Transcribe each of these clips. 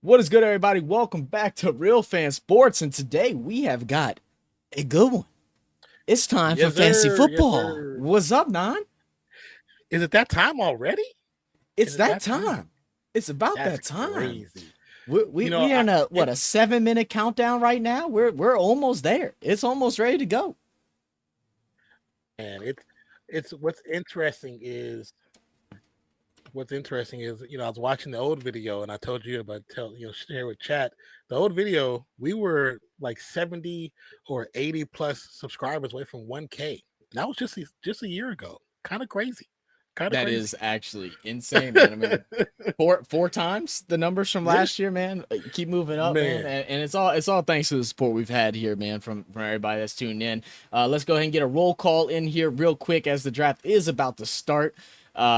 What is good, everybody? Welcome back to Real Fan Sports, and today we have got a good one. It's time for Yes, fantasy sir. Yes, football. sir. What's up, Nan? Is it that time already? It's Is it that that time? time. It's about That's that time. crazy. We are in a 7-minute countdown right now. We're almost there. It's almost ready to go. And it's what's interesting is I was watching the old video and I told you about share with chat. The old video, we were like 70 or 80 plus subscribers away from 1K. That was just a year ago. Kind of crazy. That is actually insane, man. I mean, four times the numbers from last year, man. Keep moving up, man. And it's all thanks to the support we've had here, man, from everybody that's tuned in. Let's go ahead and get a roll call in here real quick as the draft is about to start.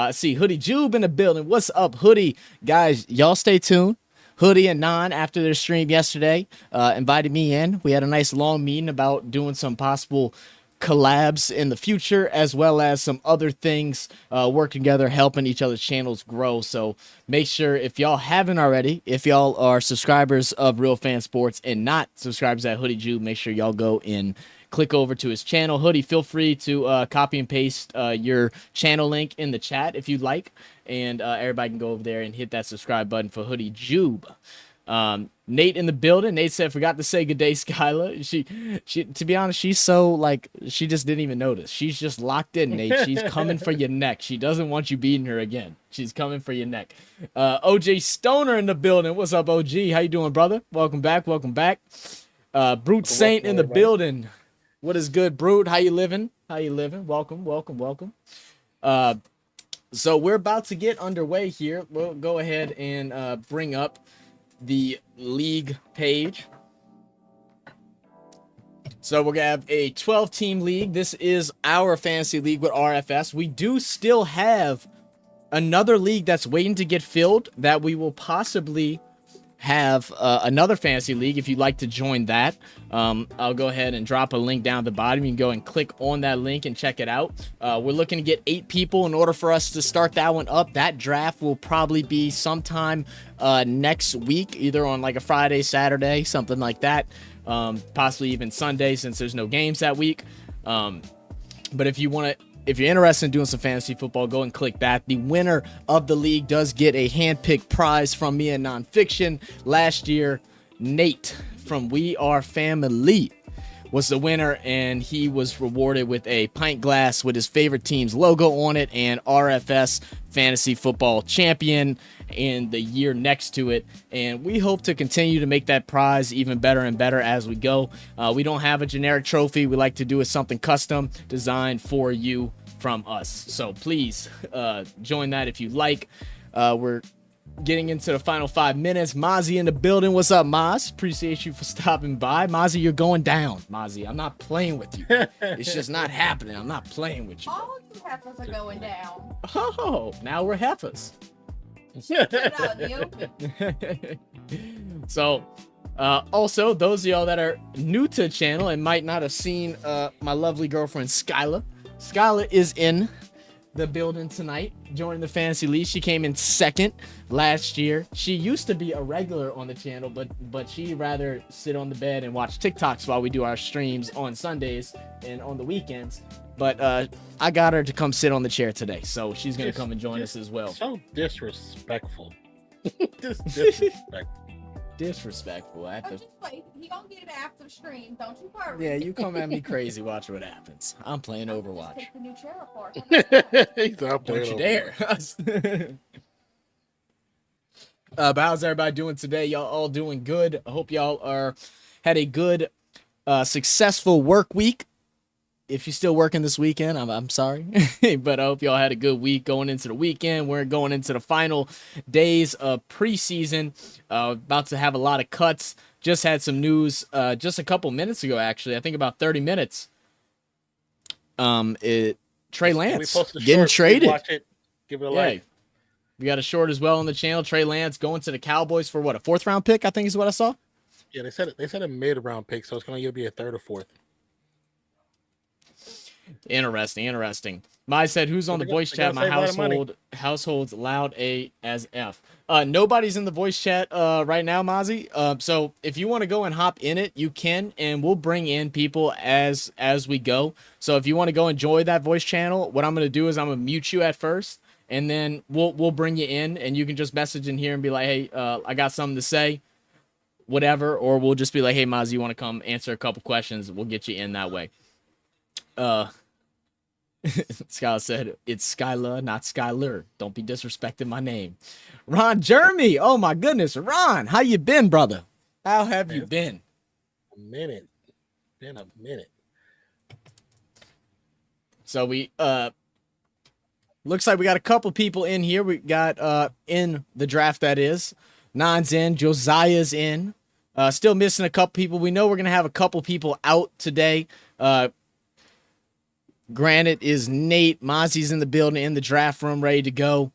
See Hoodie Jube in the building. What's up, Hoodie? Guys, y'all stay tuned. Hoodie and Nan, after their stream yesterday, invited me in. We had a nice long meeting about doing some possible collabs in the future, as well as some other things, working together, helping each other's channels grow. So make sure, if y'all haven't already, if y'all are subscribers of Real Fan Sports and not subscribers at Hoodie Jew, make sure y'all go and click over to his channel. Hoodie, feel free to copy and paste your channel link in the chat if you'd like, and everybody can go over there and hit that subscribe button for Hoodie Jube. Nate in the building. Nate said, forgot to say good day, Skyla. She, to be honest, she's so like, she just didn't even notice. She's just locked in, Nate. She's coming for your neck. She doesn't want you beating her again. She's coming for your neck. OJ Stoner in the building. What's up, OG? How you doing, brother? Welcome back. Welcome back. Brute Saint in the building. What is good, Brute? How you living? How you living? Welcome, welcome, welcome. So we're about to get underway here. We'll go ahead and bring up the league page. So we're gonna have a 12-team league. This is our fantasy league with RFS. We do still have another league that's waiting to get filled that we will possibly have another fantasy league if you'd like to join that. I'll go ahead and drop a link down at the bottom. You can go and click on that link and check it out. We're looking to get 8 people in order for us to start that one up. That draft will probably be sometime next week, either on like a Friday, Saturday, something like that. Possibly even Sunday, since there's no games that week. But if you're interested in doing some fantasy football, go and click that. The winner of the league does get a hand-picked prize from me and Nonfiction. Last year, Nate from We Are Family was the winner, and he was rewarded with a pint glass with his favorite team's logo on it and RFS Fantasy Football Champion and the year next to it. And we hope to continue to make that prize even better and better as we go. We don't have a generic trophy. We like to do something custom designed for you from us. So please join that if you like. We're getting into the final 5 minutes. Mozzie in the building. What's up, Moz? Appreciate you for stopping by. Mozzie, you're going down. Mozzie, I'm not playing with you. It's just not happening. I'm not playing with you. All of you heifers are going down. Oh, now we're heifers. Put it out in the open. So, also, those of y'all that are new to the channel and might not have seen my lovely girlfriend, Skyla. Skyla is in the building tonight, joining the fantasy league. She came in second last year. She used to be a regular on the channel, but she'd rather sit on the bed and watch TikToks while we do our streams on Sundays and on the weekends. But I got her to come sit on the chair today, so she's gonna come and join us as well. So disrespectful. Disrespectful. Disrespectful. Just wait. He gonna get it after the stream. Don't you worry. Yeah, you come at me crazy. Watch what happens. I'm playing Overwatch. Just take the new chair apart. Don't you dare. But how's everybody doing today? Y'all all doing good? I hope y'all had a good, successful work week. If you're still working this weekend, I'm sorry, but I hope y'all had a good week going into the weekend. We're going into the final days of preseason. About to have a lot of cuts. Just had some news just a couple minutes ago, actually. I think about 30 minutes. Trey Lance getting traded. Watch it. Give it a like. We got a short as well on the channel. Trey Lance going to the Cowboys for what, a 4th round pick, I think is what I saw. Yeah, they said a mid-round pick, so it's going to either be a 3rd or 4th. Interesting. Mai said, "Who's on the voice chat? My household's loud as F." Nobody's in the voice chat right now, Mozzie. So if you want to go and hop in it, you can, and we'll bring in people as we go. So if you want to go enjoy that voice channel, what I'm gonna do is I'm gonna mute you at first, and then we'll bring you in, and you can just message in here and be like, "Hey, I got something to say." Whatever, or we'll just be like, "Hey, Mozzie, you want to come answer a couple questions?" We'll get you in that way. Skylar said, "It's Skylar, not Skyler. Don't be disrespecting my name." Ron Jeremy. Oh my goodness. Ron, how you been, brother? How have you been? A minute. Been a minute. So we looks like we got a couple people in here. We got in the draft, that is. Non's in, Josiah's in. Still missing a couple people. We know we're gonna have a couple people out today. Granted is Nate. Mozzie's in the building, in the draft room, ready to go.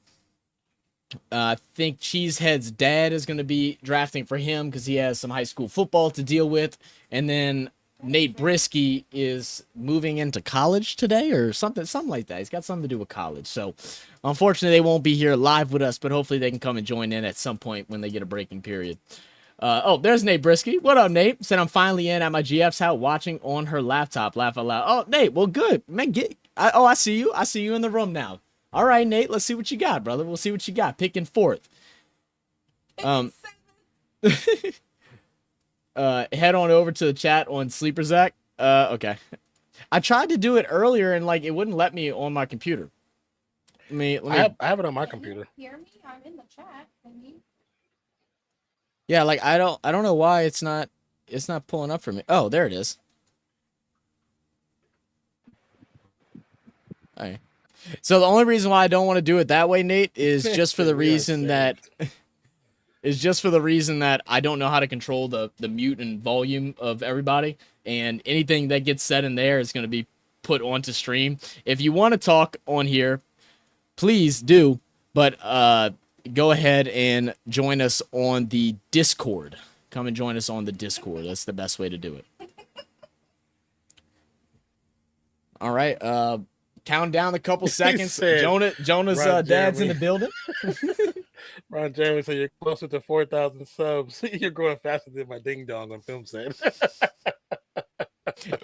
I think Cheesehead's dad is going to be drafting for him because he has some high school football to deal with. And then Nate Brisky is moving into college today or something like that. He's got something to do with college. So, unfortunately, they won't be here live with us, but hopefully they can come and join in at some point when they get a breaking period. There's Nate Brisky. What up, Nate? Said I'm finally in at my GF's house watching on her laptop. Laugh out loud. Oh, Nate. Well, good. Man, I see you. I see you in the room now. All right, Nate. Let's see what you got, brother. We'll see what you got. Picking fourth. Head on over to the chat on Sleeper Zach. Okay. I tried to do it earlier and it wouldn't let me on my computer. I have it on my computer. Hear me? I'm in the chat. Can you? Yeah, I don't know why it's not pulling up for me. Oh, there it is. All right. So the only reason why I don't want to do it that way, Nate, is just for the reason that I don't know how to control the mute and volume of everybody, and anything that gets said in there is going to be put onto stream. If you want to talk on here, please do, but go ahead and join us on the Discord. Come and join us on the Discord. That's the best way to do it. All right. Count down a couple seconds. Jonah's dad's in the building. Ron Jeremy said, "You're closer to 4,000 subs. You're growing faster than my ding dong on film set."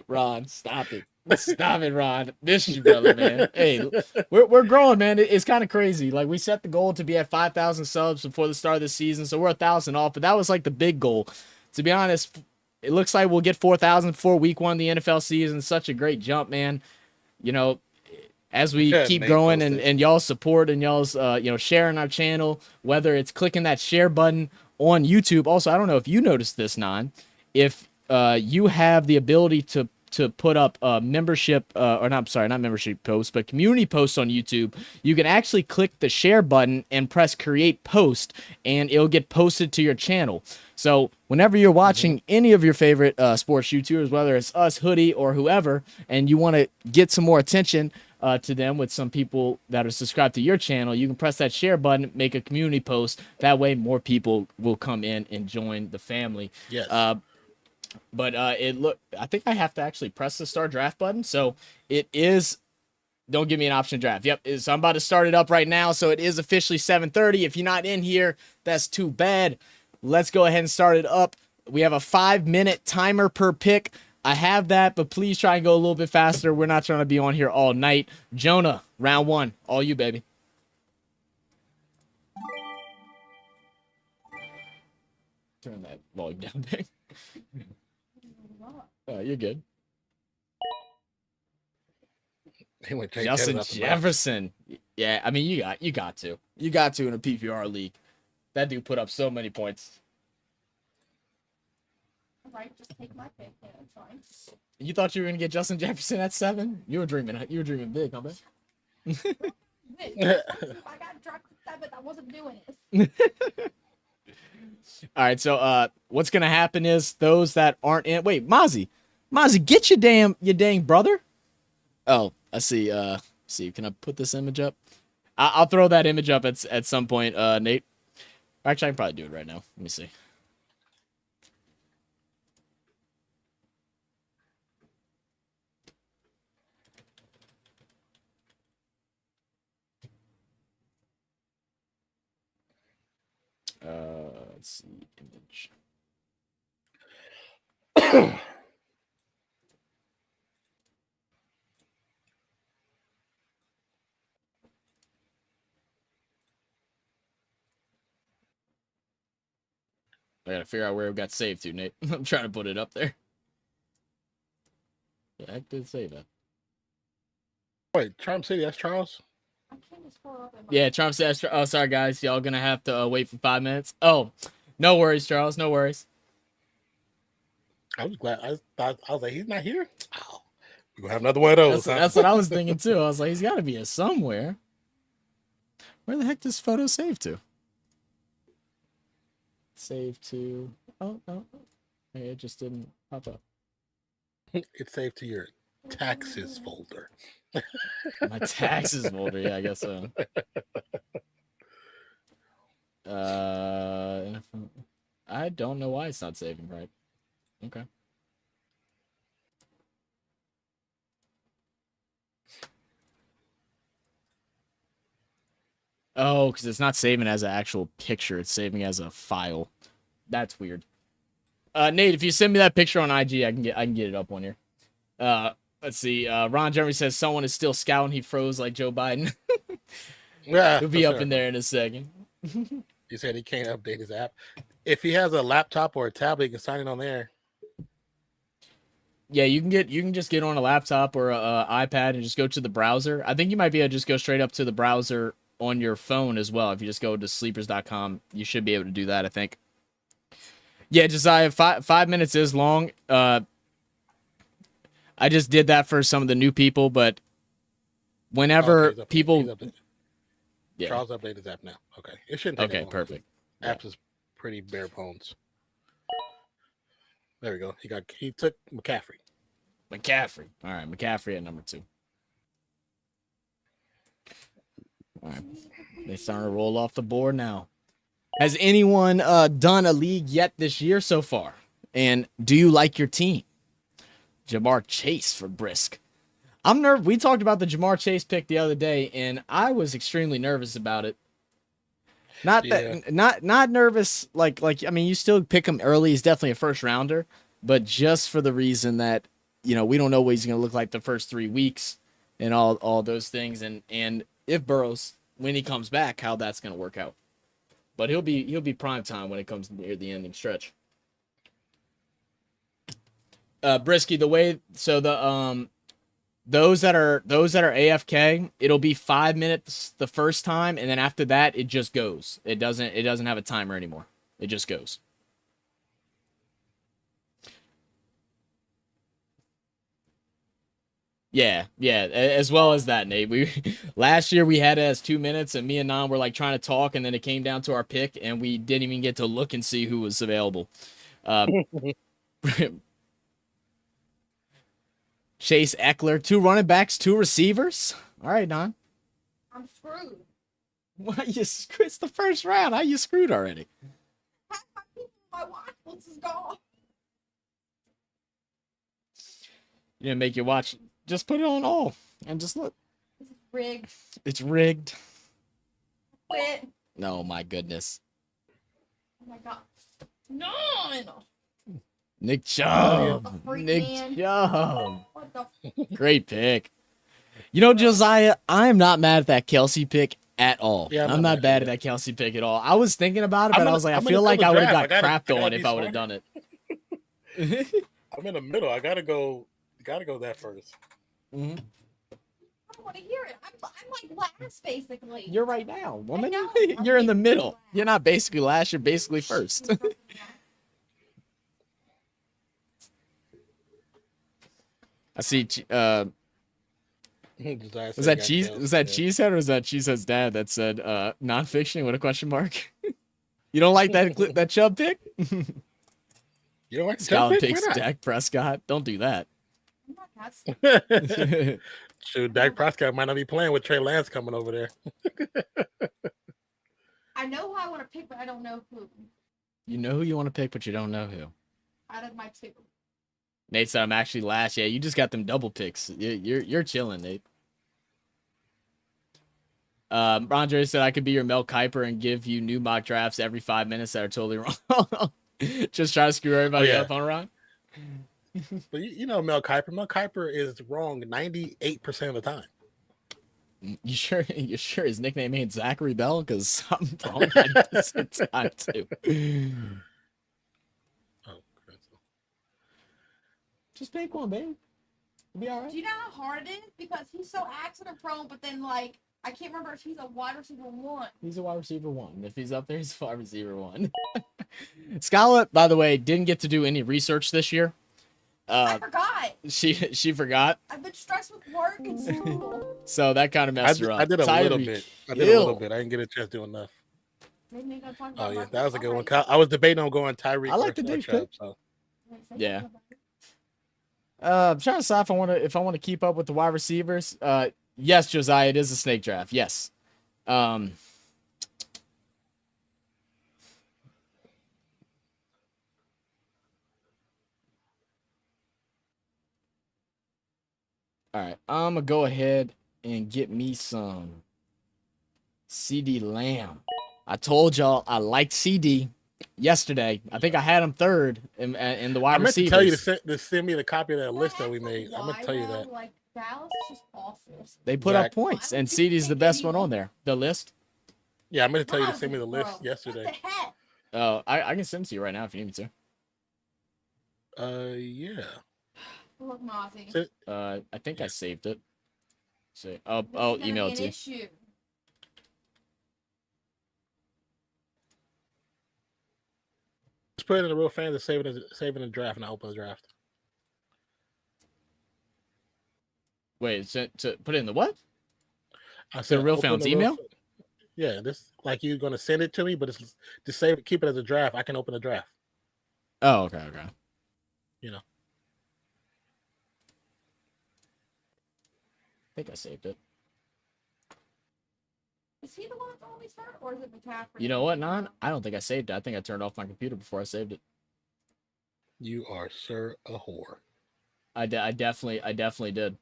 Ron, stop it. Stop it, Ron. Miss you, brother, man. Hey, we're growing, man. It's kind of crazy. We set the goal to be at 5,000 subs before the start of the season, so we're 1,000 off, but that was the big goal. To be honest, it looks like we'll get 4,000 before week 1 of the NFL season. Such a great jump, man. As we keep growing and y'all's support and y'all's sharing our channel, whether it's clicking that share button on YouTube. Also, I don't know if you noticed this, Non. If you have the ability to put up membership not membership posts, but community posts on YouTube, you can actually click the share button and press create post, and it'll get posted to your channel. So whenever you're watching any of your favorite sports YouTubers, whether it's us, Hoodie, or whoever, and you want to get some more attention to them with some people that are subscribed to your channel, you can press that share button, make a community post. That way more people will come in and join the family. Yes. But I think I have to actually press the start draft button. So it is, don't give me an option to draft. Yep. So I'm about to start it up right now. So it is officially 7:30. If you're not in here, that's too bad. Let's go ahead and start it up. We have a 5-minute timer per pick. I have that, but please try and go a little bit faster. We're not trying to be on here all night. Jonah, round 1. All you, baby. Turn that volume down, babe. You're good. Justin Jefferson. Yeah, you got to. You got to in a PPR league. That dude put up so many points. Right, just take my pick. Yeah, it's fine. You thought you were gonna get Justin Jefferson at 7? You were dreaming big, huh, man? If I got dropped at 7, I wasn't doing this. All right, so what's gonna happen is those that aren't in. Wait, Mozzie, get your dang brother. Oh, I see. Can I put this image up? I'll throw that image up at some point, Nate. Actually, I can probably do it right now. Let me see. Let's see, image. I gotta figure out where it got saved to, Nate. I'm trying to put it up there. The heck did it say that? Wait, Charm City, that's Charles? I can't just pull up in my- Yeah, Trump says, oh, sorry, guys. Y'all gonna have to wait for 5 minutes. Oh, no worries, Charles. No worries. I was glad. I was like, he's not here? Oh, we're going to have another one of those. That's what I was thinking, too. I was like, he's got to be here somewhere. Where the heck does photo save to? Save to... Oh, no. Hey, it just didn't pop up. It's saved to your taxes folder. My taxes folder. Yeah, I guess so. I don't know why it's not saving right. Okay. Oh, because it's not saving as an actual picture. It's saving as a file. That's weird. Nate, if you send me that picture on IG, I can get it up on here. Let's see. Ron Jeremy says someone is still scouting. He froze like Joe Biden. Yeah, He'll be up in there in a second. He said he can't update his app. If he has a laptop or a tablet, he can sign in on there. Yeah, you can just get on a laptop or a iPad and just go to the browser. I think you might be able to just go straight up to the browser on your phone as well. If you just go to sleepers.com, you should be able to do that, I think. Yeah, Josiah, 5 minutes is long. I just did that for some of the new people, but whenever people... Yeah. Charles updated his app now. Okay. It shouldn't take that long. Perfect. Apps is pretty bare bones. There we go. He took McCaffrey. All right, McCaffrey at number 2. All right. They starting to roll off the board now. Has anyone done a league yet this year so far? And do you like your team? Jamar Chase for Brisk. I'm nervous. We talked about the Jamar Chase pick the other day, and I was extremely nervous about it. Not nervous like I mean, you still pick him early. He's definitely a first rounder, but just for the reason that, you know, we don't know what he's going to look like the first 3 weeks and all those things, and if Burrows, when he comes back, how that's going to work out. But he'll be prime time when it comes near the ending stretch. Brisky, the way so the those that are AFK, it'll be 5 minutes the first time, and then after that it just goes. It doesn't have a timer anymore. It just goes. Yeah, as well as that, Nate. Last year we had it as 2 minutes, and me and Nan were like trying to talk, and then it came down to our pick, and we didn't even get to look and see who was available. Chase Eckler, 2 running backs, 2 receivers. All right, Nan. I'm screwed. Why you? It's the first round. How you screwed already? Half my people, my watch list is gone. You didn't make you watch. Just put it on all and just look. This is rigged. It's rigged. Quit. No, my goodness. Oh my god. No. Nick Chubb. Freak Nick man. Chubb. What the? Great pick. You know, Josiah, I'm not mad at that Kelsey pick at all. Yeah, I'm not bad at that Kelsey pick at all. I was thinking about it, but I was like, I feel like I would have got crapped on if I would have done it. I'm in the middle. I gotta go that first. Mm-hmm. I don't want to hear it. I'm like last, basically. You're right now, woman. know. You're in the I'm middle. last. You're not basically last. You're basically first. I see. Was that cheese? Was that Cheesehead or was that Cheesehead's dad that said nonfiction with a question mark? You don't like that Chubb pick? You don't like the Scott Chubb pick? picks Dak Prescott. Don't do that. I'm not that stupid. Shoot, Dak Prescott might not be playing with Trey Lance coming over there. I know who I want to pick, but I don't know who. You know who you want to pick, but you don't know who. Out of my 2. Nate said I'm actually last. Yeah, you just got them double picks. You're chilling, Nate. Andre said I could be your Mel Kiper and give you new mock drafts every 5 minutes that are totally wrong. Just try to screw everybody up on Ron. But you know Mel Kiper. Mel Kiper is wrong 98% of the time. You sure? You sure his nickname ain't Zachary Bell? Because I'm wrong 90% of the time too. Oh, just pick one, baby. It'll be all right. Do you know how hard it is? Because he's so accident prone, but then like I can't remember if he's a wide receiver 1. He's a wide receiver 1. If he's up there, he's a wide receiver 1. Scarlett, by the way, didn't get to do any research this year. I forgot. She forgot. I've been stressed with work and school. So that kind of messed her up. I did a little bit. I didn't get a chance to do enough. Oh yeah, that was a good one. I was debating on going Tyreek. I like the Dave pick. So. Yeah. I'm trying to decide if I want to keep up with the wide receivers. Yes, Josiah, it is a snake draft. Yes. All right, I'm gonna go ahead and get me some CD Lamb. I told y'all I liked CD yesterday. I think I had him third in the wide receivers. I meant to tell you to send me the copy of that list that we made. I'm gonna tell you that. Like Dallas is just awful. They put up points, and CD's the best one on there. The list. Yeah, I'm gonna tell you to send me the list yesterday. What the heck? Oh, I can send it to you right now if you need me to. Yeah. Look, Mozzie. I think I saved it. So I'll email it to you. Issue. Just put it in the real fans and saving the draft, and I open the draft. Wait, to put it in the what? I said real fans email. Yeah, this like you're gonna send it to me, but it's to save it, keep it as a draft. I can open the draft. Oh, okay. You know. I think I saved it. Is he the one that's always hurt, or is it McCaffrey? You know what, Non? I don't think I saved it. I think I turned off my computer before I saved it. You are, sir, a whore. I definitely did.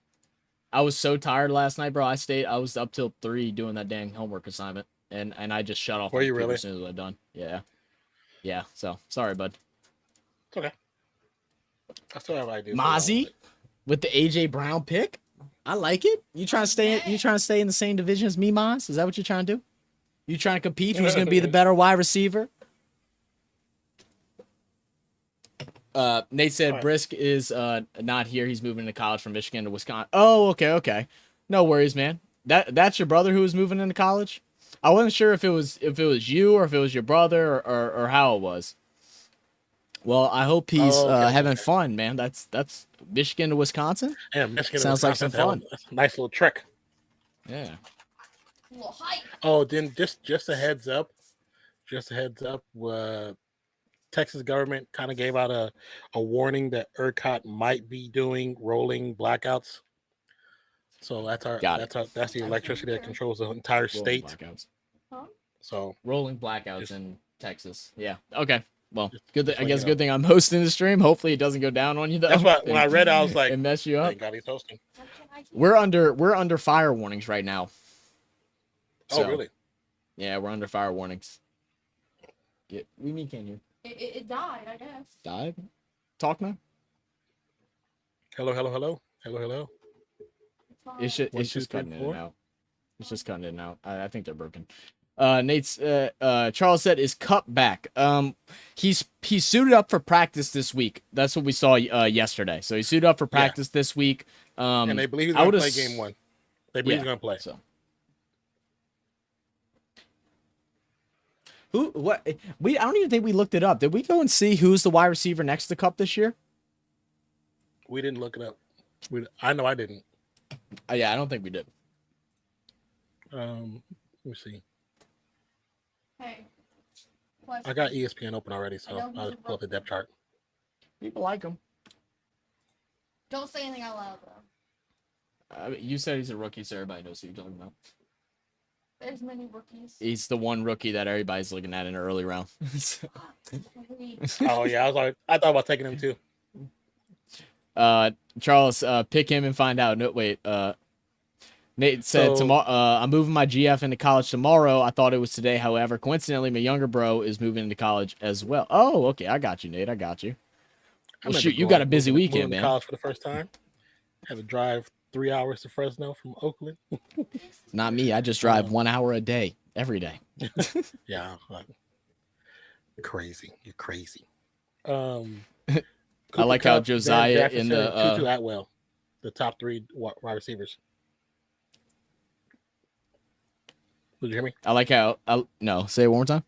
I was so tired last night, bro. I was up till 3 doing that dang homework assignment, and I just shut off. Were you really? As soon as I was done. Yeah. So sorry, bud. It's okay. I still have ideas. Mozzie with the AJ Brown pick. I like it. You trying to stay in the same division as me, Maz? Is that what you're trying to do? You trying to compete? Who's going to be the better wide receiver? Nate said Brisk is not here. He's moving to college from Michigan to Wisconsin. Oh, okay. No worries, man. That's your brother who was moving into college? I wasn't sure if it was you or if it was your brother or how it was. Well, I hope he's having fun, man. That's Michigan to Wisconsin. Yeah, Michigan sounds to Wisconsin, like some fun. That's a nice little trick. Yeah. A little hype. Oh, then just a heads up. Texas government kind of gave out a warning that ERCOT might be doing rolling blackouts. So that's the electricity that controls the entire state. Blackouts. Huh? So rolling blackouts in Texas. Yeah. Okay. Well, good. I guess good thing I'm hosting the stream. Hopefully, it doesn't go down on you though. That's why when I read it, I was like, and mess you up. Thank God he's hosting. We're under fire warnings right now. Oh, really? Yeah, we're under fire warnings. We mean, can you? It died, I guess. Died? Talk now. Hello. It's just cutting in and out. It's just cutting in and out. I think they're broken. Nate's Charles said is Cup back. He's suited up for practice this week. That's what we saw yesterday. So he's suited up for practice this week. And they believe he's going to play game 1. They believe he's going to play. So. I don't even think we looked it up. Did we go and see who's the wide receiver next to Cup this year? We didn't look it up. I know I didn't. Yeah, I don't think we did. Let me see. Hey. I got ESPN open already, so I'll pull up the depth chart. People like him. Don't say anything out loud, though. You said he's a rookie, so everybody knows who you're talking about. There's many rookies. He's the one rookie that everybody's looking at in an early round. Oh yeah, I thought about taking him too. Charles, pick him and find out. No, wait. Nate said, So- tomorrow, I'm moving my GF into college tomorrow. I thought it was today. However, coincidentally, my younger bro is moving into college as well. Oh, okay. I got you, Nate. I got you. I Well, remember shoot, you got a busy moving weekend, to man. college for the first time. Had to drive 3 hours to Fresno from Oakland. Not me. I just drive 1 hour a day, every day. Yeah, crazy. You're crazy. I like how Kupp, Josiah Van in Jefferson, and Tutu the Atwell, the top 3 wide receivers. Did you hear me? I like how no, say it one more time.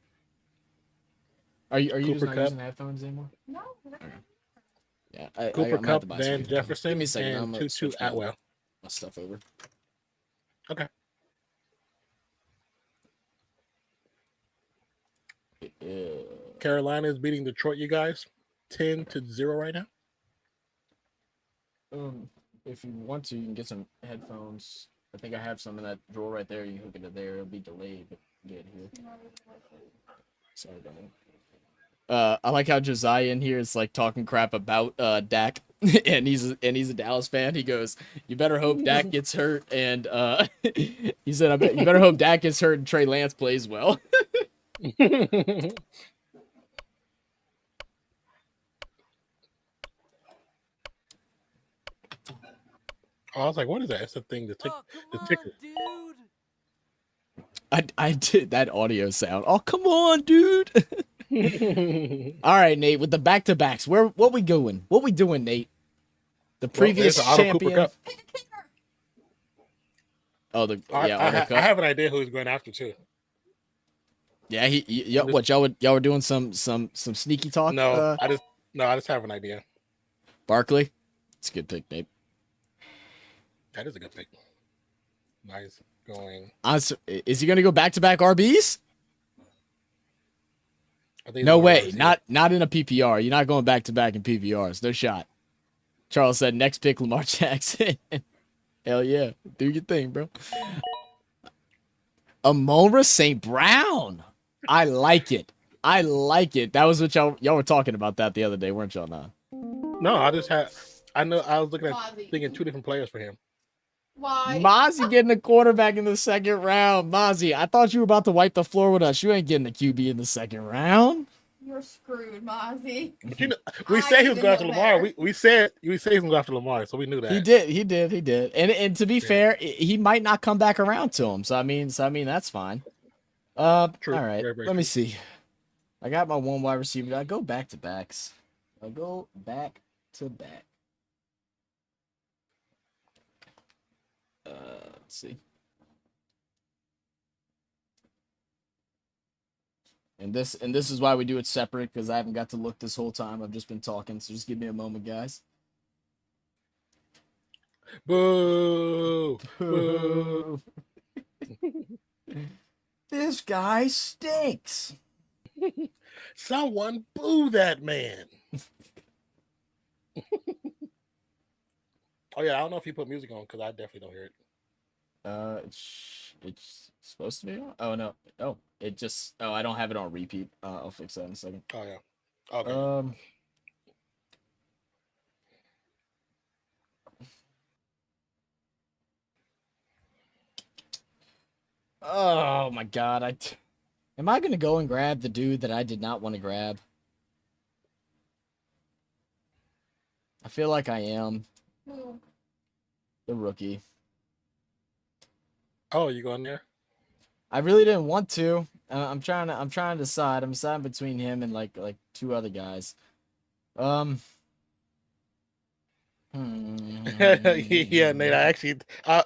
Are you Cooper just not Kupp. using headphones anymore? No. Yeah, Cooper I'm gonna have to Kupp, buy Van some. Jefferson, Give me a second. I'm and gonna Tutu switch my Atwell. stuff over. Okay. Carolina is beating Detroit, you guys, 10-0 right now. If you want to, you can get some headphones. I think I have some in that drawer right there. You can hook it to there. It'll be delayed, but get here. Sorry about that. I like how Josiah in here is like talking crap about Dak, and he's a Dallas fan. He goes, "You better hope Dak gets hurt," and he said, "I bet you better hope Dak gets hurt and Trey Lance plays well." I was like, what is that? It's a thing, the ticker. I did that audio sound. Oh, come on, dude. All right, Nate, with the back-to-backs, what we going? What we doing, Nate? The previous there's an Auto Cooper champion. Kupp. Oh, I Cup. have an idea who he's going after too. Yeah, what y'all were doing some sneaky talk? No, I just have an idea. Barkley. It's a good pick, Nate. That is a good pick. Nice going. Is he going to go back-to-back RBs? I think No he's way. going to Not in a PPR. You're not going back-to-back in PPRs. No shot. Charles said, next pick, Lamar Jackson. Hell yeah. Do your thing, bro. Amon-Ra St. Brown. I like it. I like it. That was what y'all were talking about that the other day, weren't y'all? Now? No, I was looking at thinking 2 different players for him. Why? Mozzie getting a quarterback in the second round. Mozzie, I thought you were about to wipe the floor with us. You ain't getting a QB in the second round. You're screwed, Mozzie. But we said he was going after Lamar. We said he was going after Lamar, so we knew that. He did. And to be fair, he might not come back around to him. So I mean that's fine. True. All right. Very, very Let me true. see. I got my one wide receiver. I go back to backs. I go back to back. Let's see. And this is why we do it separate, because I haven't got to look this whole time. I've just been talking, so just give me a moment, guys. Boo! Boo! This guy stinks. Someone boo that man. Oh yeah, I don't know if you put music on because I definitely don't hear it. It's supposed to be on? Oh no. I don't have it on repeat. I'll fix that in a second. Oh yeah. Okay. Oh my god, am I gonna go and grab the dude that I did not want to grab? I feel like I am. Who? The rookie. Oh, you going there? I really didn't want to. I'm trying to decide. I'm deciding between him and like 2 other guys. Yeah, Nate. I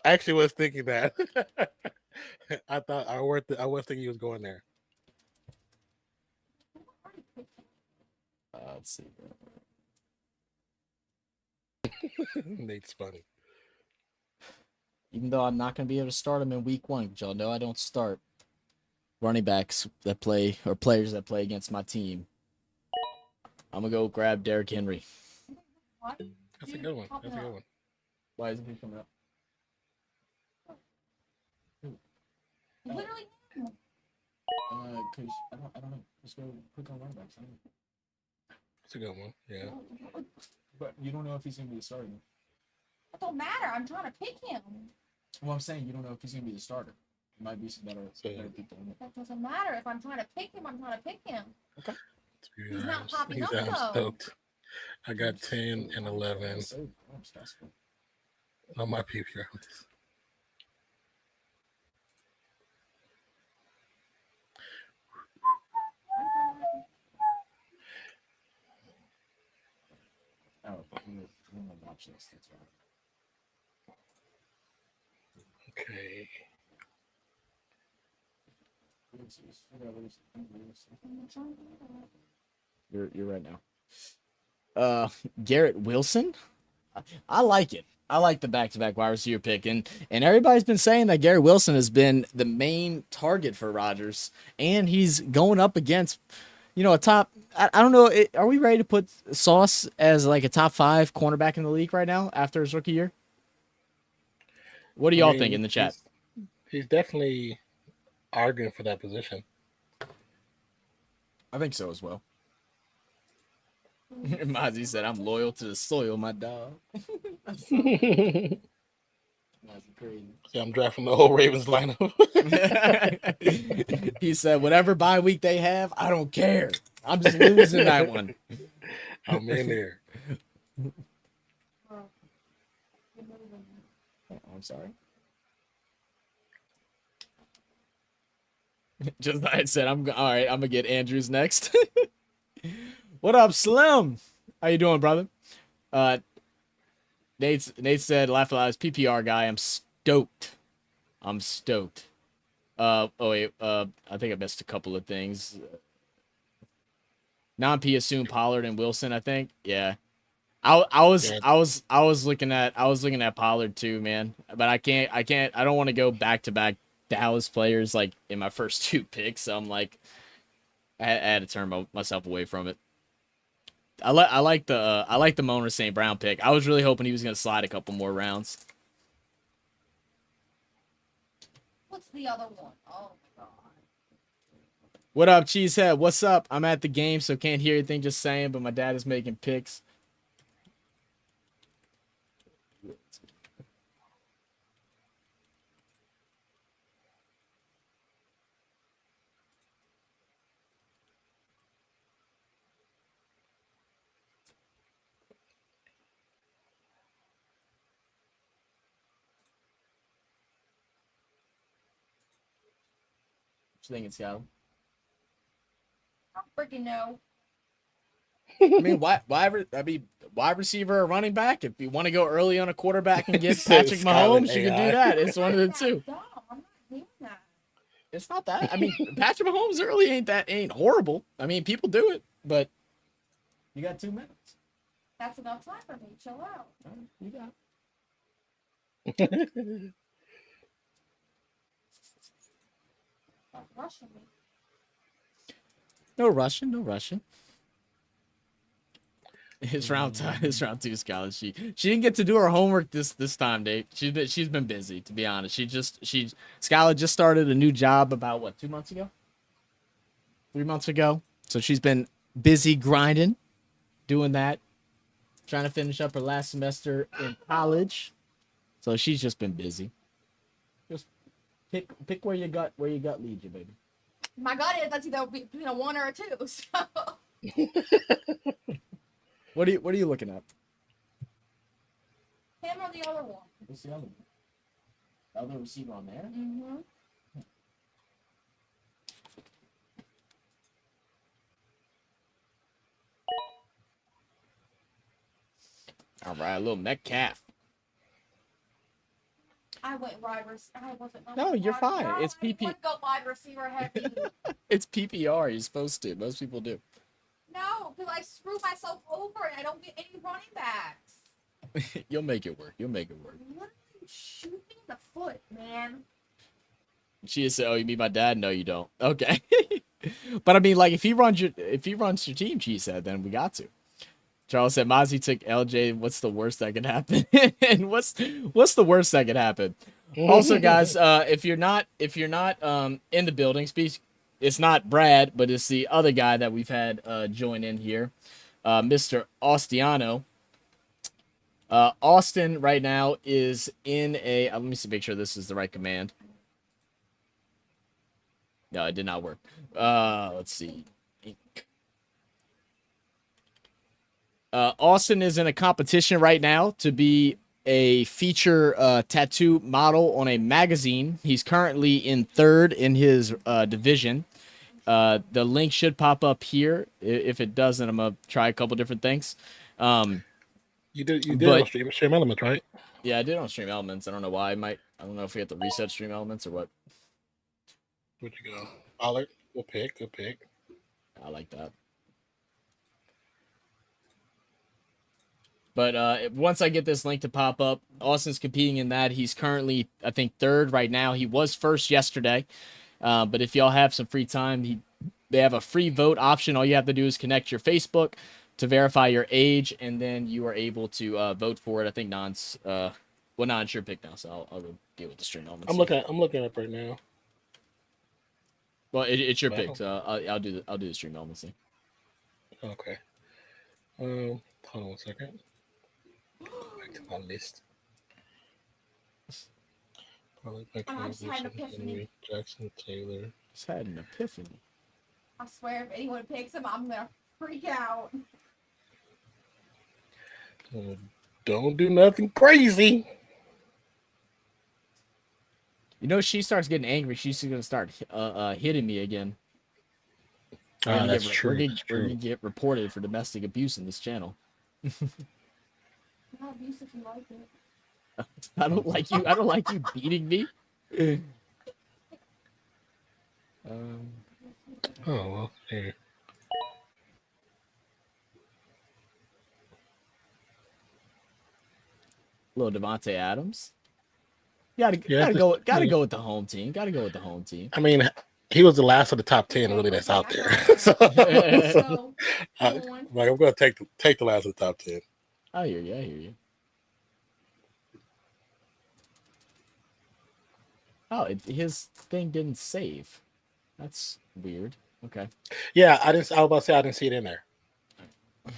actually was thinking that. I was thinking he was going there. Let's see. Nate's funny. Even though I'm not going to be able to start him in week 1, because y'all know I don't start running backs that play or players that play against my team. I'm going to go grab Derrick Henry. What? That's a good one. That's a good one. Why isn't he coming up? Literally. Because I don't know. Just go click on running backs. That's a good one. Yeah. But you don't know if he's going to be starting. It don't matter. I'm trying to pick him. Well, I'm saying you don't know if he's gonna be the starter. There might be some better people in it. That doesn't matter. If I'm trying to pick him, I'm trying to pick him. Okay. He's not popping He's up though. stoked. I got 10 and 11 I'm stressful. on my PPR list. Oh, I'm gonna watch this. That's right. Okay. You're right now. Garrett Wilson. I like it. I like the back-to-back wide receiver pick, and everybody's been saying that Garrett Wilson has been the main target for Rodgers, and he's going up against, a top. I don't know. Are we ready to put Sauce as like a top 5 cornerback in the league right now after his rookie year? What do y'all think in the chat? He's definitely arguing for that position. I think so as well. Mozzie said, "I'm loyal to the soil, my dog." That's crazy. Yeah, I'm drafting the whole Ravens lineup. He said, "Whatever bye week they have, I don't care. I'm just losing that one." I'm in there. Oh, I'm sorry. Just like I said, all right. I'm gonna get Andrews next. What up, Slim? How you doing, brother? Nate said, "Laugh aloud, PPR guy. I'm stoked. Oh wait, I think I missed a couple of things. Non-P assumed Pollard and Wilson. I think, yeah. I was looking at Pollard too, man. But I don't want to go back to back Dallas players like in my first 2 picks. So I'm like, I had to turn myself away from it. I like the Mona St. Brown pick. I was really hoping he was gonna slide a couple more rounds. What's the other one? Oh my god. What up, Cheesehead? What's up? I'm at the game, so can't hear anything just saying, but my dad is making picks. What you thinking, Seattle? I don't freaking know. I mean, wide receiver or running back. If you want to go early on a quarterback and get Patrick Mahomes, you can do that. It's one of the two. Dumb. I'm not doing that. It's not that. I mean, Patrick Mahomes early ain't horrible. I mean, people do it, but you got 2 minutes. That's enough time for me. Chill out. All right, you got it. Stop rushing me. No rushing. It's round 2, Skylar. She didn't get to do her homework this time, Dave. She's been busy, to be honest. Skylar just started a new job about what, 2 months ago? 3 months ago. So she's been busy grinding, doing that, trying to finish up her last semester in college. So she's just been busy. Just pick where your gut leads you, baby. My gut is that's either between a 1 or a 2. So. What are you looking at? Him or the other one? What's the other one? The other receiver on there? Mm-hmm. All right, a little Metcalf. I went wide receiver. I wasn't. No, you're fine. It's PP. Go wide receiver heavy. It's PPR. You're supposed to. Most people do. No, because I screw myself over and I don't get any running backs. You'll make it work. Literally shoot me in the foot, man. She said, "Oh, you mean my dad?" No, you don't. Okay. But I mean, like, if he runs your team, she said, then we got to. Charles said, Mozzie took LJ. What's the worst that could happen? And what's the worst that could happen? Also, guys, if you're not in the building, it's not Brad, but it's the other guy that we've had join in here, Mr. Ostiano. Austin right now is in a. Let me see, make sure this is the right command. No, it did not work. Let's see. Austin is in a competition right now to be a feature tattoo model on a magazine. He's currently in third in his division. The link should pop up here. If it doesn't, I'm gonna try a couple different things. You did on Stream Elements, right? Yeah, I did on Stream Elements. I don't know why. I don't know if we have to reset Stream Elements or what. Where'd you go? Pollard. Good pick. Good pick. I like that. But once I get this link to pop up, Austin's competing in that. He's currently, I think, third right now. He was first yesterday. But if y'all have some free time, they have a free vote option. All you have to do is connect your Facebook to verify your age, and then you are able to vote for it. I think Non's Non's your pick now, so I'll go deal with the Stream Elements. I'm looking up right now. Well, it's your pick, so I'll do the Stream Elements thing. Okay. Hold on 1 second. Go back to my list. I just had an epiphany. Jackson Taylor. Just had an epiphany. I swear, if anyone picks him, I'm gonna freak out. Don't do nothing crazy. You know, she starts getting angry. She's gonna start hitting me again. That's true. We're gonna get reported for domestic abuse in this channel. Not abuse if you like it. I don't like you. I don't like you beating me. Oh well, here. Little Devontae Adams. Gotta go with the home team. Gotta go with the home team. I mean, he was the last of the top 10 really that's out there. I'm gonna take the last of the top 10. I hear you. Oh, his thing didn't save. That's weird. Okay. Yeah, I was about to say I didn't see it in there. I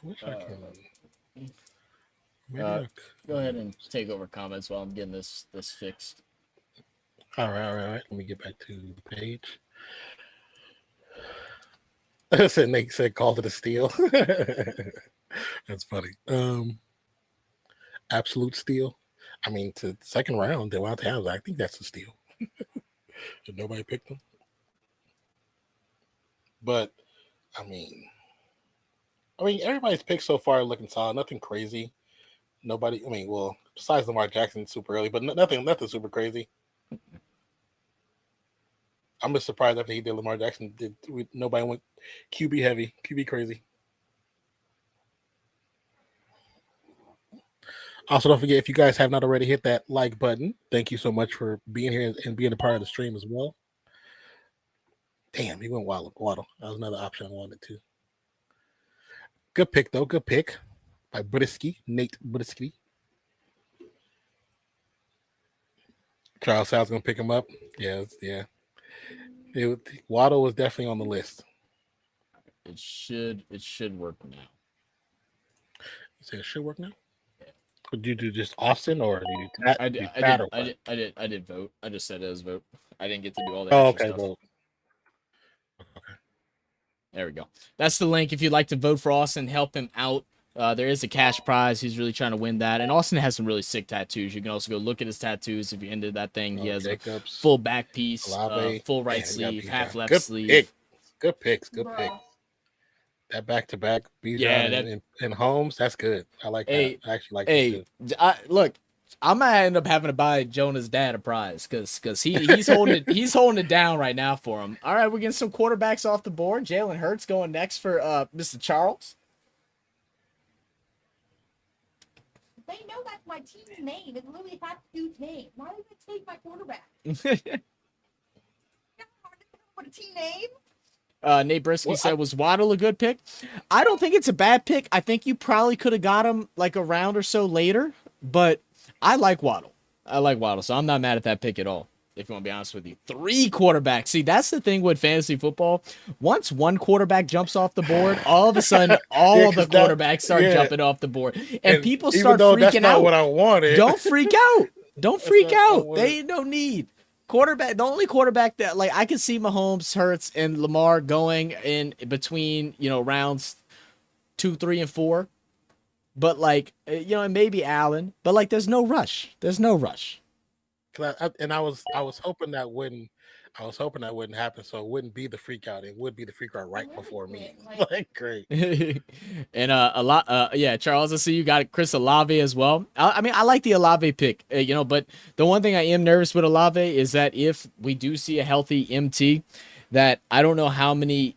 wish I could. Go ahead and take over comments while I'm getting this fixed. All right. Let me get back to the page. Nate said called it a steal. That's funny. Absolute steal. I mean, to second round, Devontae Adams, I think that's a steal. Nobody picked him. But I mean, everybody's picked so far looking solid. Nothing crazy. Nobody. I mean, well, besides Lamar Jackson, super early, but nothing super crazy. I'm just surprised after he did Lamar Jackson. Nobody went QB heavy, QB crazy. Also, don't forget, if you guys have not already hit that like button, thank you so much for being here and being a part of the stream as well. Damn, he went Waddle. That was another option I wanted to. Good pick, though. Good pick by Nate Budisky. Charles Sal's going to pick him up. Yeah. Waddle was definitely on the list. It should work now. You say it should work now? Did you do just Austin or did you I did vote. I just said it as vote. I didn't get to do all that. Okay, stuff. vote. Okay. There we go. That's the link if you'd like to vote for Austin, help him out. There is a cash prize. He's really trying to win that. And Austin has some really sick tattoos. You can also go look at his tattoos if you're into that thing. He has Jacobs, a full back piece, full right sleeve, half left sleeve. Good picks. That back-to-back Bijan and Holmes, that's good. I like that. I actually like that too. Look, I might end up having to buy Jonah's dad a prize because he's holding it down right now for him. All right, we're getting some quarterbacks off the board. Jalen Hurts going next for Mr. Charles. They know that's my team's name. It's literally half the dude's name. Why did they take my quarterback? What a team name? Nate Brisky said, was Waddle a good pick? I don't think it's a bad pick. I think you probably could have got him like a round or so later, but I like Waddle. So I'm not mad at that pick at all. if you want to be honest with you. 3 quarterbacks. See, that's the thing with fantasy football. Once one quarterback jumps off the board, all of a sudden, all the quarterbacks start jumping off the board. And people start freaking that's not out. what I wanted. Don't freak out. Don't freak out. They ain't no need. Quarterback, the only quarterback that, like, I can see Mahomes, Hurts, and Lamar going in between, rounds 2, 3, and 4. But, like, and maybe Allen. But, like, there's no rush. There's no rush. I was hoping that wouldn't happen, so it wouldn't be the freak out. It would be the freak out right before me. Like, great. And Charles, I see you got Chris Olave as well. I mean, I like the Olave pick, but the one thing I am nervous with Olave is that if we do see a healthy MT, that I don't know how many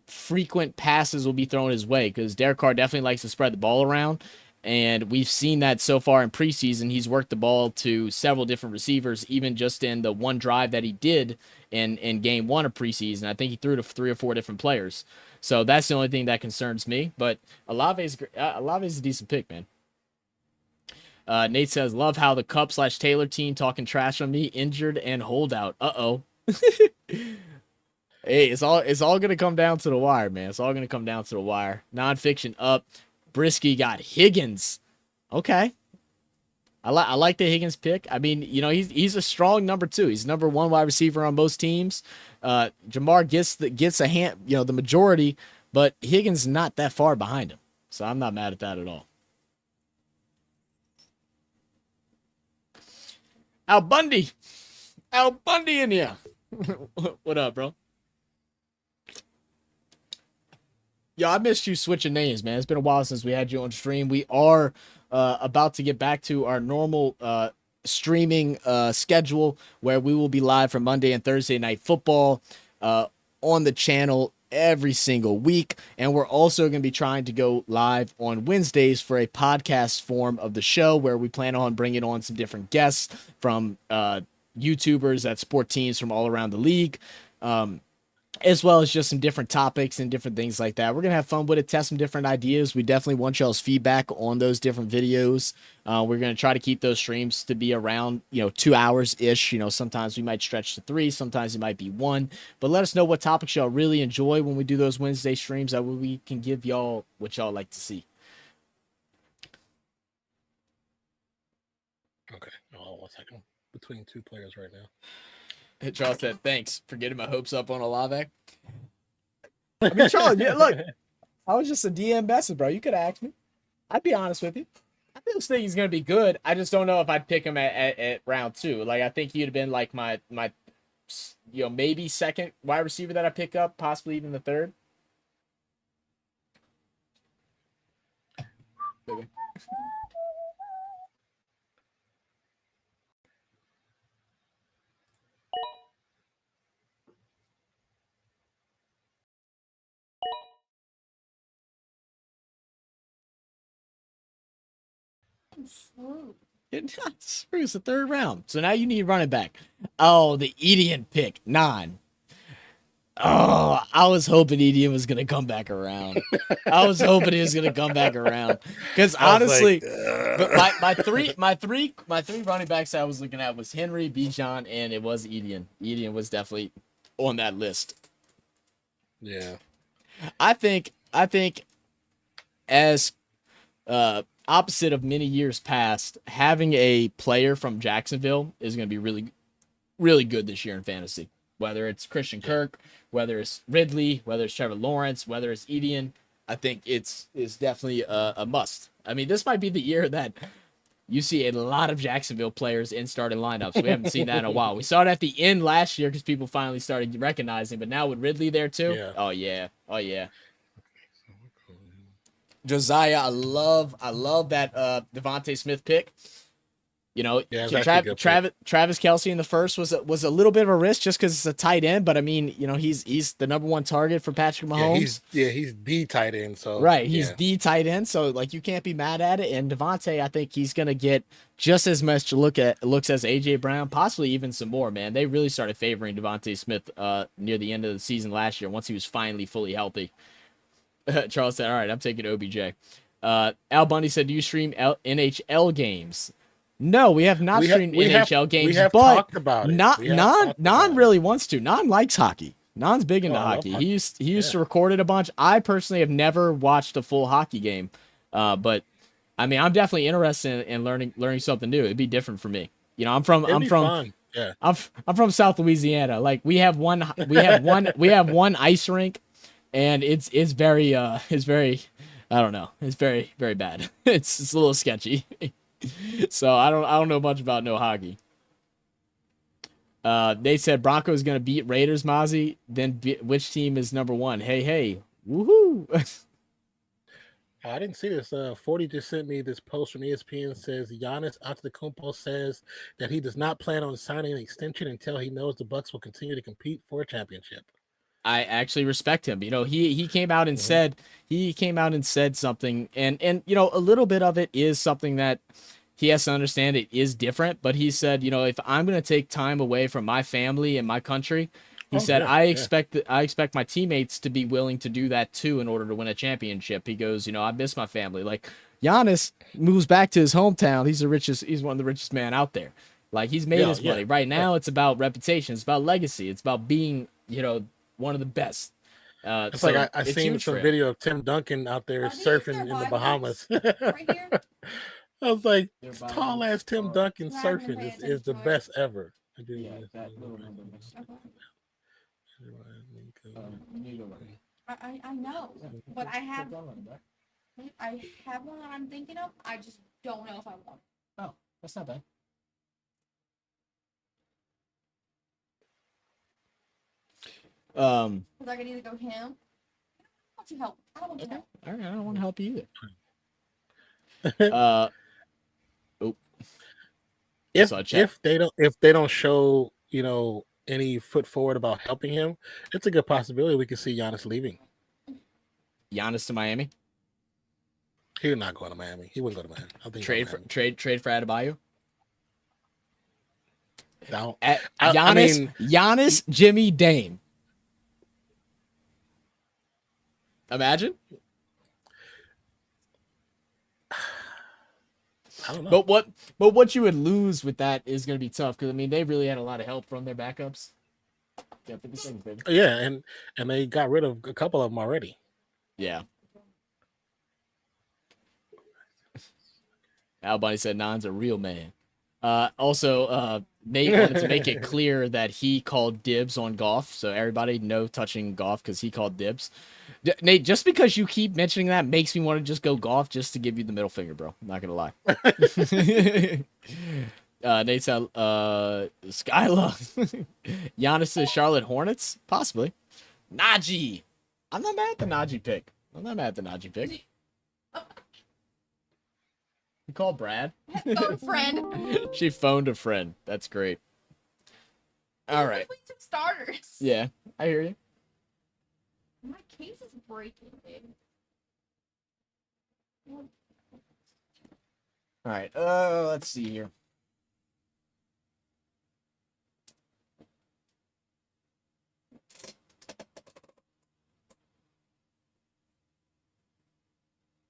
frequent passes will be thrown his way, because Derek Carr definitely likes to spread the ball around. And we've seen that so far in preseason. He's worked the ball to several different receivers, even just in the one drive that he did in game 1 of preseason. I think he threw to 3 or 4 different players. So that's the only thing that concerns me. But Olave's a decent pick, man. Nate says, love how the Cup/Taylor team talking trash on me, injured and holdout. Uh-oh. Hey, it's all gonna come down to the wire, man. It's all gonna come down to the wire. Nonfiction up. Brisky got Higgins. Okay. I like the Higgins pick. I mean, he's a strong number 2. He's number 1 wide receiver on most teams. Jamar gets a hand, the majority, but Higgins not that far behind him. So I'm not mad at that at all. Al Bundy in here. What up, bro? Yo, I missed you switching names, man. It's been a while since we had you on stream. We are about to get back to our normal streaming schedule, where we will be live for Monday and Thursday Night Football on the channel every single week. And we're also going to be trying to go live on Wednesdays for a podcast form of the show, where we plan on bringing on some different guests from YouTubers that support teams from all around the league. As well as just some different topics and different things like that. We're going to have fun with it, test some different ideas. We definitely want y'all's feedback on those different videos. We're going to try to keep those streams to be around, 2 hours-ish. Sometimes we might stretch to 3, sometimes it might be 1. But let us know what topics y'all really enjoy when we do those Wednesday streams, that we can give y'all what y'all like to see. Okay. Oh, 1 second. Between 2 players right now. Charles said, thanks for getting my hopes up on Olave. I mean, Charles, look, I was just a DM message, bro. You could have asked me. I'd be honest with you. I still think he's going to be good. I just don't know if I'd pick him at round 2. Like, I think he'd have been like my maybe second wide receiver that I pick up, possibly even the third. Okay. It's the 3rd round. So now you need running back. Oh, the Etienne pick. 9. Oh, I was hoping Etienne was gonna come back around. I was hoping he was gonna come back around. Because honestly, but my three running backs I was looking at was Henry, Bijan, and it was Etienne. Etienne was definitely on that list. Yeah. I think as opposite of many years past, having a player from Jacksonville is going to be really, really good this year in fantasy. Whether it's Christian Kirk, whether it's Ridley, whether it's Trevor Lawrence, whether it's Etienne, I think it's definitely a must. I mean, this might be the year that you see a lot of Jacksonville players in starting lineups. We haven't seen that in a while. We saw it at the end last year because people finally started recognizing, but now with Ridley there too. Yeah. Oh yeah. Josiah, I love that Devontae Smith pick. Travis Kelce in the first was a little bit of a risk just because it's a tight end, but I mean, he's the number 1 target for Patrick Mahomes. He's the tight end. So right, he's the tight end. So like you can't be mad at it. And Devontae, I think he's gonna get just as much looks as AJ Brown, possibly even some more. Man, they really started favoring Devontae Smith near the end of the season last year once he was finally fully healthy. Charles said, all right, I'm taking OBJ. Al Bundy said, do you stream NHL games? No, we have not streamed NHL games, we have but talked about it. Non really wants to. Non likes hockey. Non's big into hockey. He used to record it a bunch. I personally have never watched a full hockey game, but I mean, I'm definitely interested in learning something new. It'd be different for me. You know, I'm from South Louisiana. Like we have one ice rink, and it's very I don't know. It's very, very bad. It's a little sketchy. So I don't know much about no hockey. They said Broncos gonna beat Raiders, Mozzie. Then which team is number one? Hey, woohoo! I didn't see this. 40 just sent me this post from ESPN. Says Giannis Antetokounmpo says that he does not plan on signing an extension until he knows the Bucks will continue to compete for a championship. I actually respect him. You know, he came out and said something, and you know, a little bit of it is something that he has to understand. It is different, but he said, you know, if I'm going to take time away from my family and my country, he said, I expect my teammates to be willing to do that too in order to win a championship. He goes, you know, I miss my family. Like Giannis moves back to his hometown. He's one of the richest man out there. Like he's made his money. Right now, it's about reputation. It's about legacy. It's about being, you know, one of the best. It's like I seen some video of Tim Duncan out there surfing in the Bahamas. Right here. I was like, tall ass Tim Duncan surfing is the best ever. I know, but I have one that I'm thinking of. I just don't know if I want. Oh, that's not bad. Because I could either go him. I want you help. I don't want you help. All right, I don't want to help you either. If they don't show, you know, any foot forward about helping him, it's a good possibility we could see Giannis leaving. Giannis to Miami? He would not go to Miami. He wouldn't go to Miami. I think trade for Adebayo. No, Giannis, Jimmy, Dame. Imagine. I don't know. But what you would lose with that is going to be tough because I mean they really had a lot of help from their backups. Yeah, 50 seconds, baby. Yeah, and they got rid of a couple of them already. Yeah. Al Bunny said Non's a real man. Also, Nate wanted to make it clear that he called dibs on golf, so everybody no touching golf because he called dibs. Nate, just because you keep mentioning that makes me want to just go golf just to give you the middle finger, bro. I'm not gonna lie. Nate said, Skyla. Giannis says Charlotte Hornets, possibly. Najee. I'm not mad at the Najee pick. You called Brad? Phone friend. She phoned a friend. That's great. All right. Two starters. Yeah, I hear you. My case is breaking, dude. All right. Let's see here.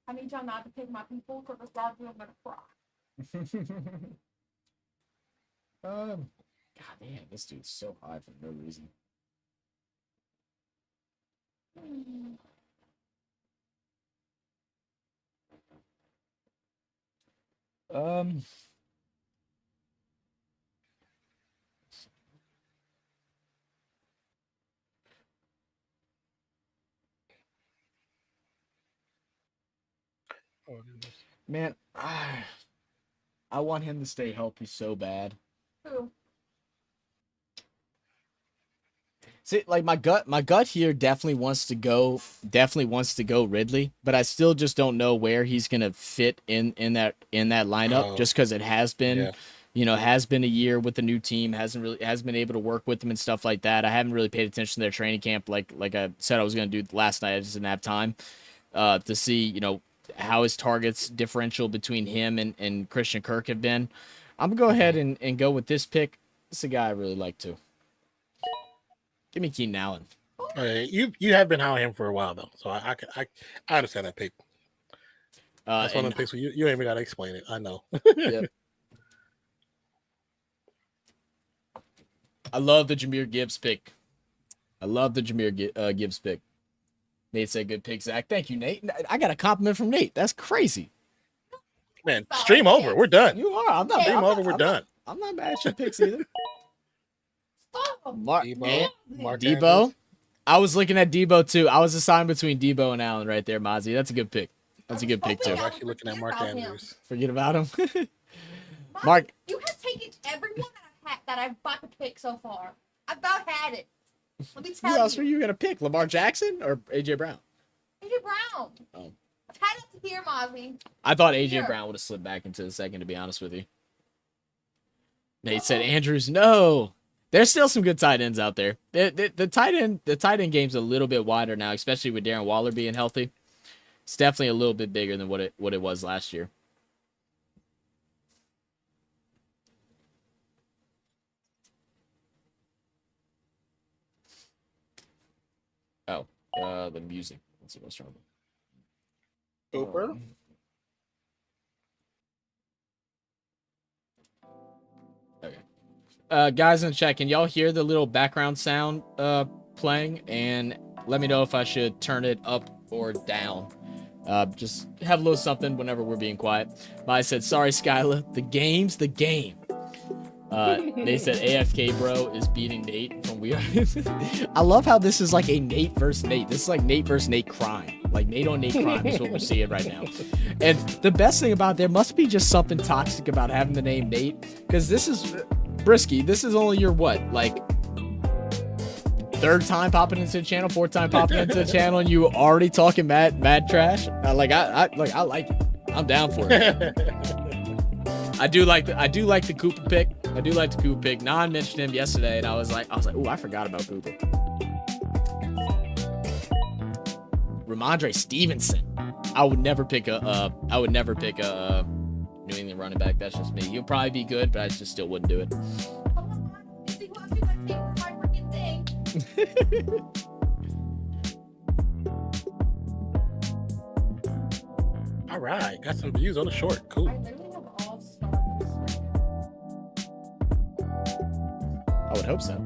I need y'all not to pick my people because if y'all do, I'm gonna cry. God damn, this dude's so high for no reason. Man, I want him to stay healthy so bad. Who? See, like my gut here definitely wants to go Ridley, but I still just don't know where he's gonna fit in that lineup, just because it has been, has been a year with the new team, hasn't been able to work with them and stuff like that. I haven't really paid attention to their training camp like I said I was gonna do last night. I just didn't have time to see, how his targets differential between him and Christian Kirk have been. I'm gonna go ahead and go with this pick. This is a guy I really like too. Give me Keenan Allen. You have been high on him for a while though, so I understand that pick. That's one of the picks where you ain't even gotta explain it. I know. Yep. I love the Jahmyr Gibbs pick. I love the Jahmyr Gibbs pick. Nate said good pick, Zach. Thank you, Nate. I got a compliment from Nate. That's crazy. Man, stream over. We're done. You are. I'm not. Stream over. We're done. I'm not mad at your picks either. Mark Debo. Debo. I was looking at Debo too. I was assigned between Debo and Allen right there, Mozzie. That's a good pick. That's a good pick too. I'm actually looking at Mark Andrews. Forget about him. Mark, you have taken everyone that I've about to pick so far. I've about had it. Let me tell you. Who else were you gonna pick? Lamar Jackson or AJ Brown? AJ Brown. Oh. I've had it to here, Mozzie. I thought AJ Brown would have slipped back into the second, to be honest with you. Nate said Andrews. No. There's still some good tight ends out there. The tight end game's a little bit wider now, especially with Darren Waller being healthy. It's definitely a little bit bigger than what it was last year. Oh, the music. Let's see what's wrong. Cooper. Okay. Guys in the chat, can y'all hear the little background sound playing? And let me know if I should turn it up or down. Just have a little something whenever we're being quiet. Maya said, sorry, Skyla. The game's the game. They said AFK bro is beating Nate from We Are. I love how this is like a Nate versus Nate. This is like Nate versus Nate crime. Like Nate on Nate crime is what we're seeing right now. And the best thing about it, there must be just something toxic about having the name Nate. Because this is Brisky. This is only your what? Like third time popping into the channel, fourth time popping into the channel, and you already talking mad trash. I like it. I'm down for it. I do like the Cooper pick. I do like the Cooper pick. Nan mentioned him yesterday, and I was like, oh, I forgot about Cooper. Ramondre Stevenson. I would never pick a New England running back. That's just me. He'll probably be good, but I just still wouldn't do it. All right, got some views on the short. Cool. I would hope so.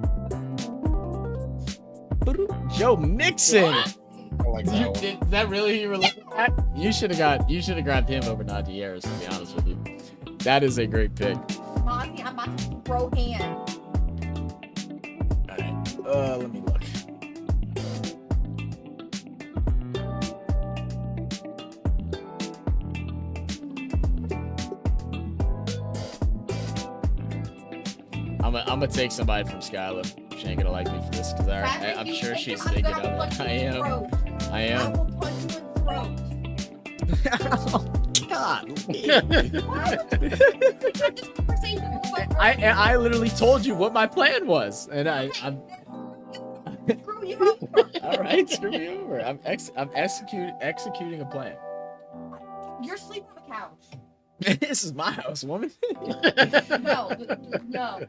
Joe Mixon. I like that. Is that really who you were looking at? You should have grabbed him over Najee Harris, to be honest with you. That is a great pick. Monty, I'm about to throw hand. All right. Let me look. I'm gonna take somebody from Skylar. She ain't gonna like me for this because I'm sure she's thinking of it. I am. I will punch you in the throat. Oh, God. I I literally told you what my plan was, and I'm. Screw you over. All right, screw me over. I'm executing a plan. You're sleeping on the couch. This is my house, woman. No.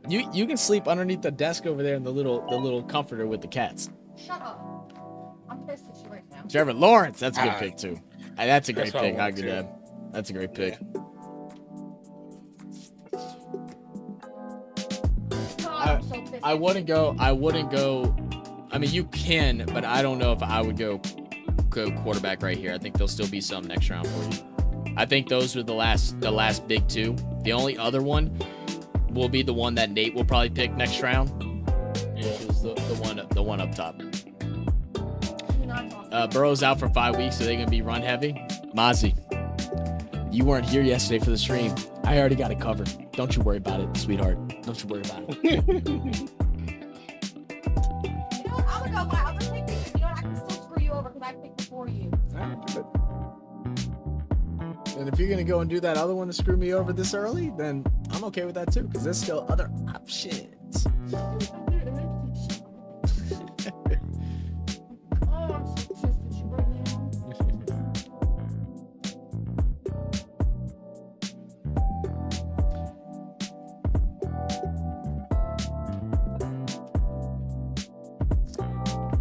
You can sleep underneath the desk over there in the little comforter with the cats. Shut up. I'm pissed at you right now. Trevor Lawrence, that's a good pick too. That's a great That's what I pick. want I'll give too. that. That's a great pick. God, I'm so pissed. I wouldn't go. I mean, you can, but I don't know if I would go quarterback right here. I think there'll still be some next round for you. I think those were the last big two. The only other one will be the one that Nate will probably pick next round. Which is the one up top. Burrow's out for 5 weeks, so they're gonna be run heavy. Mozzie, you weren't here yesterday for the stream. I already got it covered. Don't you worry about it, sweetheart. Don't you worry about it. You know what? I'm gonna go my other pick because you know what? I can still screw you over because I picked before you. And if you're gonna go and do that other one to screw me over this early, then I'm okay with that too, because there's still other options. Oh, I'm so pissed at you right now.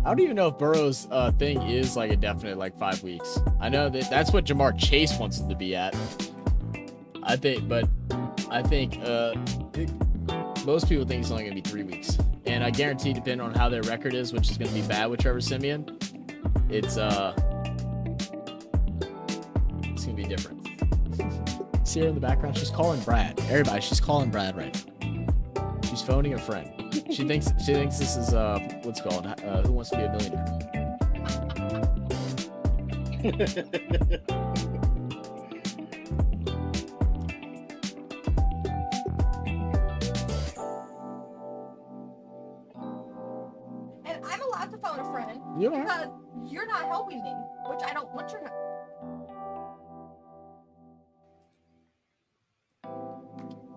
I don't even know if Burrow's thing is like a definite like 5 weeks. I know that's what Jamar Chase wants him to be at. I think Most people think it's only going to be 3 weeks. And I guarantee, depending on how their record is, which is going to be bad with Trevor Siemian, it's going to be different. See her in the background? She's calling Brad. Everybody, she's calling Brad right now. She's phoning a friend. She thinks this is what's it called? Who Wants to Be a Millionaire? And I'm allowed to phone a friend You are. because you're not helping me, which I don't want your help.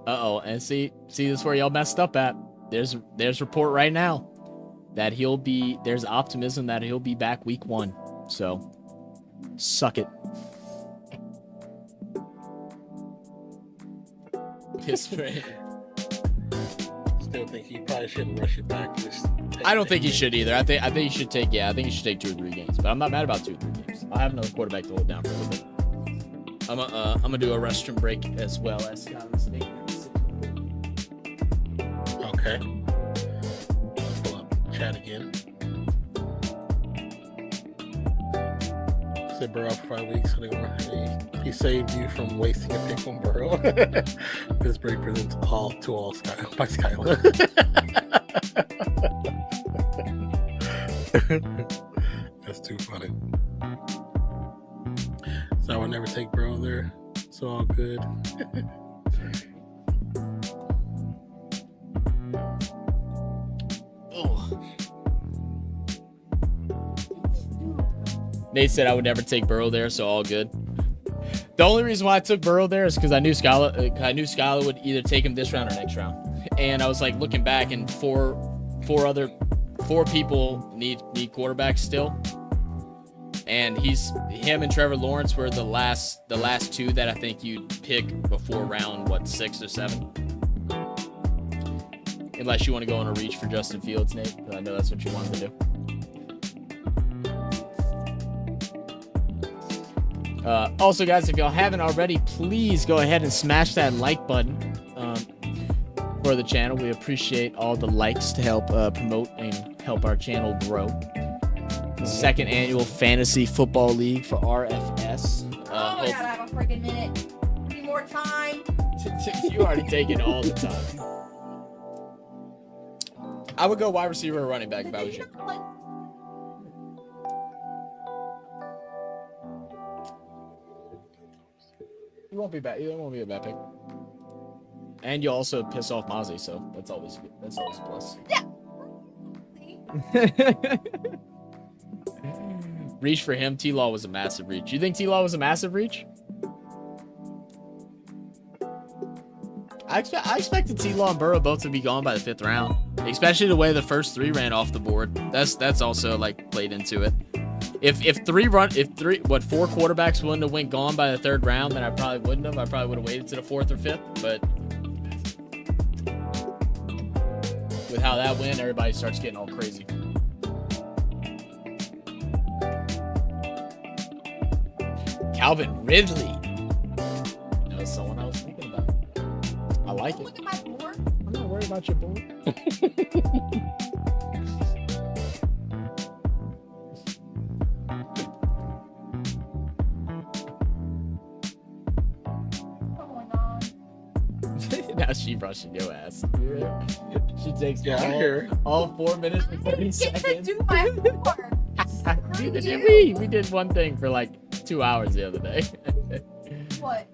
Uh-oh, and see this is where y'all messed up at. There's report right now that there's optimism that he'll be back week 1. So, suck it. Piss man. Still think he probably shouldn't rush it back. I don't think he should either. I think he should take 2 or 3 games. But I'm not mad about 2 or 3 games. I'll have another quarterback to hold down for a little bit. I'm gonna do a restroom break as well as Scott's making. Okay. Pull up chat again. Said Burrow for 5 weeks. So he saved you from wasting a pick on Burrow. This break presents all by Skylar. That's too funny. So I would never take Burrow there. It's all good. Nate said I would never take Burrow there, so all good. The only reason why I took Burrow there is because I knew Skylar would either take him this round or next round. And I was like looking back, and four people need quarterbacks still. And him and Trevor Lawrence were the last 2 that I think you'd pick before round 6 or 7. Unless you want to go on a reach for Justin Fields, Nate, because I know that's what you wanted to do. Also, guys, if y'all haven't already, please go ahead and smash that like button for the channel. We appreciate all the likes to help promote and help our channel grow. Second annual Fantasy Football League for RFS. I gotta have a freaking minute. Need more time. You already taking all the time. I would go wide receiver or running back if I was you. It won't be bad. It won't be a bad pick. And you also piss off Mozzie, so that's always good. That's always a plus. Yeah. Reach for him. T-Law was a massive reach. You think T-Law was a massive reach? I expected T-Law and Burrow both to be gone by the 5th round, especially the way the first 3 ran off the board. That's also like played into it. If 4 quarterbacks wouldn't have went gone by the 3rd round, then I probably wouldn't have. I probably would have waited to the 4th or 5th. But with how that went, everybody starts getting all crazy. Calvin Ridley. That was someone I was thinking about. I like it. Look at my board. I'm not worried about your board. Now she brushing your ass. She takes all 4 minutes and 30 seconds. Get to do my homework. We did one thing for like 2 hours the other day. What?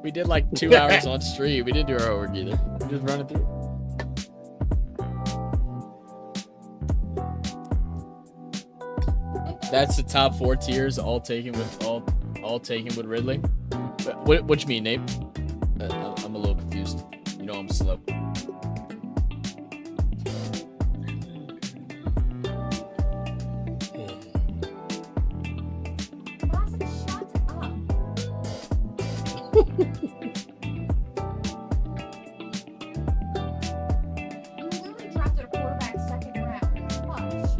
We did like 2 hours on stream. We didn't do our homework either. We just run it through. That's the top 4 tiers, all taken with Ridley. What you mean, Nate? I'm a little confused. You know I'm slow. You literally drafted a quarterback 2nd round. Watch.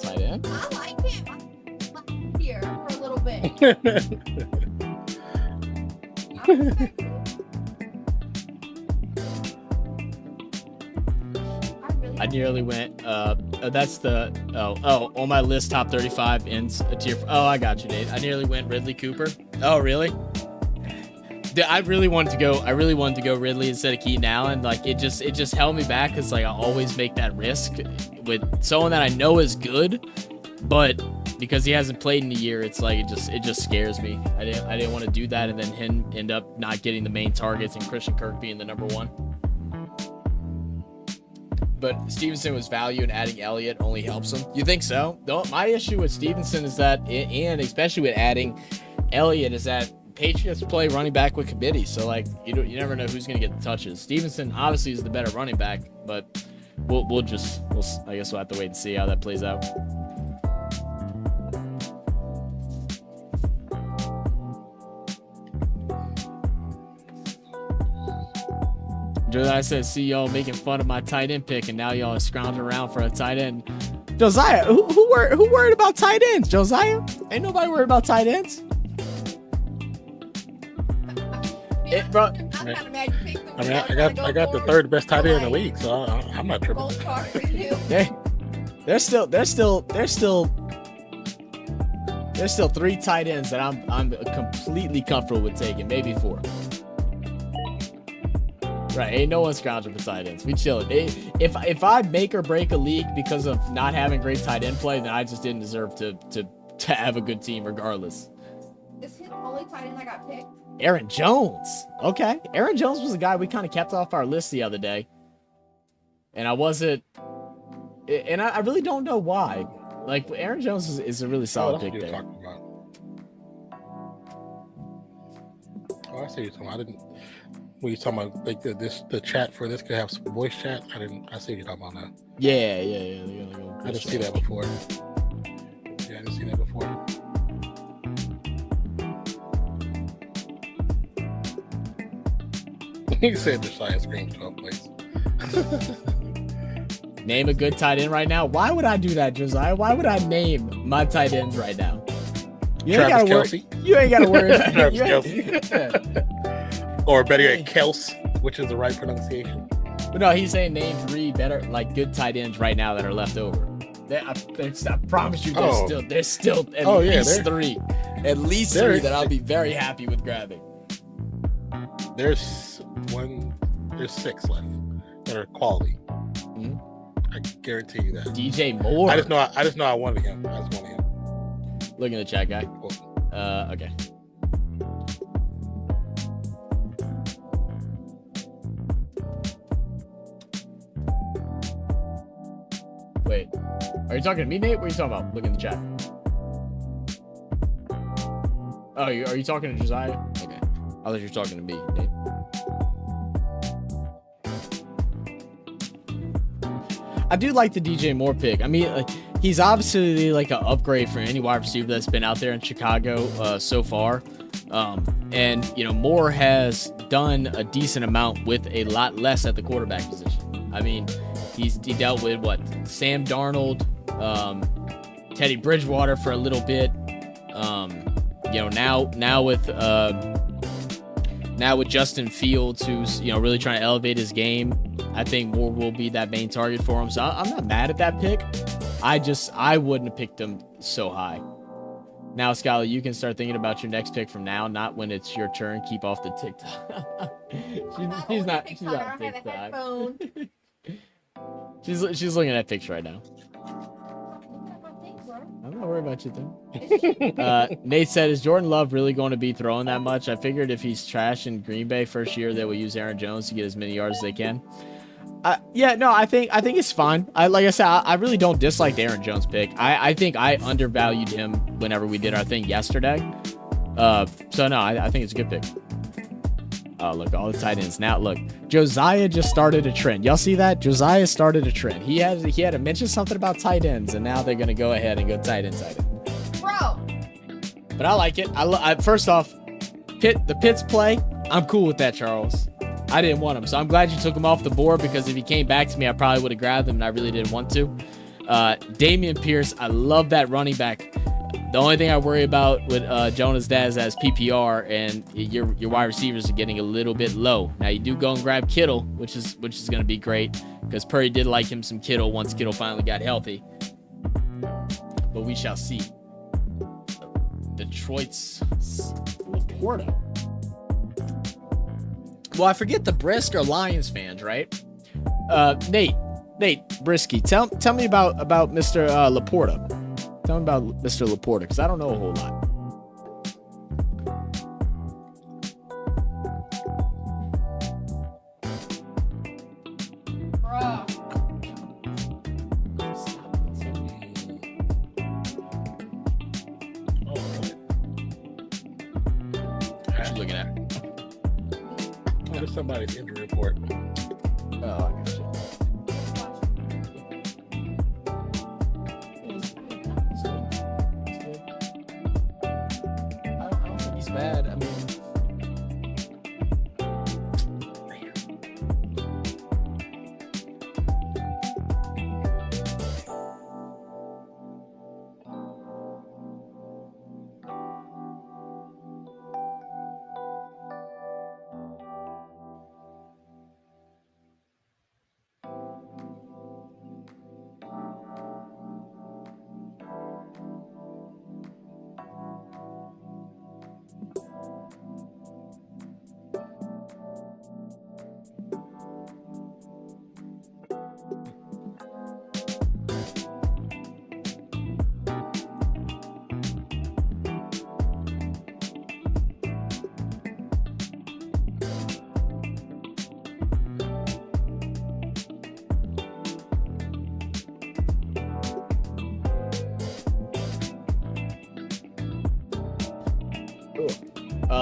tight end. I like him. Here for a little bit. I nearly went. That's the on my list top 35 ends a tier. Oh, I got you, Nate. I nearly went Ridley Cooper. Oh, really? I really wanted to go Ridley instead of Keaton Allen. Like it just held me back because like I always make that risk with someone that I know is good, but because he hasn't played in a year, it's like it just scares me. I didn't want to do that and then him end up not getting the main targets and Christian Kirk being the number one. But Stevenson was value and adding Elliott only helps him. You think so? My issue with Stevenson is that, and especially with adding Elliott, is that Patriots play running back with committee. So like you never know who's gonna get the touches. Stevenson obviously is the better running back, but we'll I guess we'll have to wait and see how that plays out. Josiah says, see y'all making fun of my tight end pick, and now y'all are scrounging around for a tight end. Josiah, who worried about tight ends? Josiah, ain't nobody worried about tight ends. Bro. I got the third best tight end in the league, so I'm not tripping. There's still 3 tight ends that I'm completely comfortable with taking, maybe 4. Right, ain't no one scrounging for tight ends. We chilling. If I make or break a league because of not having great tight end play, then I just didn't deserve to have a good team regardless. Is he the only tight end I got picked? Aaron Jones. Okay, Aaron Jones was a guy we kind of kept off our list the other day, and I wasn't. And I really don't know why. Like Aaron Jones is a really solid pick there. Oh, I see what you're talking about. I didn't. When you talking about like the chat for this could have some voice chat, I see what you're talking about now. Yeah. I didn't see that before. Yeah, I didn't see that before. He said the Josiah screams 12 place. Name a good tight end right now. Why would I do that, Josiah? Why would I name my tight ends right now? You ain't gotta worry. You ain't gotta worry about Travis Kelce. Or better yet, Kels, which is the right pronunciation. But no, he's saying name 3 better, like good tight ends right now that are left over. I promise you, there's still at least 3. At least 3 that I'll be very happy with grabbing. There's 6 left that are quality. Mm-hmm. I guarantee you that. DJ Moore. I just know I wanted him. Look in the chat, guy. Okay. Wait, are you talking to me, Nate? What are you talking about? Look in the chat. Oh, are you talking to Josiah? Okay. I thought you were talking to me, Nate. I do like the DJ Moore pick. I mean, he's obviously like an upgrade for any wide receiver that's been out there in Chicago so far. And, Moore has done a decent amount with a lot less at the quarterback position. I mean, he dealt with Sam Darnold, Teddy Bridgewater for a little bit. Now with Justin Fields, who's really trying to elevate his game, I think Moore will be that main target for him. So I'm not mad at that pick. I wouldn't have picked him so high. Now, Skylar, you can start thinking about your next pick from now, not when it's your turn. Keep off the TikTok. she's not TikTok. She's looking at pics right now. I'm not worried about you, though. Nate said, is Jordan Love really going to be throwing that much? I figured if he's trash in Green Bay first year, they will use Aaron Jones to get as many yards as they can. I think it's fine. Like I said, I really don't dislike the Aaron Jones pick. I think I undervalued him whenever we did our thing yesterday. So no, I think it's a good pick. Oh, look, all the tight ends. Now, look, Josiah just started a trend. Y'all see that? Josiah started a trend. He had to mention something about tight ends, and now they're going to go ahead and go tight end. Bro. But I like it. First off, the Pitts play, I'm cool with that, Charles. I didn't want him, so I'm glad you took him off the board, because if he came back to me, I probably would have grabbed him, and I really didn't want to. Damian Pierce, I love that running back. The only thing I worry about with Jonas Daz as PPR and your wide receivers are getting a little bit low. Now you do go and grab Kittle, which is going to be great because Purdy did like him some Kittle once Kittle finally got healthy. But we shall see. Detroit's Laporta. Well, I forget the Brisk are Lions fans, right? Nate Brisky, tell me about Mr. Laporta. Tell me about Mr. Laporta, because I don't know a whole lot. What you looking at? Oh, there's somebody's injury report. Oh, I got you. I don't think he's bad. I mean,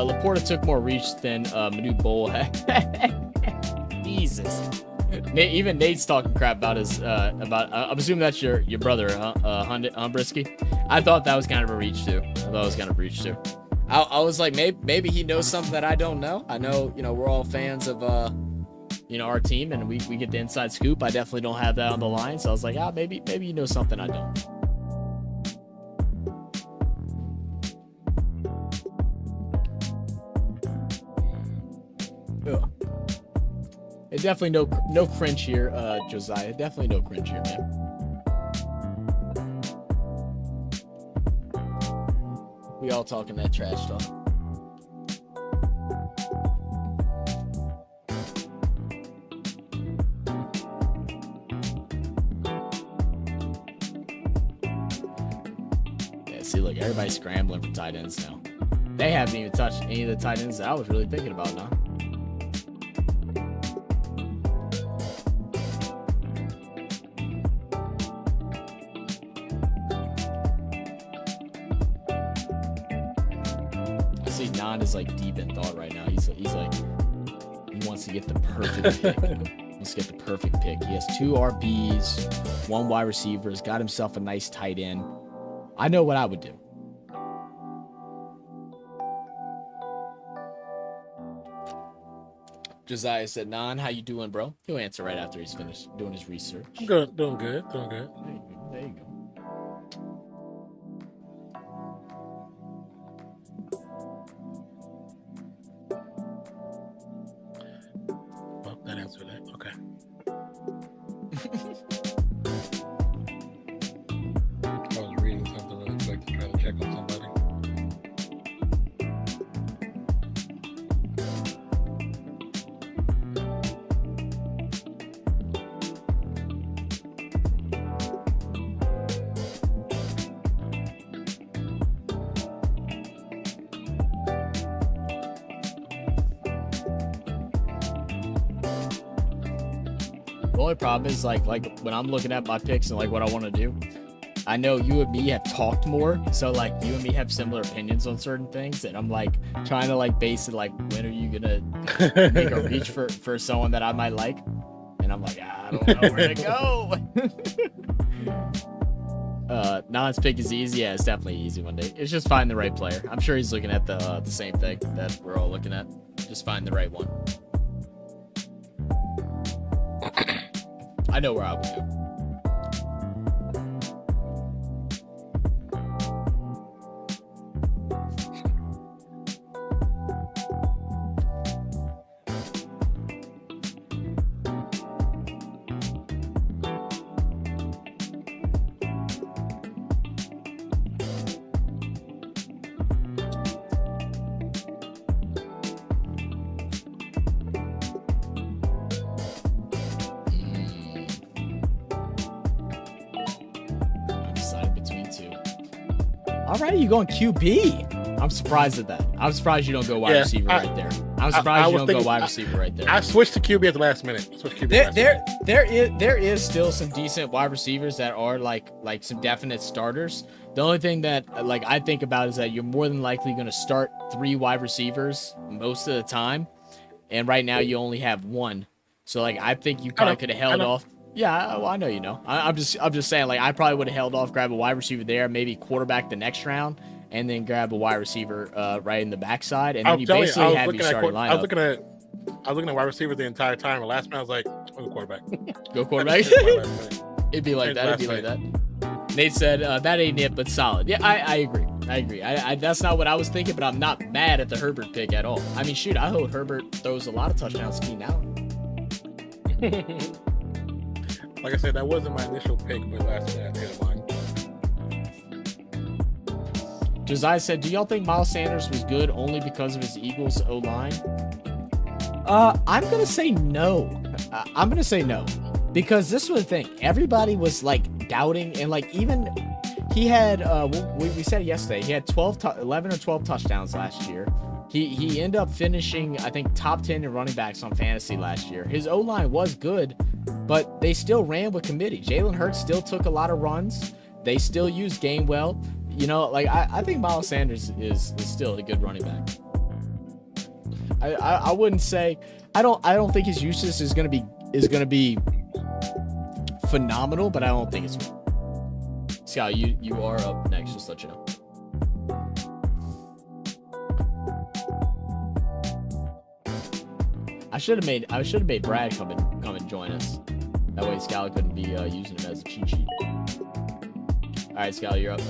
Laporta took more reach than Manu Bowl had. Jesus. Even Nate's talking crap about his I'm assuming that's your brother, Brisky. I thought that was kind of a reach too. I was like, maybe he knows something that I don't know. I know, we're all fans of our team and we get the inside scoop. I definitely don't have that on the line. So I was like, maybe you know something I don't. Ugh. It definitely no cringe here, Josiah. Definitely no cringe here, man. We all talking that trash talk. Yeah, see, look, everybody's scrambling for tight ends now. They haven't even touched any of the tight ends that I was really thinking about now. Is like deep in thought right now. He's like he wants to get the perfect pick. He has 2 RBs, 1 wide receiver. He's got himself a nice tight end. I know what I would do. Josiah said, "Non, how you doing, bro?" He'll answer right after he's finished doing his research. Good, doing good. There you go. That answered it. Okay. I was reading something really quick to try to check on somebody. The only problem is like when I'm looking at my picks and like what I want to do, I know you and me have talked more, so like you and me have similar opinions on certain things, and I'm like trying to like base it like when are you gonna make a reach for someone that I might like, and I'm like I don't know where to go. Non's pick is easy. Yeah, it's definitely easy one day. It's just find the right player. I'm sure he's looking at the same thing that we're all looking at. Just find the right one. I know where I would go. All right, you going QB? I'm surprised at that. I'm surprised you don't go wide receiver right there. I'm surprised you don't go wide receiver right there. I switched to QB at the last minute. There is still some decent wide receivers that are like some definite starters. The only thing that like I think about is that you're more than likely going to start 3 wide receivers most of the time, and right now you only have 1. So like I think you probably could have held off. Yeah, well, I know you know. I'm just saying, like, I probably would have held off, grab a wide receiver there, maybe quarterback the next round, and then grab a wide receiver right in the backside, and then you basically have your starting lineup. I was looking at wide receivers the entire time, and last minute I was like, "I'll go quarterback." Go quarterback. It'd be like that. It'd be like that. Nate said that ain't it, but solid. Yeah, I agree. I agree. I that's not what I was thinking, but I'm not mad at the Herbert pick at all. I mean, shoot, I hope Herbert throws a lot of touchdowns to Keenan Allen. Like I said, that wasn't my initial pick, but last minute I hit mine. Josiah said, do y'all think Miles Sanders was good only because of his Eagles O-line? I'm going to say no. I'm going to say no. Because this was the thing. Everybody was, like, doubting. And, like, even he had, we said it yesterday, he had 11 or 12 touchdowns last year. He ended up finishing, I think, top 10 in running backs on fantasy last year. His O-line was good, but they still ran with committee. Jalen Hurts still took a lot of runs. They still used Gainwell. You know, like, I think Miles Sanders is still a good running back. I wouldn't say I don't think his usage is gonna be phenomenal, but I don't think it's Scott, you are up next, just to let you know. I should have made Brad come and join us. That way Scally couldn't be using him as a cheat sheet. All right, Scally, you're up.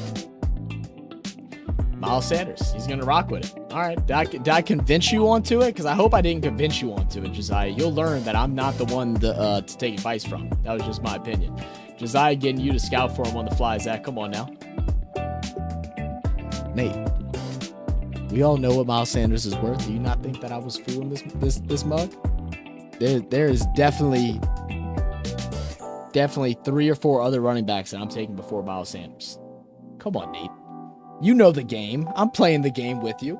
Miles Sanders, he's gonna rock with it. All right, did I convince you onto it? Because I hope I didn't convince you onto it, Josiah. You'll learn that I'm not the one to take advice from. That was just my opinion. Josiah getting you to scout for him on the fly. Zach, come on now. Nate, we all know what Miles Sanders is worth. Do you not think that I was fooling this mug? There is definitely 3 or 4 other running backs that I'm taking before Miles Sanders. Come on, Nate. You know the game. I'm playing the game with you.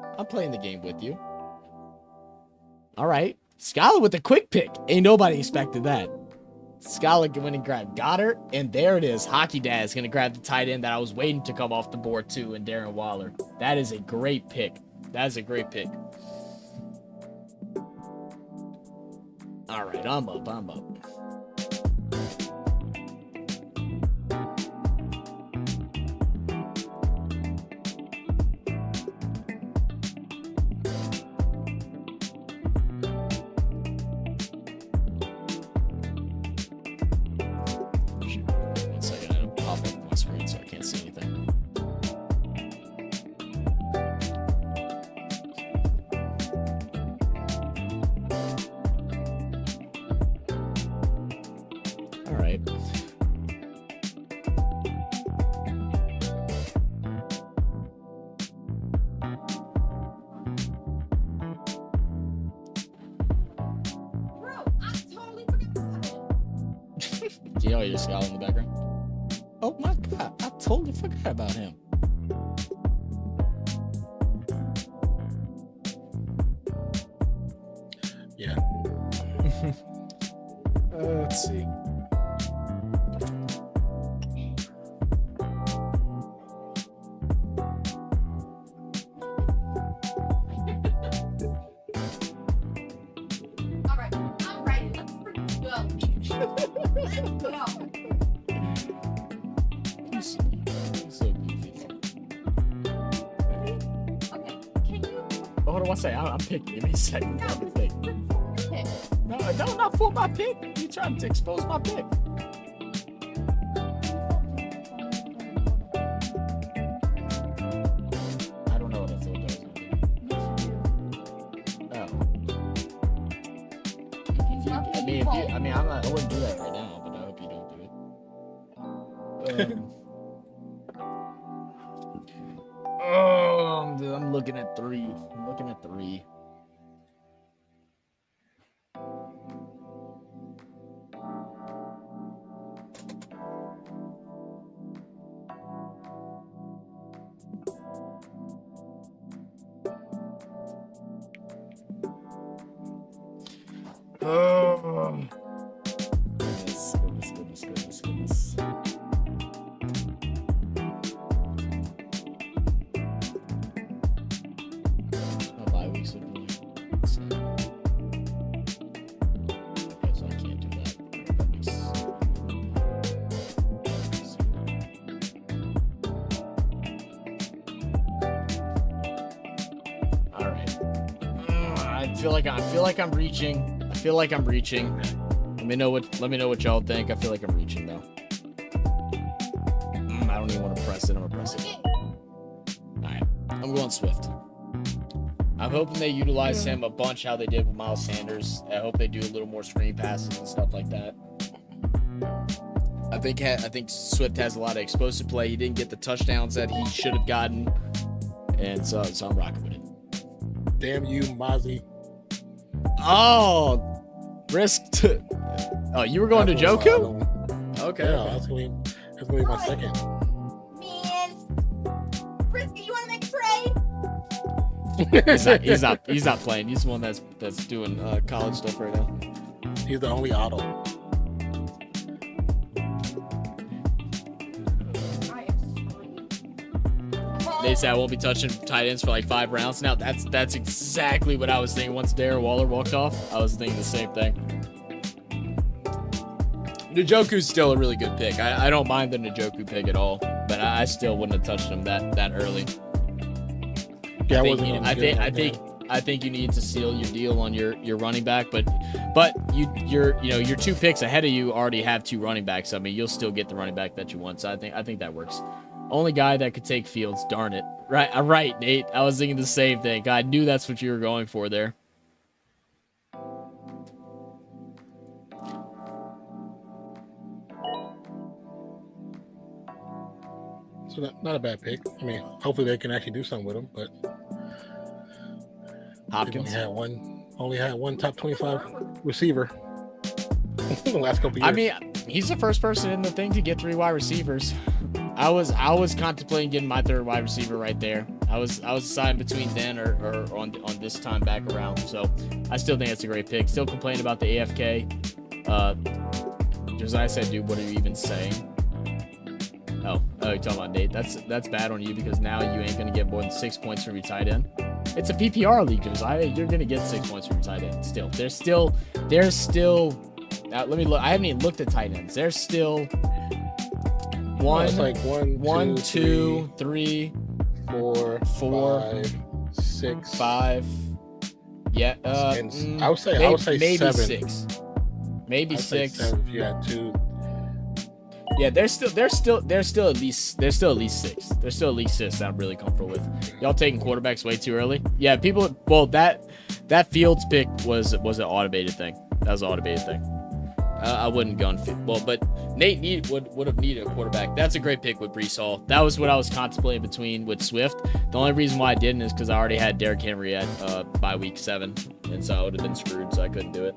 All right. Skylar with a quick pick. Ain't nobody expected that. Skylar went and grabbed Goddard, and there it is. Hockey Dad's going to grab the tight end that I was waiting to come off the board too, and Darren Waller. That is a great pick. All right, I'm up. Do you know your Scout in the background? Oh my god, I totally forgot about him. Yeah. Let's see. All right, I'm ready. Let's freaking go. Let's go. So goofy. Okay, can you? Oh, hold on one second. I'm picking. Give me a second. No, Let me think. pick. No, not for my pick. You trying to expose my pick? I don't know what that's what does. Oh. I wouldn't do that right now, but I hope you don't do it. I'm looking at 3. Oh. Goodness. My bye weeks look really insane. Okay, so I can't do that. That makes all right. I feel like I'm reaching. Let me know what y'all think. I feel like I'm reaching though. I don't even want to press it. I'm gonna press it. Alright. I'm going Swift. I'm hoping they utilize him a bunch how they did with Miles Sanders. I hope they do a little more screen passes and stuff like that. I think Swift has a lot of explosive play. He didn't get the touchdowns that he should have gotten. And so I'm rocking with it. Damn you, Mozzie. Oh, oh, you were going to Joku? Okay. Yeah, that's gonna be my second. Man, Frisky, you want to make a trade? He's not playing. He's the one that's doing college stuff right now. He's the only auto. They said I won't be touching tight ends for like 5 rounds. Now that's exactly what I was thinking. Once Darren Waller walked off, I was thinking the same thing. Njoku's still a really good pick. I don't mind the Njoku pick at all, but I still wouldn't have touched him that early. Yeah, I think you need to seal your deal on your running back, but your 2 picks ahead of you already have 2 running backs. I mean, you'll still get the running back that you want. So I think that works. Only guy that could take Fields, darn it. Right, Nate. I was thinking the same thing. I knew that's what you were going for there. So not a bad pick. I mean, hopefully they can actually do something with him, but Hopkins only had one top 25 receiver the last couple years. I mean, he's the first person in the thing to get 3 wide receivers. I was contemplating getting my 3rd wide receiver right there. I was deciding between then or on this time back around. So I still think it's a great pick. Still complaining about the AFK. Josiah said, dude, what are you even saying? Oh, you're talking about Nate. That's bad on you because now you ain't gonna get more than 6 points from your tight end. It's a PPR league, Josiah. You're gonna get 6 points from your tight end. Still, there's still. Let me look. I haven't even looked at tight ends. There's still one, two, three, four, 5, 6, 5. Yeah. I would say maybe 7. 6. Maybe 6. 7 if you had 2. Yeah, there's still at least 6. There's still at least 6 that I'm really comfortable with. Y'all taking quarterbacks way too early. Yeah, people. Well, that Fields pick was an automated thing. That was an automated thing. I wouldn't go but Nate would have needed a quarterback. That's a great pick with Breece Hall. That was what I was contemplating between with Swift. The only reason why I didn't is because I already had Derrick Henry at by week 7, and so I would have been screwed. So I couldn't do it.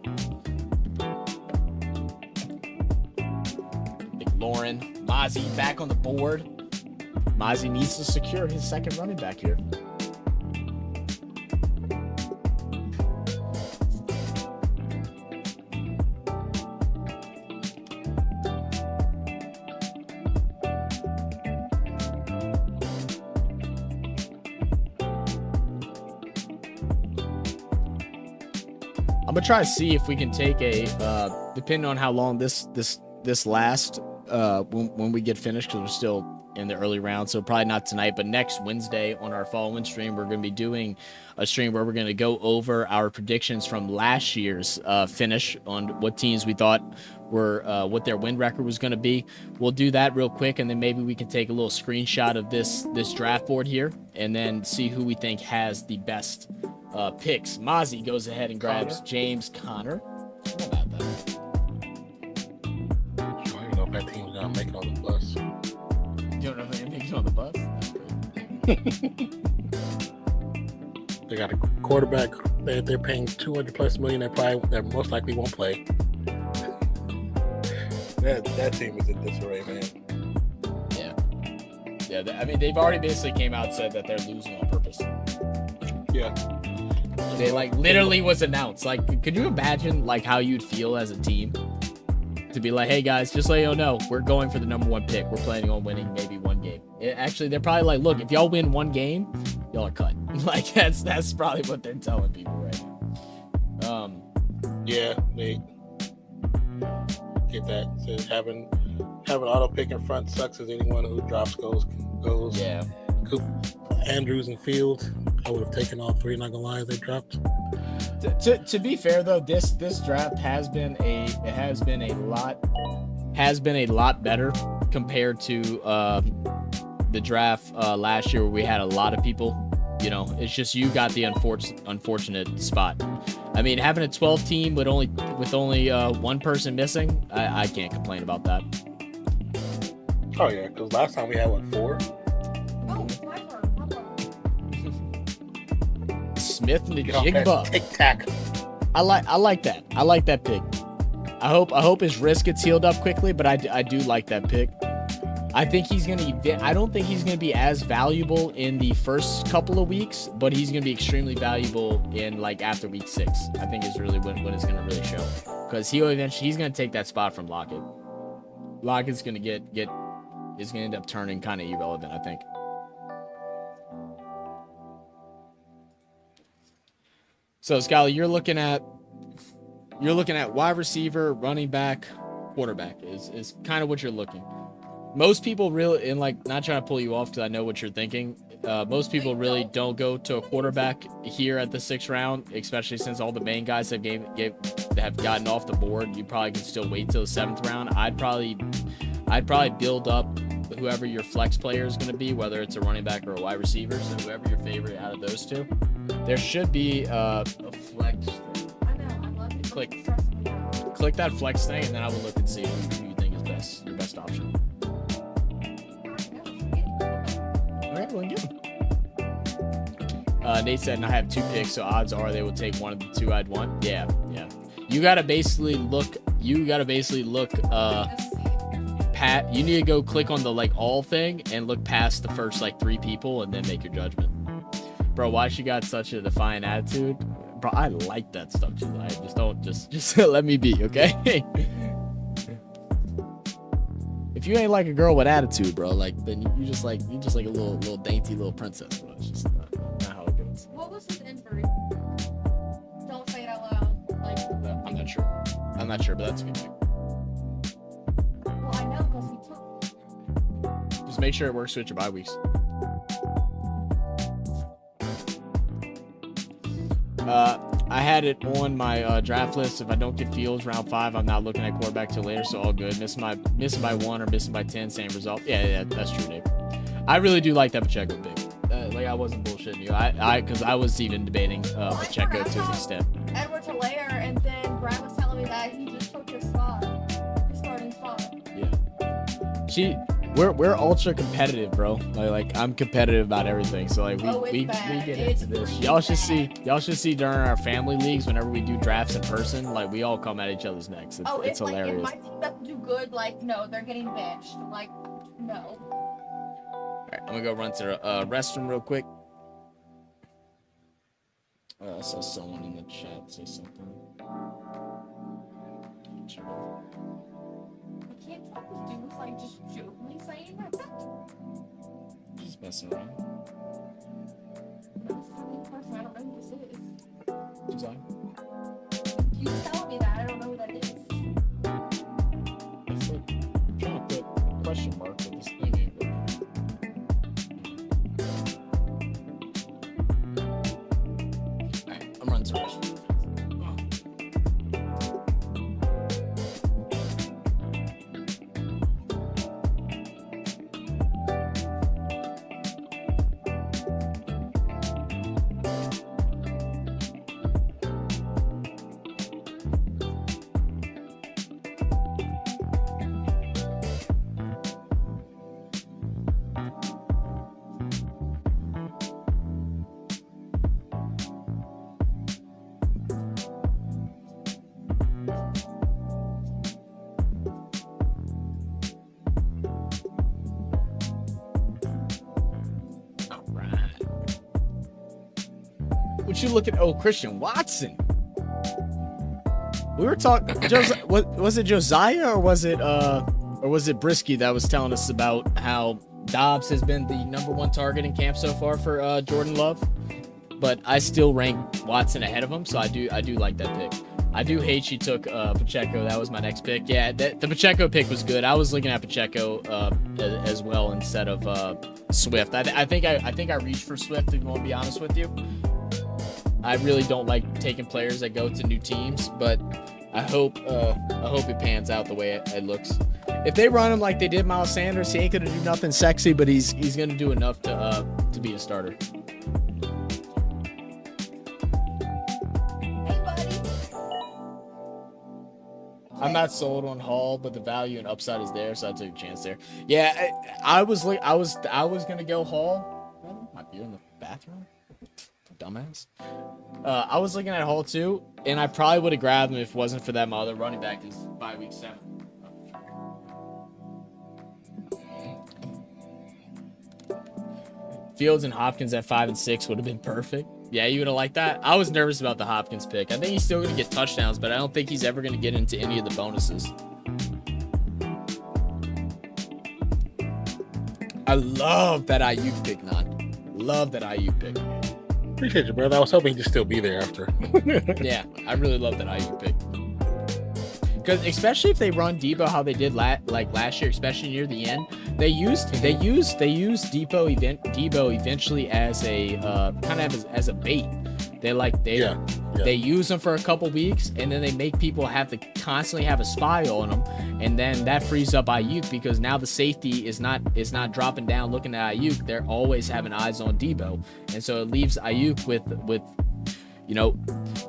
Lauren, Mozzie back on the board. Mozzie needs to secure his 2nd running back here. I'm gonna try to see if we can take a depending on how long this lasts. When we get finished, because we're still in the early round, so probably not tonight, but next Wednesday on our following stream, we're going to be doing a stream where we're going to go over our predictions from last year's finish on what teams we thought were what their win record was going to be. We'll do that real quick, and then maybe we can take a little screenshot of this draft board here, and then see who we think has the best picks. Mozzie goes ahead and grabs James Conner. How about that? That team's gonna make it on the bus. You don't know if they're gonna make it on the bus? That's great. They got a quarterback. They're paying $200+ million. They most likely won't play. That team is in disarray, man. Yeah. I mean, they've already basically came out and said that they're losing on purpose. Yeah. They like literally was announced. Like, could you imagine like how you'd feel as a team to be like, hey guys, just so you know, we're going for the #1 pick. We're planning on winning maybe one game. Actually, they're probably like, look, if y'all win one game, y'all are cut. Like that's probably what they're telling people right now. Yeah, they get that. Says having auto pick in front sucks as anyone who drops goes. Yeah. Coop, Andrews and Fields. I would have taken all three. Not gonna lie, they dropped. To be fair though, this draft has been a lot better compared to the draft last year where we had a lot of people. You know, it's just you got the unfortunate spot. I mean, having a 12 team with only one person missing, I can't complain about that. Oh yeah, because last time we had 4. Oh, my turn. Smith and the Jigba. Tic tac. I like that. I like that pick. I hope his wrist gets healed up quickly, but I do like that pick. I think I don't think he's gonna be as valuable in the first couple of weeks, but he's gonna be extremely valuable in like after week 6. I think is really when it's gonna really show, because he's gonna take that spot from Lockett. Lockett's gonna is gonna end up turning kind of irrelevant, I think. So Scally, you're looking at wide receiver, running back, quarterback is kind of what you're looking. Most people really, and like, not trying to pull you off because I know what you're thinking. Most people really don't go to a quarterback here at the 6th round, especially since all the main guys have gotten off the board. You probably can still wait till the 7th round. I'd probably build up whoever your flex player is going to be, whether it's a running back or a wide receiver. So whoever your favorite out of those two, there should be a flex. I know, I love it. Click that flex thing, and then I would look and see who you think is your best option. All right, well, get him. Nate said, and I have 2 picks, so odds are they will take one of the 2 I'd want. Yeah. You gotta basically look. Pat, you need to go click on the like all thing and look past the first like 3 people and then make your judgment. Bro, why she got such a defiant attitude? Bro, I like that stuff too. I just let me be, okay? If you ain't like a girl with attitude, bro, like then you just like a little dainty little princess, bro. It's just not how it goes. What was his injury? Don't say it out loud. Like, I'm not sure, but that's a good pick. well, I know because he took. Just make sure it works with your bye weeks. I had it on my draft list. If I don't get Fields round 5, I'm not looking at quarterback till later, so all good. Missing by 1 or missing by 10, same result. Yeah, that's true, Dave. I really do like that Pacheco pick. Like I wasn't bullshitting you. Because I was even debating Pacheco to an extent. Edwards-Helaire, and then Brad was telling me that he just took his starting spot. Yeah. We're ultra competitive, bro. Like I'm competitive about everything. So like we get into this. Y'all should see during our family leagues whenever we do drafts in person, like we all come at each other's necks. It's hilarious. Like if my team doesn't do good, like no, they're getting benched. Like no. All right, I'm gonna go run to the restroom real quick. I saw someone in the chat say something. I can't talk with dudes like just jokingly saying that. Just messing around. No, it's not me person. I don't know who this is. Who's on? You tell me that. I don't know who that is. I'm trying to put a question mark with this thing. Alright, I'm running to the restroom. What you look at? Oh, Christian Watson. We were talking. Was it Josiah or was it Brisky that was telling us about how Dobbs has been the #1 target in camp so far for Jordan Love, but I still rank Watson ahead of him, so I do like that pick. I do hate she took Pacheco. That was my next pick. Yeah, the Pacheco pick was good. I was looking at Pacheco as well instead of Swift. I think I reached for Swift, if you want to be honest with you. I really don't like taking players that go to new teams, but I hope it pans out the way it looks. If they run him like they did Miles Sanders, he ain't gonna do nothing sexy, but he's gonna do enough to be a starter. Hey, buddy. I'm not sold on Hall, but the value and upside is there, so I took a chance there. Yeah, I was gonna go Hall. Might be in the bathroom. Dumbass. I was looking at Hall too, and I probably would have grabbed him if it wasn't for that my other running back is by week 7. Fields and Hopkins at 5 and 6 would have been perfect. Yeah, you would have liked that. I was nervous about the Hopkins pick. I think he's still going to get touchdowns, but I don't think he's ever going to get into any of the bonuses. I love that IU pick, Nan. Love that IU pick. Appreciate you, brother. I was hoping he'd just still be there after. Yeah, I really love that IU pick. Because especially if they run Debo how they did last year, especially near the end, they used Debo eventually as a kind of as a bait. They use them for a couple weeks, and then they make people have to constantly have a spy on them, and then that frees up Ayuk because now the safety is not dropping down looking at Ayuk. They're always having eyes on Debo, and so it leaves Ayuk with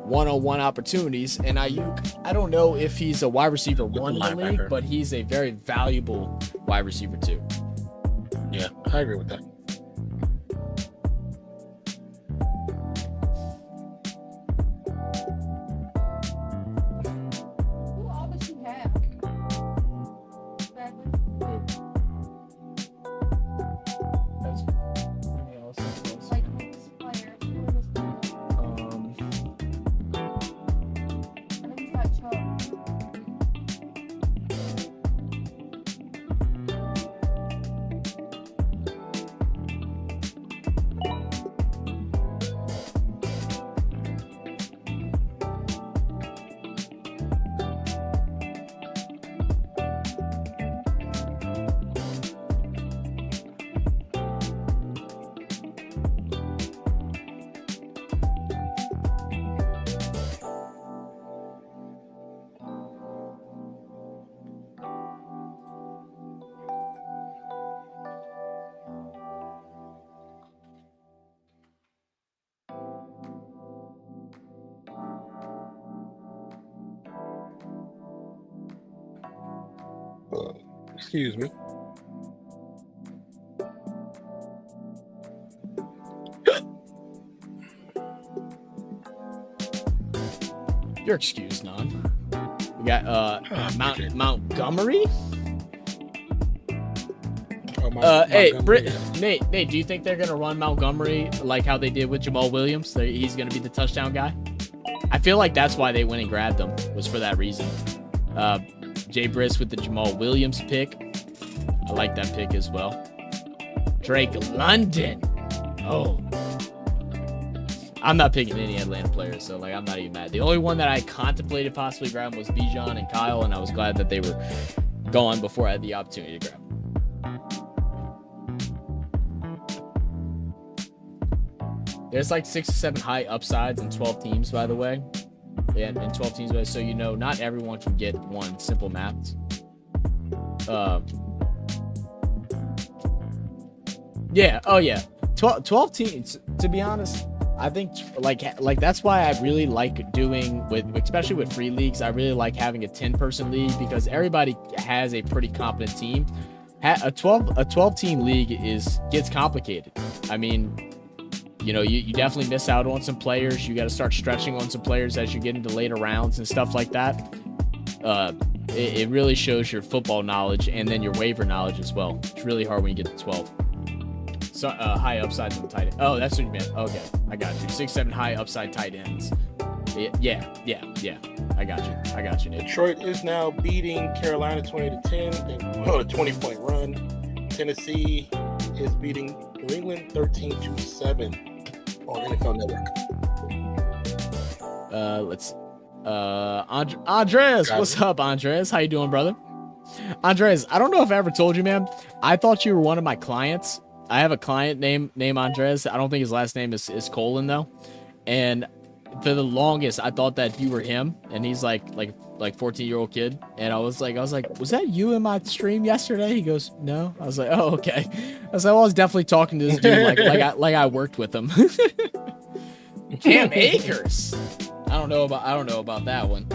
one-on-one opportunities. And Ayuk, I don't know if he's a wide receiver 1 in the league, but he's a very valuable wide receiver 2. Yeah, I agree with that. Who all does she have? Exactly. Like his player. Who are his players? I think he's got Chubb. Excuse me. You're excused, Nan. We got Montgomery. Hey, Nate, do you think they're gonna run Montgomery like how they did with Jamal Williams? He's gonna be the touchdown guy. I feel like that's why they went and grabbed him, was for that reason. Jay Briss with the Jamal Williams pick. I like that pick as well. Drake London. Oh. I'm not picking any Atlanta players, so I'm not even mad. The only one that I contemplated possibly grabbing was Bijan and Kyle, and I was glad that they were gone before I had the opportunity to grab them. There's 6 or 7 high upsides in 12 teams, by the way. Yeah, in 12 teams, so not everyone can get one. Simple maths. Yeah. Oh yeah. 12 teams. To be honest, I think that's why I really like doing especially with free leagues. I really like having a 10-person league because everybody has a pretty competent team. A 12 team league gets complicated. I mean, you definitely miss out on some players. You got to start stretching on some players as you get into later rounds and stuff like that. It really shows your football knowledge and then your waiver knowledge as well. It's really hard when you get to 12. So high upside than tight end. Oh, that's what you meant. Okay, I got you. 6'7" high upside tight ends. Yeah. I got you, Nick. Detroit is now beating Carolina 20-10 and a 20-point run. Tennessee is beating New England 13-7 on NFL Network. Let's Andres, what's up, Andres? How you doing, brother? Andres, I don't know if I ever told you, man. I thought you were one of my clients. I have a client named Andres. I don't think his last name is Colin though. And for the longest, I thought that you were him, and he's like 14-year-old kid. And I was like, was that you in my stream yesterday? He goes, no. I was like, oh, okay. I was like, well, I was definitely talking to this dude like I worked with him. Cam Akers. I don't know about that one.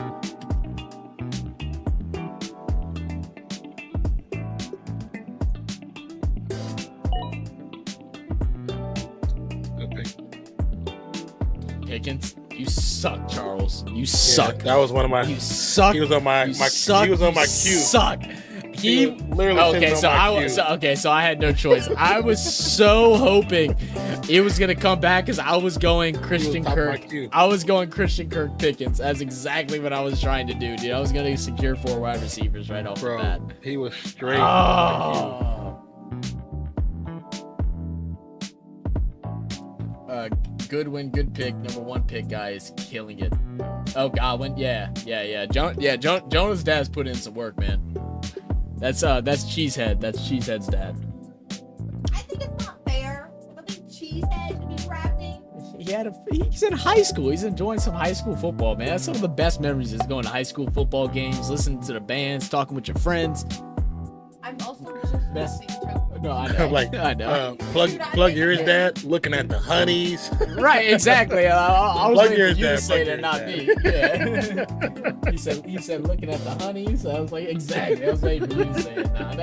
Pickens, you suck, Charles. You suck. That was one of my. You suck. He was on my. You He was on my queue. Suck. He literally. So I had no choice. I was so hoping it was gonna come back because I was going Christian Kirk. I was going Christian Kirk Pickens. That's exactly what I was trying to do, dude. I was gonna secure 4 wide receivers right off the bat. He was straight. Goodwin, good pick. Number 1 pick guy is killing it. Oh, Godwin, yeah. Jonah's dad's put in some work, man. That's Cheesehead. That's Cheesehead's dad. I think it's not fair. I think Cheesehead should be drafting. He's in high school. He's enjoying some high school football, man. That's some of the best memories is going to high school football games, listening to the bands, talking with your friends. I'm also just Best. listening to No, I know. I know. Plug your dad looking at the honeys. Right, exactly. I was waiting for you to say that, not dad. me. Yeah. he said looking at the honeys. I was like, exactly. I was waiting for you to say it. Nah,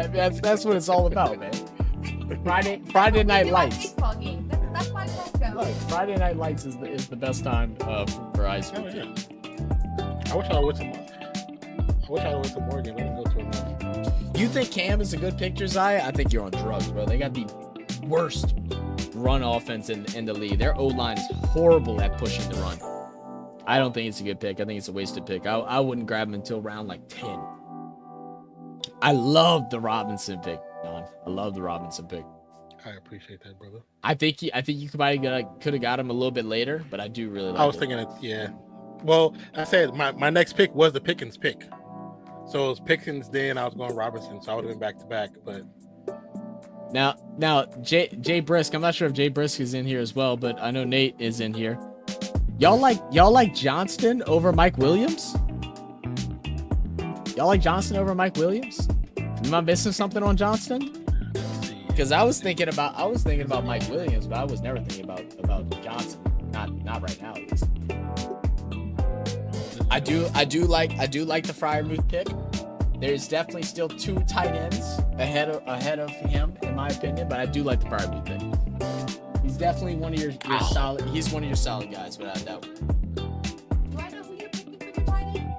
that's what it's all about, man. Friday Night Lights. That's my go. Look, Friday Night Lights is the best time for high school. Oh, yeah. I wish I went to Morgan. I didn't go to enough. You think Cam is a good pick, Josiah? I think you're on drugs, bro. They got the worst run offense in the league. Their O-line is horrible at pushing the run. I don't think it's a good pick. I think it's a wasted pick. I wouldn't grab him until round like 10. I love the Robinson pick, Don. I love the Robinson pick. I appreciate that, brother. I think you could have got him a little bit later, but I do really like I was thinking it, yeah. Well, I said my next pick was the Pickens pick. So it was Pickens, then I was going Robinson, so I would have been back to back. But now Jay Brisk, I'm not sure if Jay Brisk is in here as well, but I know Nate is in here. Y'all like Johnston over Mike Williams? Y'all like Johnston over Mike Williams? Am I missing something on Johnston? Because I was thinking about Mike Williams, but I was never thinking about Johnson. Not right now, at least. I do like the Freiermuth pick. There's definitely still 2 tight ends ahead of him, in my opinion, but I do like the Freiermuth pick. He's definitely one of your solid. He's one of your solid guys, without doubt. Do I know who you're picking for your tight end?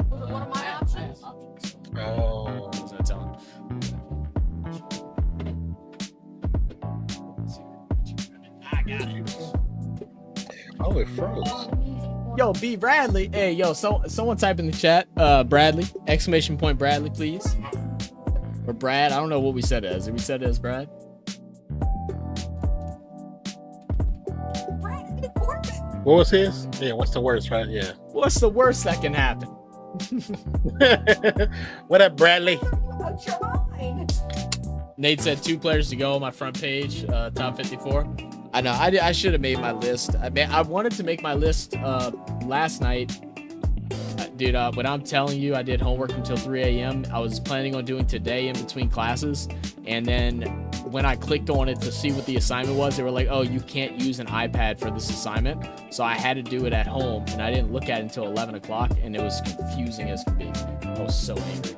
Was it one of my options? oh, What was I telling? I got it. oh, it froze. Yo, B Bradley. Hey, yo, someone type in the chat, Bradley, exclamation point Bradley, please. Or Brad. I don't know what we said it as. Did we said it as Brad? Brad is the quarterback. What was his? Yeah, what's the worst, right? Yeah. What's the worst that can happen? What up, Bradley? Out your mind. Nate said 2 players to go on my front page, top 54. I know. I should have made my list. I wanted to make my list last night. Dude, when I'm telling you I did homework until 3 a.m., I was planning on doing today in between classes. And then when I clicked on it to see what the assignment was, they were like, oh, you can't use an iPad for this assignment. So I had to do it at home, and I didn't look at it until 11 o'clock, and it was confusing as can be. I was so angry.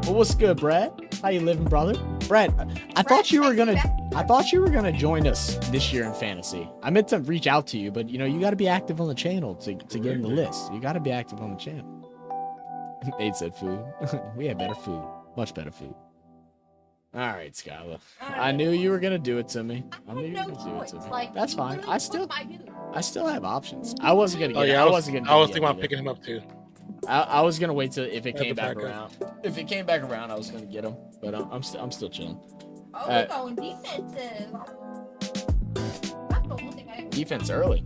Well, what's good, Brad? How you living, brother? Brad, I thought you were gonna join us this year in fantasy. I meant to reach out to you, but you got to be active on the channel to get in the list. You got to be active on the channel. Nate said food. We had better food, much better food. All right, Skylar. I knew you were gonna do it to me. I knew you were no gonna do it choice. to me. Like, That's fine. literally, I still what do I do? I still have options. I wasn't gonna get Oh it. yeah, I wasn't gonna. I was get thinking it about either. picking him up too. I was gonna wait till if it As came a back backup. around. If it came back around, I was gonna get him. But I'm still chilling. Oh, we're going defensive. That's the one thing I Defense early.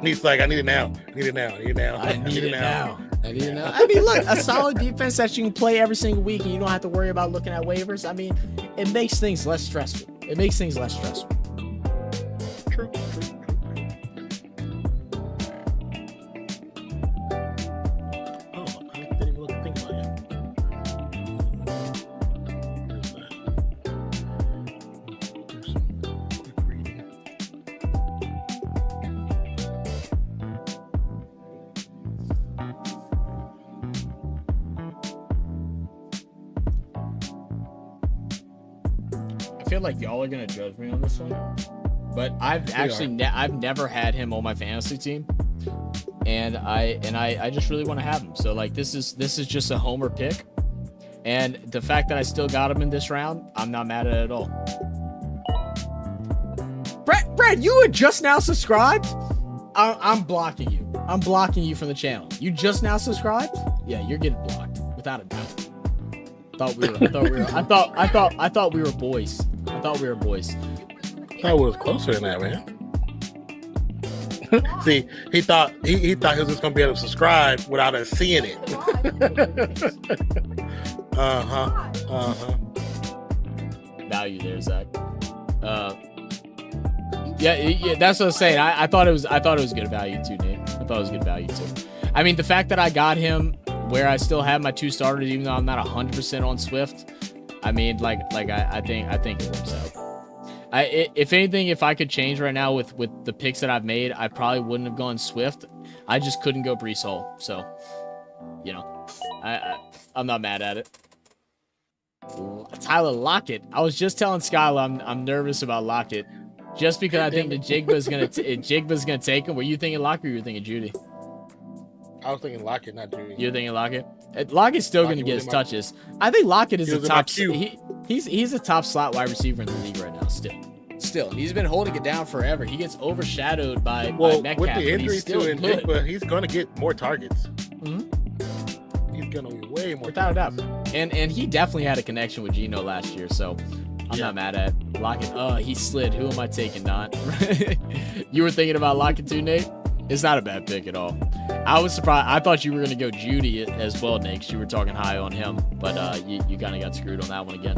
He's like, I need it now. I need it now. I need it now. I need it now. I need it now. I mean, look, a solid defense that you can play every single week and you don't have to worry about looking at waivers. I mean, it makes things less stressful. It makes things less stressful. True. Oh, I didn't even look to think about it. Where's that? There's some quick reading. I feel like y'all are gonna judge me on this one, but I've actually I've never had him on my fantasy team, and I just really want to have him. So like this is just a homer pick, and the fact that I still got him in this round, I'm not mad at it at all. Brad, you were just now subscribed. I'm blocking you. I'm blocking you from the channel. You just now subscribed? Yeah, you're getting blocked without a doubt. I thought we were boys. I thought we were boys. I thought it was closer than that, man. See, he thought he was just gonna be able to subscribe without us seeing it. Value there, Zach. Yeah, that's what I was saying. I thought it was good value too, Nate. I thought it was good value too. I mean, the fact that I got him where I still have my 2 starters, even though I'm not 100% on Swift. I mean, I think it works out. If anything, if I could change right now with the picks that I've made, I probably wouldn't have gone Swift. I just couldn't go Breece Hall. So, you know, I'm not mad at it. Tyler Lockett. I was just telling Skylar I'm nervous about Lockett, just because I think that Jigba's gonna take him. Were you thinking Lockett or you were thinking Judy? I was thinking Lockett, not Judy. You're thinking Lockett? Lockett's still going to get his touches. I think Lockett is a top. He's a top slot wide receiver in the league right now. Still, he's been holding it down forever. He gets overshadowed by Metcalf. With the injury to Njigba, he's going to get more targets. Mm-hmm. He's going to be way more. Without a doubt. And he definitely had a connection with Geno last year, so I'm not mad at Lockett. He slid. Who am I taking? Not. You were thinking about Lockett too, Nate? It's not a bad pick at all. I was surprised. I thought you were going to go Judy as well, Nate, because you were talking high on him. But you kind of got screwed on that one again.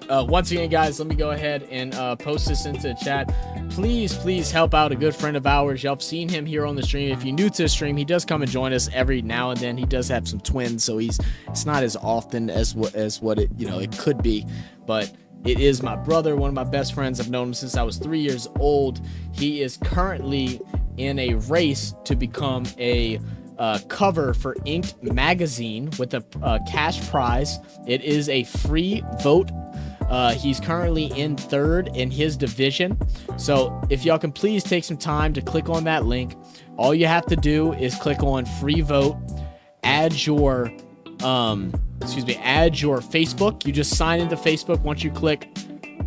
Once again, guys, let me go ahead and post this into the chat. Please help out a good friend of ours. Y'all have seen him here on the stream. If you're new to the stream, he does come and join us every now and then. He does have some twins, so it's not as often as what it it could be. But it is my brother, one of my best friends. I've known him since I was 3 years old. He is currently in a race to become a cover for Inked magazine with a cash prize. It is a free vote. He's currently in 3rd in his division. So if y'all can please take some time to click on that link. All you have to do is click on free vote, add your Facebook. You just sign into Facebook. Once you click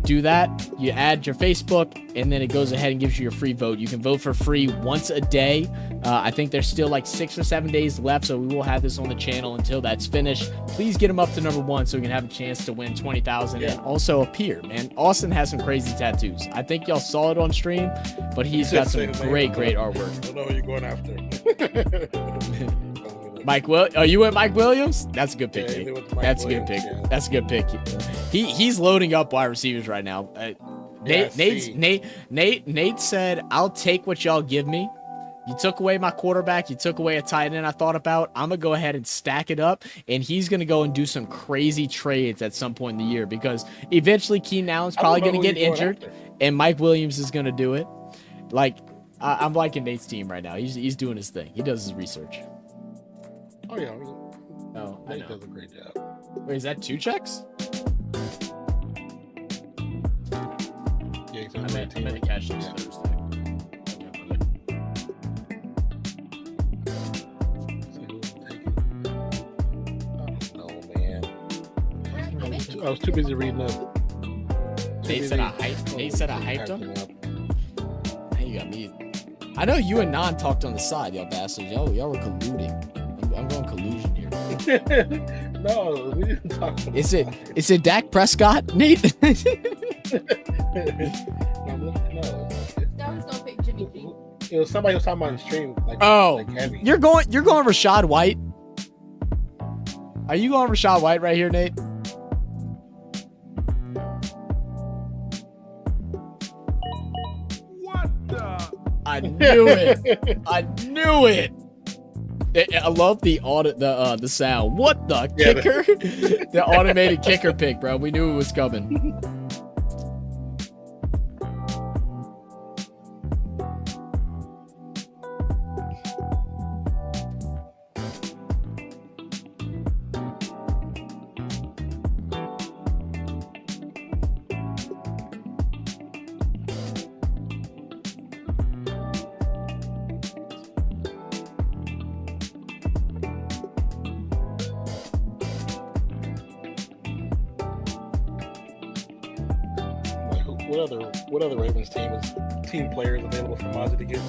do that, you add your Facebook, and then it goes ahead and gives you your free vote. You can vote for free once a day. I think there's still like 6 or 7 days left, so we will have this on the channel until that's finished. Please get him up to number 1 so we can have a chance to win 20,000 and also appear, man. Austin has some crazy tattoos. I think y'all saw it on stream, but he's got some great artwork. I don't know who you're going after. You went Mike Williams? That's a good pick. Yeah, That's a good pick. Yeah. That's a good pick. He's loading up wide receivers right now. Nate said, "I'll take what y'all give me. You took away my quarterback. You took away a tight end I thought about. I'm gonna go ahead and stack it up, and he's gonna go and do some crazy trades at some point in the year because eventually Keenan Allen's probably gonna get injured, and Mike Williams is gonna do it. Like I'm liking Nate's team right now. He's doing his thing. He does his research." Oh yeah. I Nate does a great job. Wait, is that 2 checks? Yeah, he's I meant to catch this Thursday. I don't know, man. was too busy reading up. Nate said I hyped him. Now you got me. I know you and Non talked on the side, y'all bastards. Y'all were colluding. I'm going collusion here. No, we didn't talk about Is it Dak Prescott, Nate? No. Dallas don't pick Jimmy G. It was somebody who was talking about on the stream. Like, Oh, like heavy. you're going Rashad White. Are you going Rashad White right here, Nate? What the? I knew it. I knew it. I love the sound. What the kicker? The automated kicker pick, bro. We knew it was coming. What other Ravens team players available for Mozzie to get?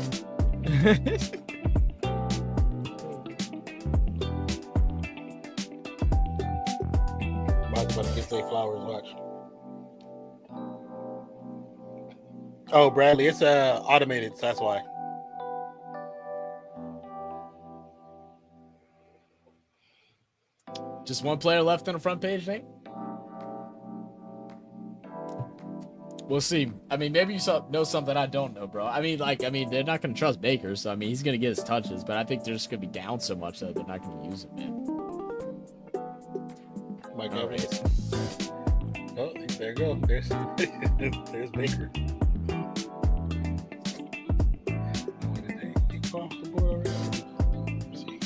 Mozzie's about to get Zay Flowers. Watch. Oh, Bradley, it's automated, so that's why. Just one player left on the front page, Nate? We'll see. I mean, maybe you know something I don't know, bro. I mean, they're not going to trust Baker, so, I mean, he's going to get his touches, but I think they're just going to be down so much that they're not going to use him, man. Mike Evans. Oh, there you go. There's Baker. What did they go off the board already? Let's see.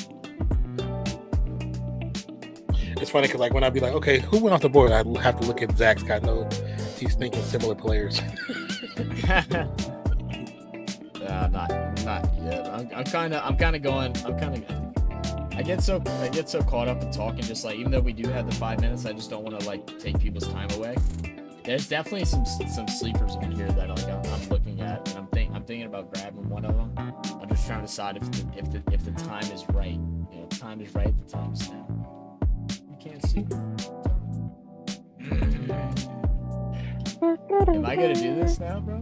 It's funny because, like, when I'd be like, okay, who went off the board? I'd have to look at Zach's. I know he's thinking similar players. Not yet. I get so caught up in talking, just like, even though we do have the 5 minutes, I just don't want to like take people's time away. There's definitely some sleepers on here that like I'm looking at, and I'm thinking about grabbing one of them. I'm just trying to decide if the time is right. You know, the time is right. The time is now. You can't see. Am I gonna do this now, bro?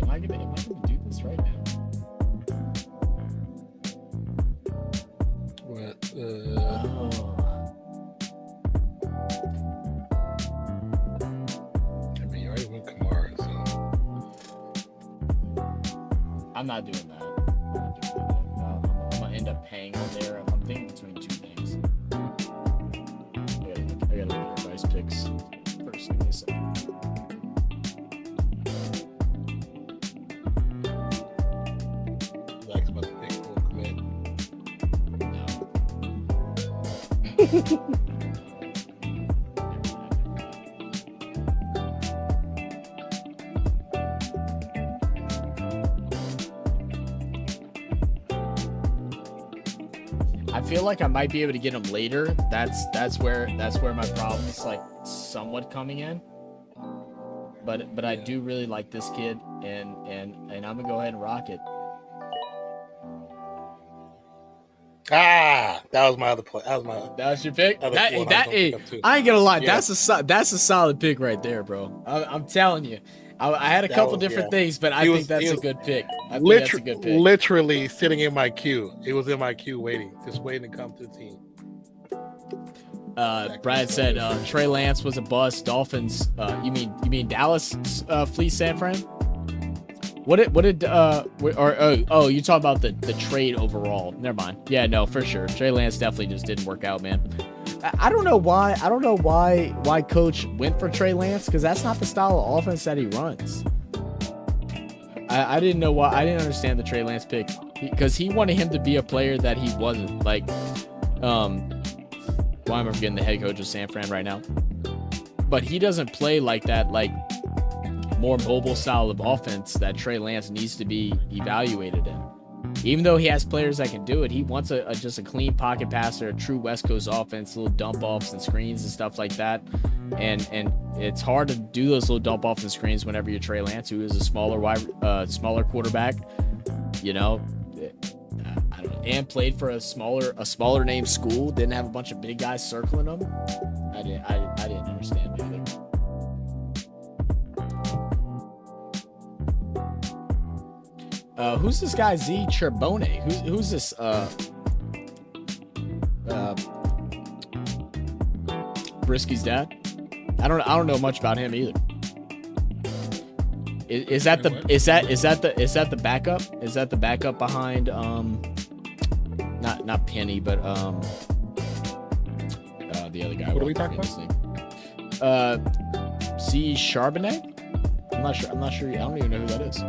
Am I gonna do this right now? What? I mean, you already went Kamara, so I'm not doing that. I'm gonna end up paying on there. I'm thinking between two things. I gotta look at everybody's picks first. Give me a second. Zach's about to pick full commit. I feel like I might be able to get him later. That's where my problem is like somewhat coming in. But I do really like this kid, and I'm gonna go ahead and rock it. That was my other play. That was your pick. Other I one I was gonna pick up too. ain't gonna lie. Yeah. That's a solid pick right there, bro. I'm telling you. I had a couple different things, but I think that's a good pick. I think that's a good pick. Literally sitting in my queue. It was in my queue waiting to come to the team. Brad said Trey Lance was a bust. Dolphins. You mean Dallas fleeced San Fran? You talking about the trade overall? Never mind. Yeah, no, for sure. Trey Lance definitely just didn't work out, man. I don't know why Coach went for Trey Lance, because that's not the style of offense that he runs. I didn't know why. I didn't understand the Trey Lance pick, because he wanted him to be a player that he wasn't. Like, why am I forgetting the head coach of San Fran right now? But he doesn't play like that, like more mobile style of offense that Trey Lance needs to be evaluated in. Even though he has players that can do it, he wants just a clean pocket passer, a true West Coast offense, little dump offs and screens and stuff like that. And it's hard to do those little dump offs and screens whenever you're Trey Lance, who is a smaller quarterback, I don't know, and played for a smaller name school, didn't have a bunch of big guys circling him. I didn't understand either. Who's this guy Z Cherbone? Who's this? Brisky's dad. I don't know much about him either. Is that the backup? Is that the backup behind not Penny, but the other guy? What are we talking about? Z Charbonnet? I'm not sure. I don't even know who that is.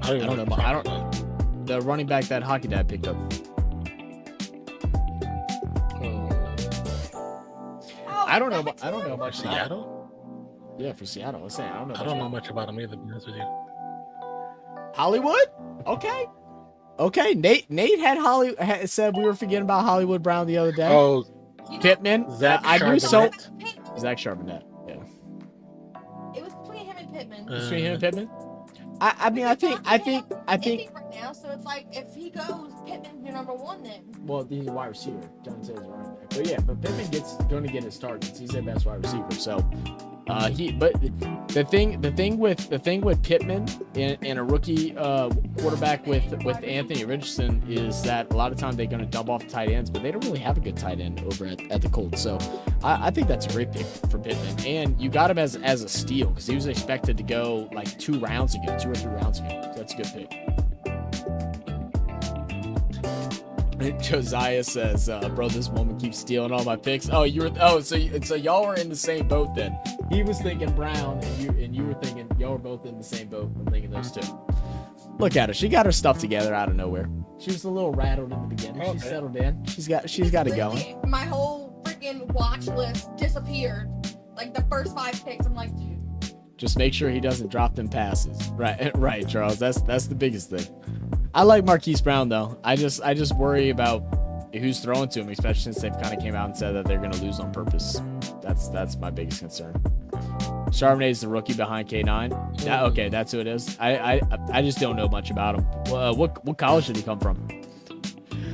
I don't know. The running back that Hockey Dad picked up. I don't know much. Seattle? Yeah, for Seattle. Let's say I don't know much about him either, to be honest with you. Hollywood? Okay. Nate said we were forgetting about Hollywood Brown the other day. Oh, Pittman. Zach I knew so. Zach Charbonnet. Yeah. It was between him and Pittman. Between him and Pittman. I think right now, so it's like if he goes, Pittman's your number one then. Well, he's a wide receiver. John says running back. But yeah, Pittman going to get his targets. He's their best wide receiver. So but the thing with Pittman and a rookie quarterback with Anthony Richardson is that a lot of times they're going to dump off tight ends, but they don't really have a good tight end over at the Colts. So I think that's a great pick for Pittman, and you got him as a steal because he was expected to go like 2 or 3 rounds ago. So that's a good pick. Josiah says, bro, this woman keeps stealing all my picks. So y'all were in the same boat then. He was thinking Brown and you were thinking y'all were both in the same boat. I'm thinking those two. Look at her. She got her stuff together out of nowhere. She was a little rattled in the beginning. Okay. She settled in. She's got it going. My whole freaking watch list disappeared. Like the first 5 picks, I'm like, dude. Just make sure he doesn't drop them passes. Right, Charles. That's the biggest thing. I like Marquise Brown though. I just worry about who's throwing to him, especially since they've kind of came out and said that they're going to lose on purpose. That's my biggest concern. Charbonnet is the rookie behind K9. Okay, that's who it is. I just don't know much about him. What college did he come from?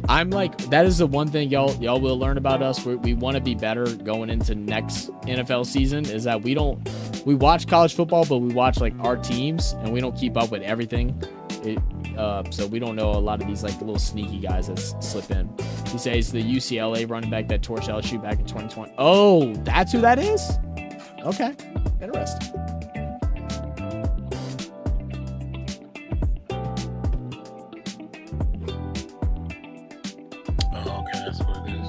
I'm like, that is the one thing y'all will learn about us. We want to be better going into next NFL season. Is that we watch college football, but we watch like our teams and we don't keep up with everything. So we don't know a lot of these like little sneaky guys that slip in. He says the UCLA running back that torched LSU back in 2020. Oh, that's who that is? Okay, interesting. Oh, okay, that's what it is.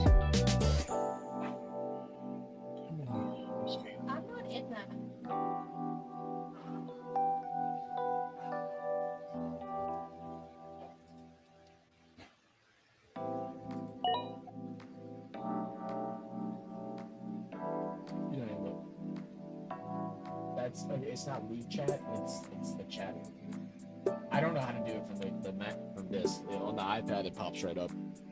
I'm not in that. It's not league chat. It's the chat. I don't know how to do it from the Mac from this on the iPad. It pops right up,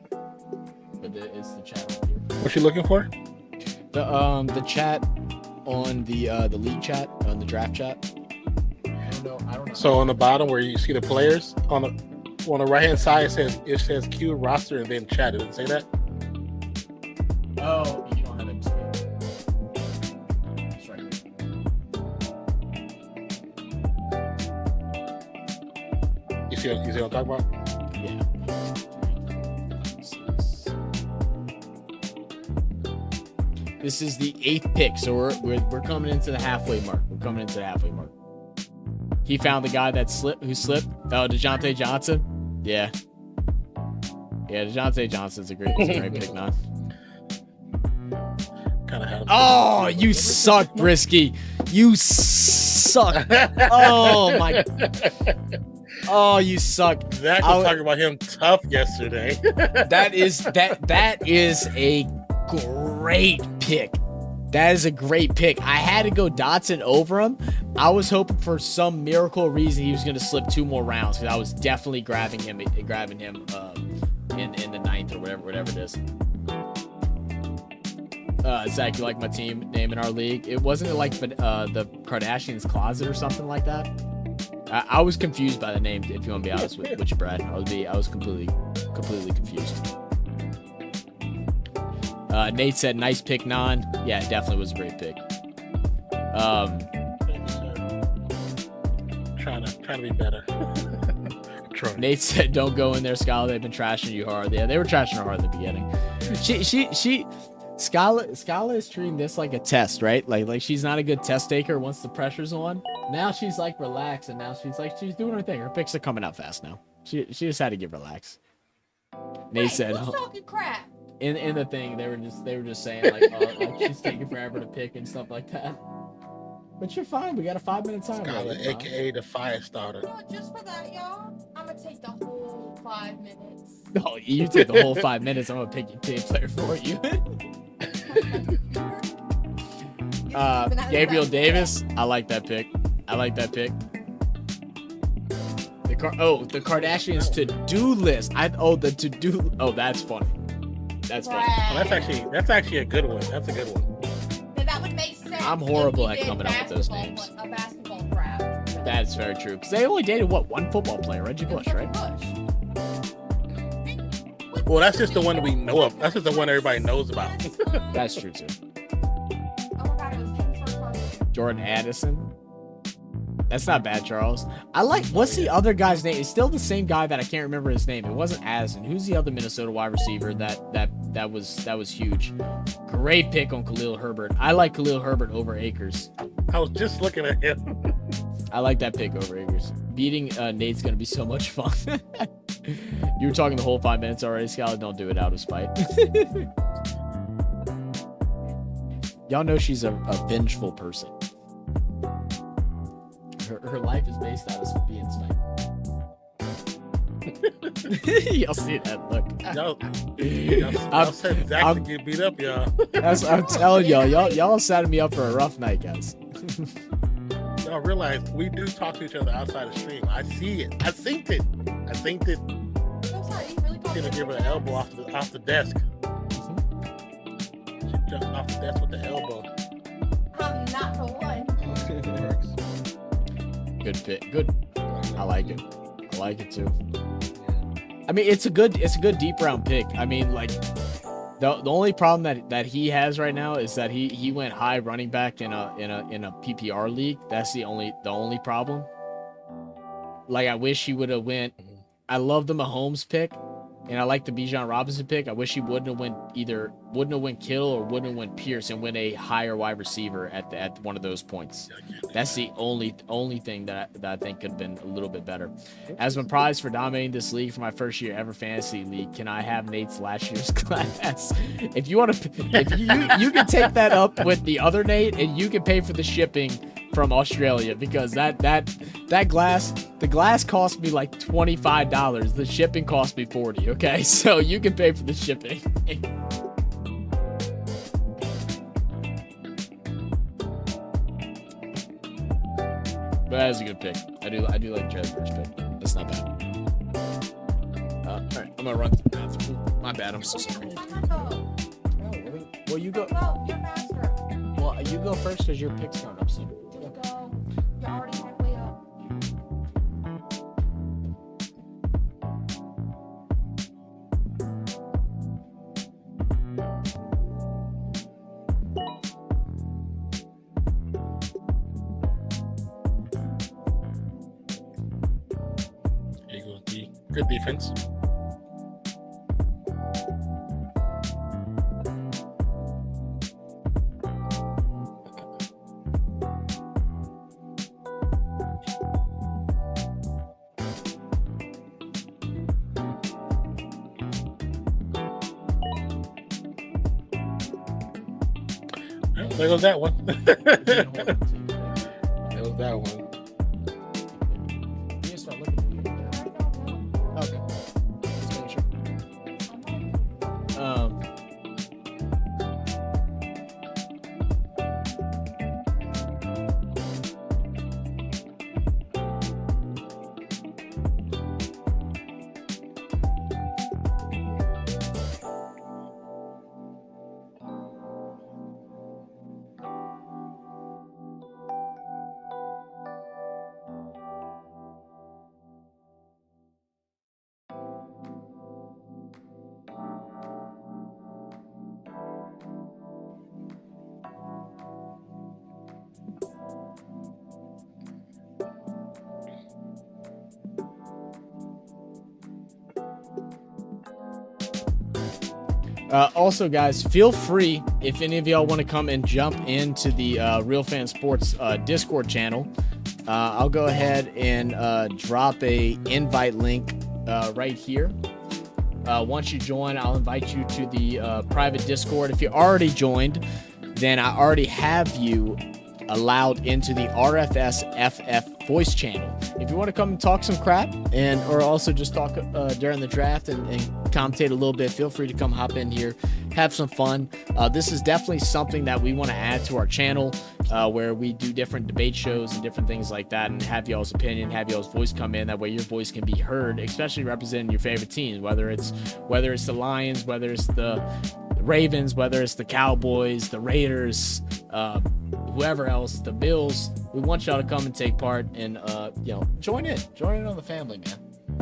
but it's the chat. What you looking for? The chat on the league chat on the draft chat. I don't know. So on the bottom where you see the players on the right hand side it says Q roster and then chat. Did it say that? Oh. You see what I'm talking about? Yeah. This is the 8th pick, so we're coming into the halfway mark. He found the guy who slipped. Oh, DeJounte Johnson. Yeah, DeJounte Johnson's a great pick, man. Kind of had him. Oh, you suck, Brisky. You suck. Oh my. Oh, you suck. Zach was talking about him tough yesterday. That is a great pick. That is a great pick. I had to go Dotson over him. I was hoping for some miracle reason he was going to slip 2 more rounds because I was definitely grabbing him in the 9th or whatever it is. Zach, you like my team name in our league? It wasn't like the Kardashians Closet or something like that. I was confused by the name. If you want to be honest with you, Brad, I was completely confused. Nate said, "Nice pick, Non." Yeah, it definitely was a great pick. Trying to be better. Nate said, "Don't go in there, Scala. They've been trashing you hard." Yeah, they were trashing her hard at the beginning. Scala is treating this like a test, right? Like she's not a good test taker once the pressure's on. Now she's like relaxed, and now she's doing her thing. Her picks are coming out fast now. She just had to give relax. Nate said, who's talking crap? In the thing, they were just saying like, like she's taking forever to pick and stuff like that. But you're fine. We got a 5-minute time. Scholar, aka the fire starter. Well, just for that, y'all, I'm gonna take the whole 5 minutes. No, you take the whole 5 minutes. I'm gonna pick your team player for you. Gabriel Davis. I like that pick. The Kardashians to-do list. The to-do. Oh, that's funny. That's funny. Oh, that's actually a good one. That's a good one. Then that would make sense. I'm horrible at coming up with those names. A basketball draft. That's very true. Because they only dated one football player, Reggie Bush, right? Well, that's just the one we know of. That's just the one everybody knows about. That's true too. Oh my God, it was his first one. Jordan Addison. That's not bad, Charles. What's the other guy's name? It's still the same guy that I can't remember his name. It wasn't Addison. Who's the other Minnesota wide receiver that was huge? Great pick on Khalil Herbert. I like Khalil Herbert over Akers. I was just looking at him. I like that pick over Akers. Beating Nate's gonna be so much fun. You were talking the whole 5 minutes already, Skylar. Don't do it out of spite. Y'all know she's a vengeful person. Her life is based out of being spite. Y'all see that look? Y'all said Zach to get beat up, y'all. I'm telling y'all setting me up for a rough night, guys. Y'all realize we do talk to each other outside the stream. I see it. I think it. I'm sorry, you really called Gonna me give her an elbow off the desk. She jumped off the desk with the elbow. I'm not for one. Good pick. Good. I like it. I like it too. I mean, it's a good deep round pick. I mean, like the only problem that he has right now is that he went high running back in a PPR league. That's the only problem. Like I wish he would have went. I love the Mahomes pick, and I like the Bijan Robinson pick. I wish he wouldn't have went Kittle or wouldn't have went Pierce and went a higher wide receiver at one of those points. That's the only thing that I think could have been a little bit better. As my prize for dominating this league for my first year ever fantasy league, can I have Nate's last year's class? If you want to, if you can take that up with the other Nate, and you can pay for the shipping from Australia, because the glass cost me like $25. The shipping cost me $40. Okay, so you can pay for the shipping. But that is a good pick. I do like Trevor's pick. That's not bad. All right, I'm gonna run through the bathroom. My bad. I'm so sorry. Well, you go. Well, you're faster. Well, you go first because your pick's coming up soon. Just go. You're already halfway up. Here goes D. Good defense. There goes that one. There goes that one. You can start looking at you. Okay. Just making sure. Also, guys, feel free if any of y'all want to come and jump into the RealFansSports Discord channel. I'll go ahead and drop a invite link right here. Once you join, I'll invite you to the private Discord. If you're already joined, then I already have you allowed into the RFS FF voice channel. If you want to come and talk some crap or also just talk during the draft and commentate a little bit, feel free to come hop in here, have some fun. This is definitely something that we want to add to our channel, where we do different debate shows and different things like that, and have y'all's opinion, have y'all's voice come in. That way your voice can be heard, especially representing your favorite teams, whether it's the Lions, whether it's the Ravens, whether it's the Cowboys, the Raiders, whoever else, the Bills. We want y'all to come and take part and join in on the family, man.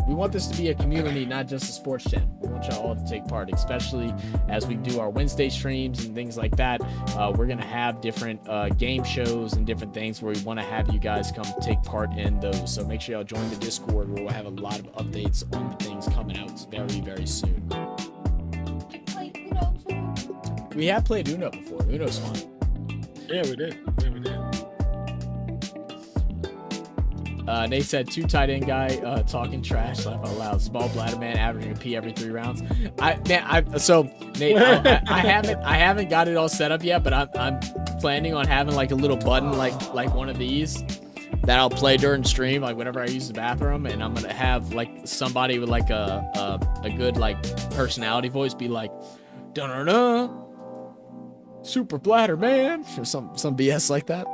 We want this to be a community, not just a sports channel. We want y'all all to take part, especially as we do our Wednesday streams and things like that. We're gonna have different game shows and different things where we want to have you guys come take part in those. So make sure y'all join the Discord, where we'll have a lot of updates on the things coming out very, very soon. We have played Uno before. Uno's fun. Yeah, we did. Nate said 2 tight end guy talking trash, laugh out loud. Small bladder man averaging a pee every 3 rounds. Nate, I haven't got it all set up yet, but I'm planning on having like a little button like one of these that I'll play during stream, like whenever I use the bathroom, and I'm gonna have like somebody with like a good like personality voice be like, "Dun-dun-dun, super bladder man," or some BS like that.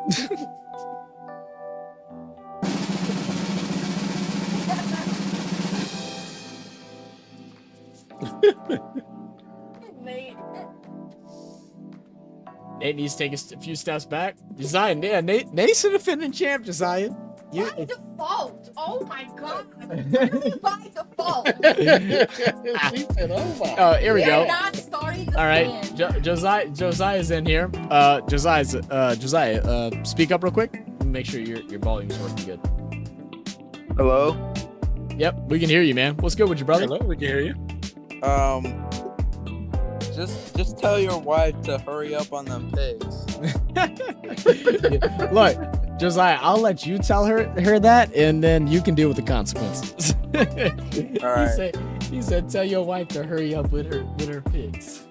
Nate needs to take a few steps back. Josiah, yeah, Nate's the defending champ, Josiah. By default. Oh my god. Literally by default. She said, "Oh my." Oh, here we go. Not starting the All right, Josiah's in here. Josiah, speak up real quick. Make sure your volume's working good. Hello? Yep, we can hear you, man. What's good with you, brother? Hello, we can hear you. Just tell your wife to hurry up on them pigs. Look, Josiah, I'll let you tell her that, and then you can deal with the consequences. All right. He said, tell your wife to hurry up with her pigs.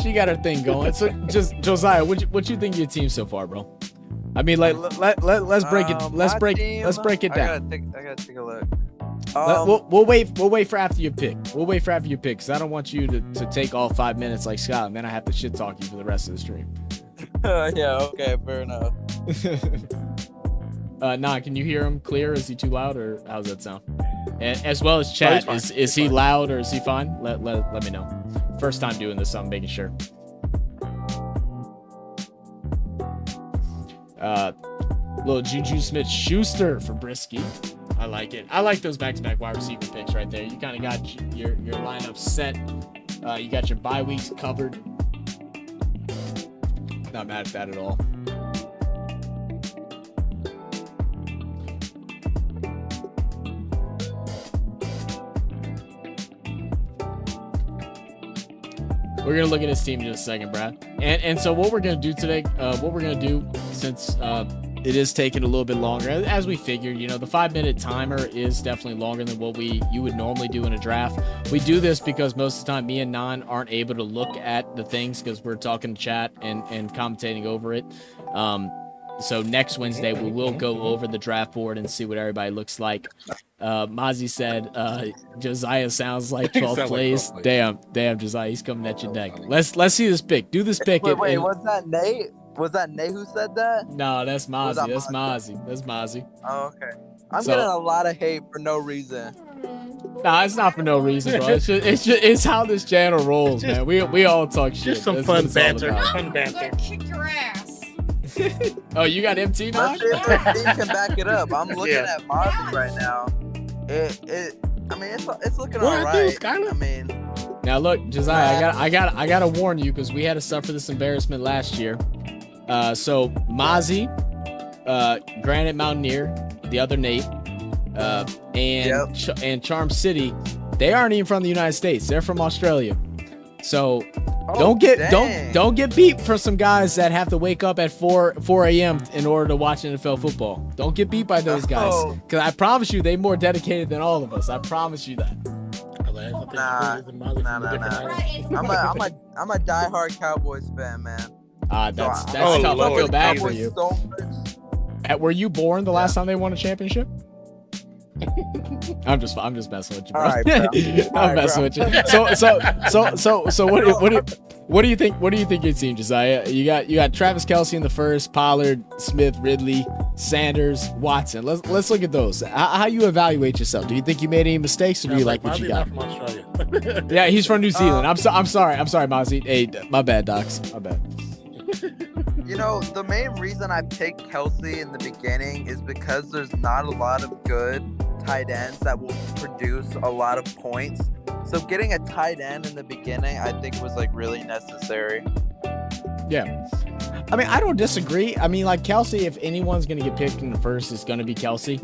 She got her thing going. So, just Josiah, what you think of your team so far, bro? I mean, like, let's break it. Let's break it down. I gotta take a look. We'll wait for after you pick. We'll wait for after you pick, because I don't want you to take all 5 minutes like Scott, and then I have to shit talk you for the rest of the stream. Yeah, okay, fair enough. Nah, can you hear him clear? Is he too loud, or how's that sound? And as well as chat, is he loud or is he fine? Let me know. First time doing this, so I'm making sure. Little Juju Smith-Schuster for Brisky. I like it. I like those back-to-back wide receiver picks right there. You kind of got your lineup set. You got your bye weeks covered. Not mad at that at all. We're going to look at his team in just a second, Brad. And so what we're going to do today, since it is taking a little bit longer, as we figured, the 5-minute timer is definitely longer than what you would normally do in a draft. We do this because most of the time me and Nan aren't able to look at the things because we're talking chat and commentating over it. So next Wednesday, we will go over the draft board and see what everybody looks like. Mozzie said, Josiah sounds like 12th place. Like damn, Josiah, he's coming at your neck. Let's see this pick. Do this pick. Wait, was that Nate? Was that Nate who said that? No, that's Mozzie. That's Mozzie. Oh, okay. I'm getting a lot of hate for no reason. Nah, it's not for no reason, bro. It's how this channel rolls, man. We all talk shit. Just some fun banter. Fun banter. Kick your ass. Oh, you got MT now? You can back it up. I'm looking at Mozzie right now. It's looking all right. I mean, now look, Josiah, I gotta warn you because we had to suffer this embarrassment last year. So Mozzie, Granite Mountaineer, the other Nate, and Charm City, they aren't even from the United States. They're from Australia. So Oh, dang. don't get beat for some guys that have to wake up at 4 a.m. in order to watch NFL football. Don't get beat by those guys, Oh. because I promise you, they're more dedicated than all of us. I promise you that. Nah. I'm a diehard Cowboys fan, man. That's Oh, tough. I feel Lord. bad for Cowboys you. so much. Were you born the last time they won a championship? I'm just messing with you, bro. All right, bro. I'm All right, messing bro. with you. So what do you think your team, Josiah? You got Travis Kelce in the first, Pollard, Smith, Ridley, Sanders, Watson. Let's look at those. How you evaluate yourself? Do you think you made any mistakes, or do you like what you got? From Australia. Yeah, he's from New Zealand. I'm sorry, Mozzie. Hey, my bad, Docs. My bad. You know, the main reason I picked Kelsey in the beginning is because there's not a lot of good tight ends that will produce a lot of points. So getting a tight end in the beginning, I think was like really necessary. Yeah. I mean, I don't disagree. I mean, like Kelce, if anyone's gonna get picked in the first, it's gonna be Kelce.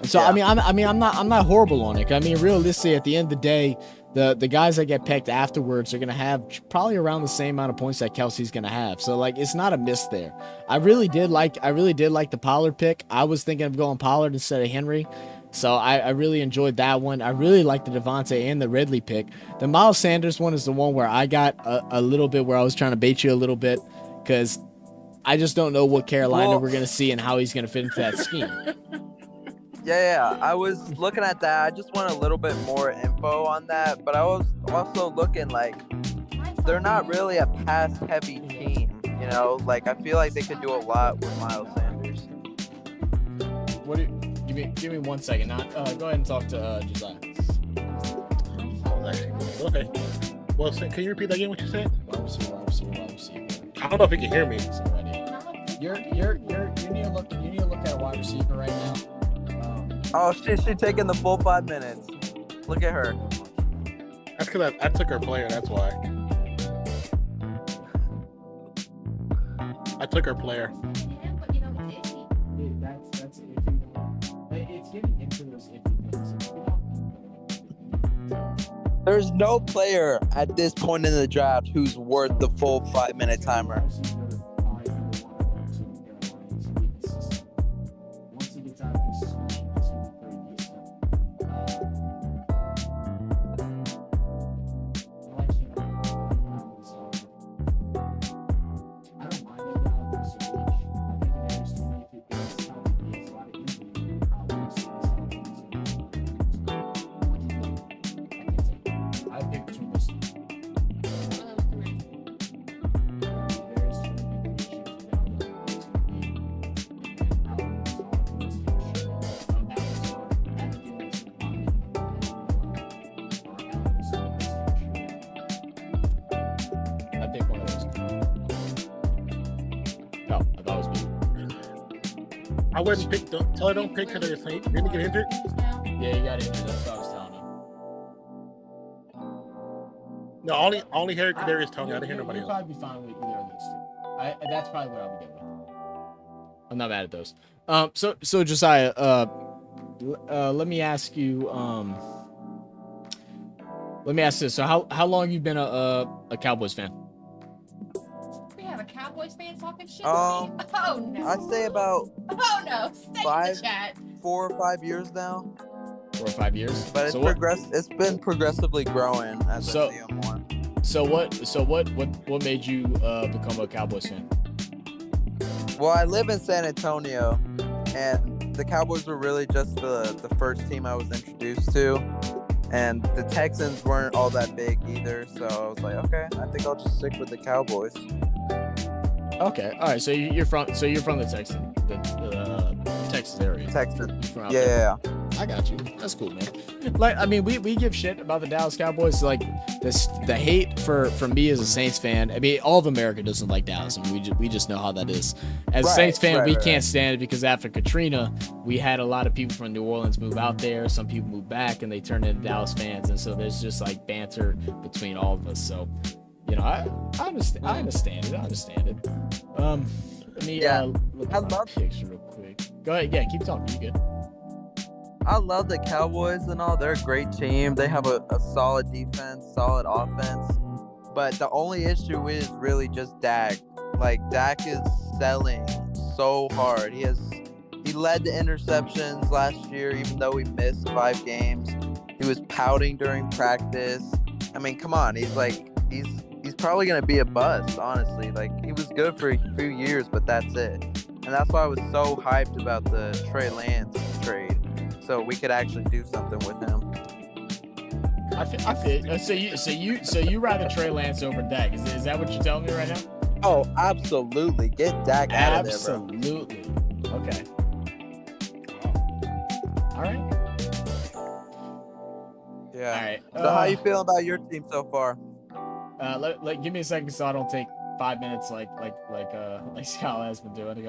So Yeah. I'm not horrible on it. I mean, realistically, at the end of the day, the guys that get picked afterwards are gonna have probably around the same amount of points that Kelsey's gonna have. So like, it's not a miss there. I really did like the Pollard pick. I was thinking of going Pollard instead of Henry. So I really enjoyed that one. I really liked the Devontae and the Ridley pick. The Miles Sanders one is the one where I got a little bit where I was trying to bait you a little bit, because I just don't know what Carolina we're gonna see and how he's gonna fit into that scheme. Yeah, I was looking at that. I just want a little bit more info on that. But I was also looking like they're not really a pass-heavy team. You know, like I feel like they could do a lot with Miles Sanders. What do you, give me 1 second. Go ahead and talk to Josiah. Okay. Well, can you repeat that again? What you said? Wide receiver. I don't know if you can hear me. You need to look at a wide receiver right now. Oh, she's taking the full 5 minutes. Look at her. That's because I took her player. That's why. I took her player. Yeah, but you know, it's iffy. That's iffy. It's getting into those iffy things. There's no player at this point in the draft who's worth the full 5-minute timer. I wouldn't pick. Tell her don't pick her. Didn't he get injured? Yeah, you got injured. That's what I was telling him. No, only heard Kadarius Toney. I didn't hear nobody You'll else. probably be fine with either of those two. That's probably what I would get with. I'm not mad at those. So Josiah, let me ask you. Let me ask this. So how long you been a Cowboys fan? We have a Cowboys fan talking shit. Um, to me? Oh no. I'd say about Oh no. Stay in the chat. 4 or 5 years now. 4 or 5 years. But it's been progressively growing as I see them more. So what made you become a Cowboys fan? Well, I live in San Antonio, and the Cowboys were really just the first team I was introduced to. And the Texans weren't all that big either, so I was like, okay, I think I'll just stick with the Cowboys. Okay, all right. So you're from the Texas area. Texans. From out Yeah, there. yeah. I got you. That's cool, man. Like, I mean, we give shit about the Dallas Cowboys. Like, the hate for me as a Saints fan. I mean, all of America doesn't like Dallas. I mean, we just know how that is. As a Saints fan, we can't stand it because after Katrina, we had a lot of people from New Orleans move out there. Some people move back and they turn into Dallas fans, and so there's just like banter between all of us. So, you know, I understand it. Let me look at my picture real quick. Go ahead. Yeah, keep talking. You good? I love the Cowboys and all. They're a great team. They have a solid defense, solid offense. But the only issue is really just Dak. Like, Dak is selling so hard. He led the interceptions last year, even though he missed 5 games. He was pouting during practice. I mean, come on. He's probably going to be a bust, honestly. Like, he was good for a few years, but that's it. And that's why I was so hyped about the Trey Lance trade. So we could actually do something with him. I feel. So you rather Trey Lance over Dak? Is that what you're telling me right now? Oh, absolutely. Get Dak out of there, bro. Absolutely. Okay. All right. Yeah. All right. So how you feeling about your team so far? Give me a second so I don't take 5 minutes like Scott has been doing.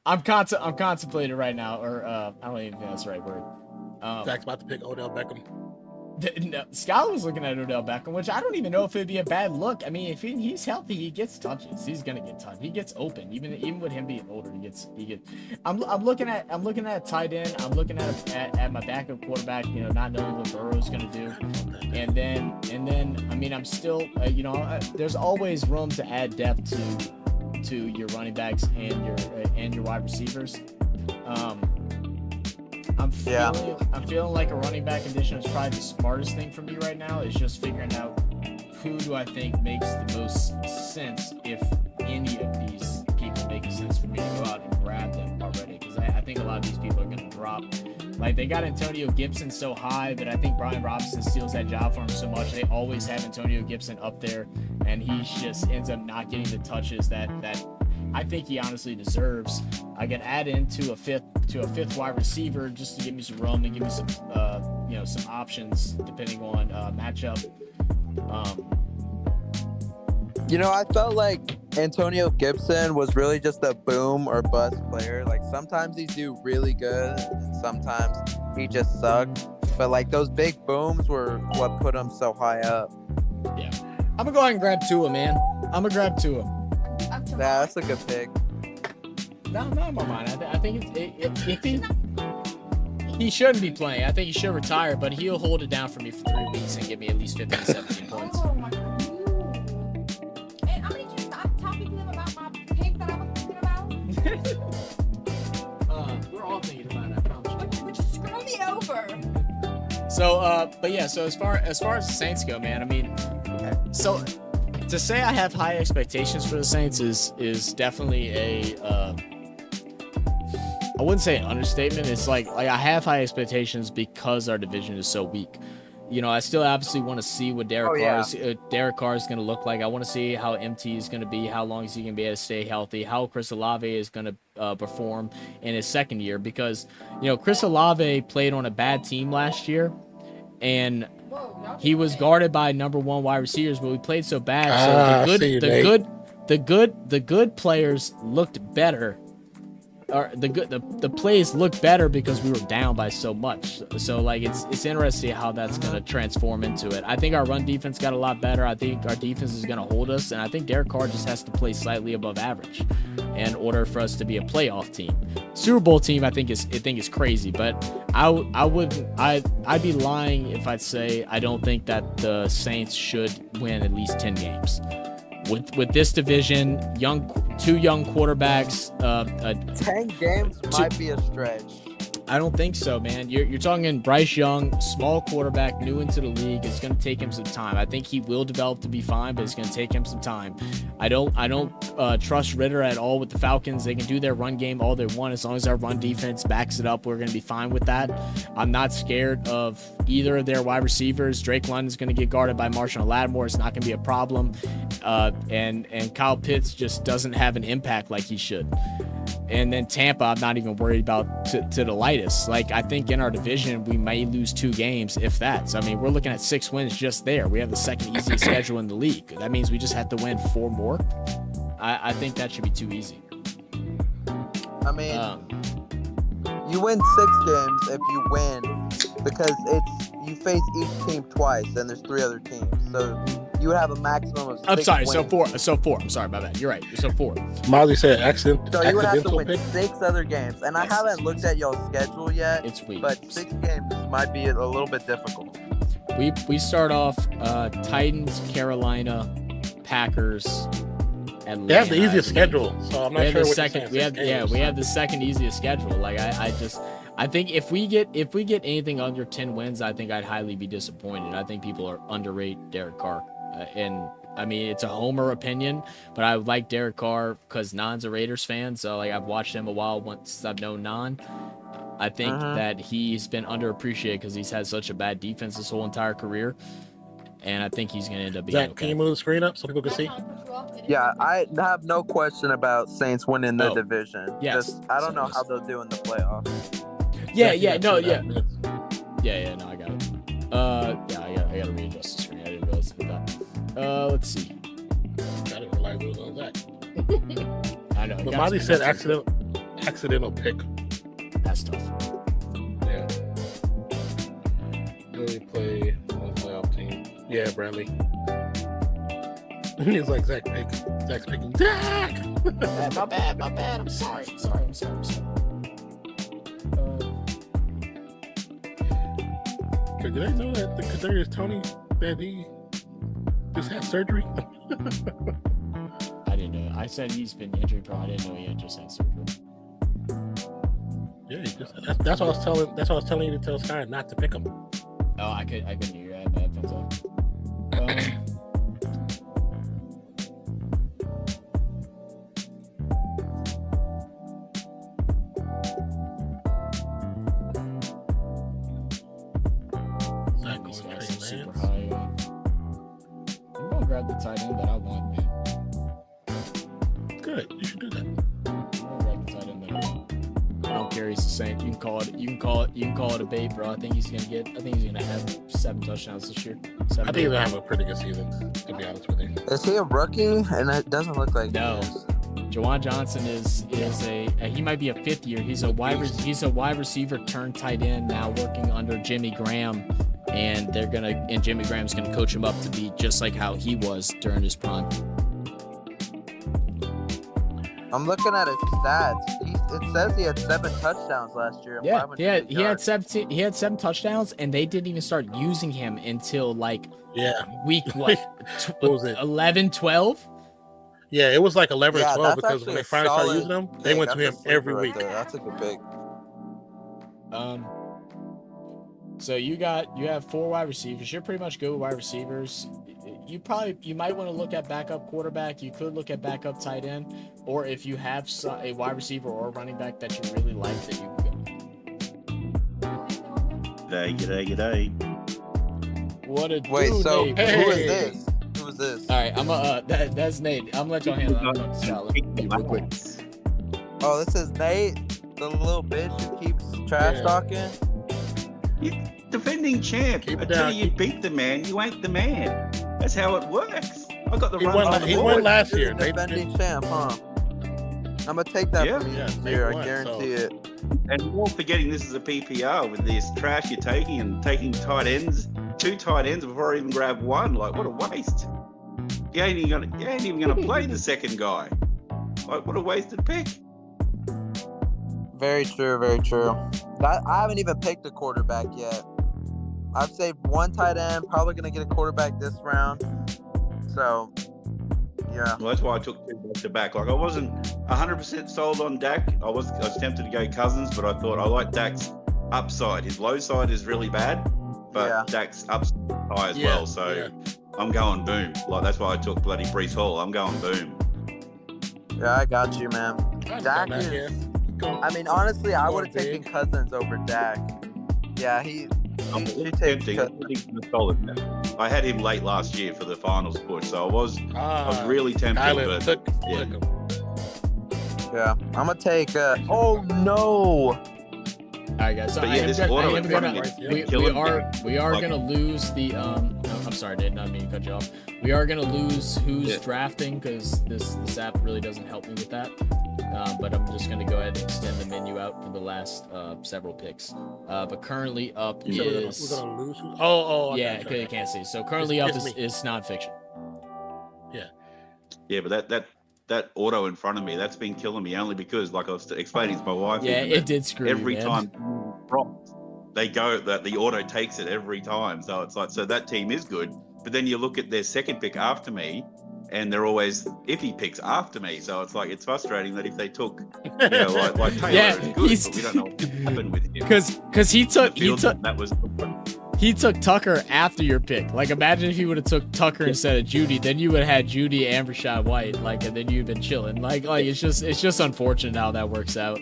I'm contemplating right now, or I don't even think that's the right word. Zach's about to pick Odell Beckham. No, Scott was looking at Odell Beckham, which I don't even know if it'd be a bad look. I mean, if he's healthy, he gets touches. He's gonna get touches. He gets open. Even with him being older, he gets. I'm looking at tight end. I'm looking at my backup quarterback. You know, not knowing what Burrow's gonna do, and then I mean, I'm still there's always room to add depth to your running backs and your wide receivers. I'm feeling like a running back addition is probably the smartest thing for me right now. Is just figuring out who do I think makes the most sense, if any of these people make sense for me to go out and grab them already. Because I think a lot of these people are going to drop. Like, they got Antonio Gibson so high, but I think Brian Robinson steals that job for him so much. They always have Antonio Gibson up there, and he just ends up not getting the touches that I think he honestly deserves. I can add into a fifth wide receiver just to give me some room and give me some some options depending on matchup. I felt like Antonio Gibson was really just a boom or bust player. Like, sometimes he's do really good, and sometimes he just sucked. But like, those big booms were what put him so high up. Yeah, I'm gonna go ahead and grab Tua, man. I'm gonna grab Tua. Yeah, that's a good pick. No, not in my mind. I think if he shouldn't be playing. I think he should retire, but he'll hold it down for me for 3 weeks and give me at least 15 to 17 points. Oh my God. And I'm gonna just stop talking to them about my pick that I was thinking about. We're all thinking about it, I promise you. Would you screw me over? So, but yeah. So as far as the Saints go, man, I mean, so to say I have high expectations for the Saints is definitely I wouldn't say an understatement. It's like I have high expectations because our division is so weak. I still obviously want to see what Derek Carr is going to look like. I want to see how MT is going to be, how long is he going to be able to stay healthy, how Chris Olave is going to perform in his second year, because Chris Olave played on a bad team last year, and he was guarded by number 1 wide receivers, but we played so bad. So the good players looked better. Or the plays look better because we were down by so much. So like it's interesting how that's gonna transform into it. I think our run defense got a lot better. I think our defense is gonna hold us, and I think Derek Carr just has to play slightly above average in order for us to be a playoff team. Super Bowl team, I think is crazy, but I'd be lying if I'd say I don't think that the Saints should win at least 10 games. With this division, two young quarterbacks, 10 games might be a stretch. I don't think so, man. You're talking Bryce Young, small quarterback, new into the league. It's going to take him some time. I think he will develop to be fine, but it's going to take him some time. I don't trust Ritter at all with the Falcons. They can do their run game all they want. As long as our run defense backs it up, we're going to be fine with that. I'm not scared of either of their wide receivers. Drake London's going to get guarded by Marshall Lattimore. It's not going to be a problem. And Kyle Pitts just doesn't have an impact like he should. And then Tampa, I'm not even worried about to the lightest. Like, I think in our division, we may lose 2 games, if that. So, I mean, we're looking at 6 wins just there. We have the second easiest schedule in the league. That means we just have to win 4 more. I think that should be too easy. I mean, you win 6 games if you win, because you face each team twice, and there's 3 other teams. So you would have a maximum of 6 I'm sorry, wins. so four. I'm sorry, my bad. You're right. So 4. Mozzie said accident. So you would have to accidental win pick. 6 other games. And I Yes. haven't looked at y'all's schedule yet, It's weak. but 6 games might be a little bit difficult. We start off Titans, Carolina, Packers, Atlanta. They have the easiest schedule, so I'm We not have sure the what second. you're We saying. have we have the second easiest schedule. Like I think if we get anything under 10 wins, I think I'd highly be disappointed. I think people are underrate Derek Carr, and I mean it's a homer opinion, but I like Derek Carr because Non's a Raiders fan, so like I've watched him a while once I've known Non. I think that he's been underappreciated because he's had such a bad defense his whole entire career, and I think he's gonna end up being Zach, okay. can you move the screen up so people can see? Yeah, I have no question about Saints winning the division. Yes. Just, I don't know how they'll do in the playoffs. Yeah, Zach, you got 2.5 minutes. no, I got it. I gotta readjust the screen. I didn't realize I did that. Let's see. I didn't realize it was on Zach. I know. But Mozzie said accidental pick. That's tough. Yeah. Really play on playoff team. Yeah, Bradley. He's like Zach's picking Zach. My bad. I'm sorry. Did I know that the Kadarius Toney that he just had surgery? I didn't know. I said he's been injury prone. I didn't know he had just had surgery. Yeah, he just, that's what I was telling. That's what I was telling you to tell Sky not to pick him. Oh, I couldn't hear you. I had my headphones on. Zach These going guys Trey are super Lance. high. I'm gonna grab the tight end that I want, man. Good, you should do that. I'm gonna grab the tight end that I want. I don't care. He's the same. You can call it a bait, bro. I think he's gonna have 7 touchdowns this year. I think he's gonna have a pretty good season, to be honest with you. Is he a rookie? And it doesn't look like No. he is. Jawan Johnson is he might be a 5th year. He's a wide receiver turned tight end now, working under Jimmy Graham, and Jimmy Graham's gonna coach him up to be just like how he was during his prime. I'm looking at his stats. It says he had 7 touchdowns last year. and Yeah, 500 he had yards. 17. He had 7 touchdowns, and they didn't even start using him until like Yeah, week What was it? 11, 12. yeah, it was like 11 Yeah, or 12 that's because actually when they a finally started solid using him, they pick. went to That's him a sleeper every right week. there. That's a good pick. So you have 4 wide receivers. You're pretty much good with wide receivers. You might want to look at backup quarterback. You could look at backup tight end, or if you have a wide receiver or a running back that you really like, that you can G'day. go. What a Wait, dude, so Nate. who Hey. is this? Who is this? All right, that's Nate. I'm gonna let y'all handle it. I'm gonna shout real quick. Oh, this is Nate, the little bitch who keeps trash Yeah. talking. Defending champ. Keep it Until down, you beat the man, you ain't the man. That's how it works. I got the He run won, on the he board. won last You're year. the They defending champ, huh? I'm gonna take that Yeah. from you Yeah, this they year. won, I guarantee so- it. And you're forgetting this is a PPR with this trash you're taking and taking tight ends, 2 tight ends before I even grab one. Like, what a waste. You ain't even gonna play the second guy. Like, what a wasted pick. Very true. Very true. I haven't even picked a quarterback yet. I've saved 1 tight end. Probably gonna get a quarterback this round. So, yeah. Well, that's why I took 2 back to back. Like, I wasn't 100% sold on Dak. I was tempted to go Cousins, but I thought I like Dak's upside. His low side is really bad, but Yeah. Dak's upside is high as Yeah, well. So yeah. I'm going boom. Like, that's why I took bloody Brees Hall. I'm going boom. Yeah, I got you, man. Dak Dak is. I mean, honestly, I would have Going taken Cousins over Dak. Yeah, he I'm takes tempting. Cousins. I had him late last year for the finals push, so I was really tempted. Skyler But took yeah. him. Yeah, I'm gonna take. Oh no! All right, guys. So But I yeah, am this gonna, auto I am gonna attack is we killing are Like- gonna lose the I'm sorry, Dave, not mean to cut you off. We are gonna lose who's Yeah. drafting because this app really doesn't help me with that. But I'm just gonna go ahead and extend the menu out for the last several picks. But currently up You said is we're gonna lose. Oh, yeah, okay. you can't see. So currently up It's is me. Nonfiction. Yeah, but that auto in front of me, that's been killing me only because, like I was explaining to my wife, Yeah, even it that did screw every you, man. time drops, they go that the auto takes it every time. So it's like, so that team is good. But then you look at their second pick after me, and they're always iffy picks after me. So it's like, it's frustrating that if they took, you know, like Taylor Yeah, is good, he's- but we don't know what happened with him. Because he took That was he took Tucker after your pick. Like, imagine if he would have took Tucker instead of Judy, then you would have had Judy and Rashad White, like, and then you'd been chilling. Like it's just unfortunate how that works out.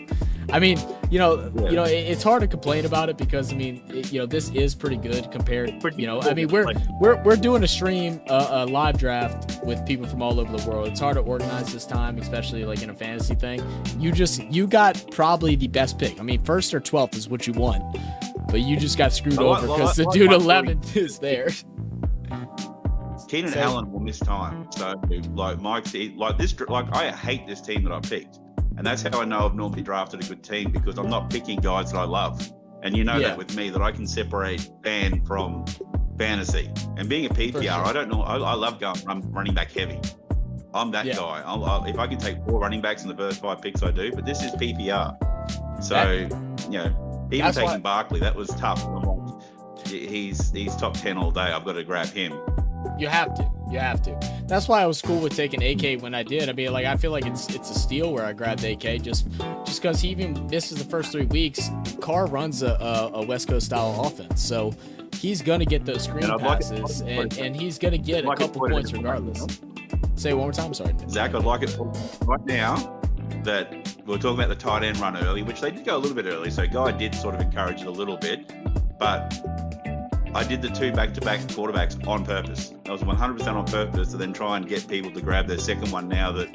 I mean, it's hard to complain about it because, I mean, this is pretty good compared. I mean, we're doing a stream, a live draft with people from all over the world. It's hard to organize this time, especially like in a fantasy thing. You got probably the best pick. I mean, 1st or 12th is what you want, but you just got screwed over because the dude 11th is there. Keenan Allen will miss time. So like Mike's I hate this team that I picked. And that's how I know I've normally drafted a good team, because I'm not picking guys that I love. And you know that with me, that I can separate fan from fantasy. And being a PPR, Sure. I don't know. I love going running back heavy. I'm that guy. If I can take 4 running backs in the first 5 picks, I do. But this is PPR. So, even taking Barkley, that was tough. I'm like, he's top 10 all day. I've got to grab him. You have to. That's why I was cool with taking AK when I did. I mean, like, I feel like it's a steal where I grabbed AK just because he even misses the first 3 weeks. Carr runs a West Coast style offense, so he's gonna get those screen passes and he's gonna get a couple points regardless. Say it one more time. Sorry, Zach. I'd like it right now that we were talking about the tight end run early, which they did go a little bit early. So Guy did sort of encourage it a little bit, but I did the 2 back-to-back quarterbacks on purpose. I was 100% on purpose to then try and get people to grab their second one now that.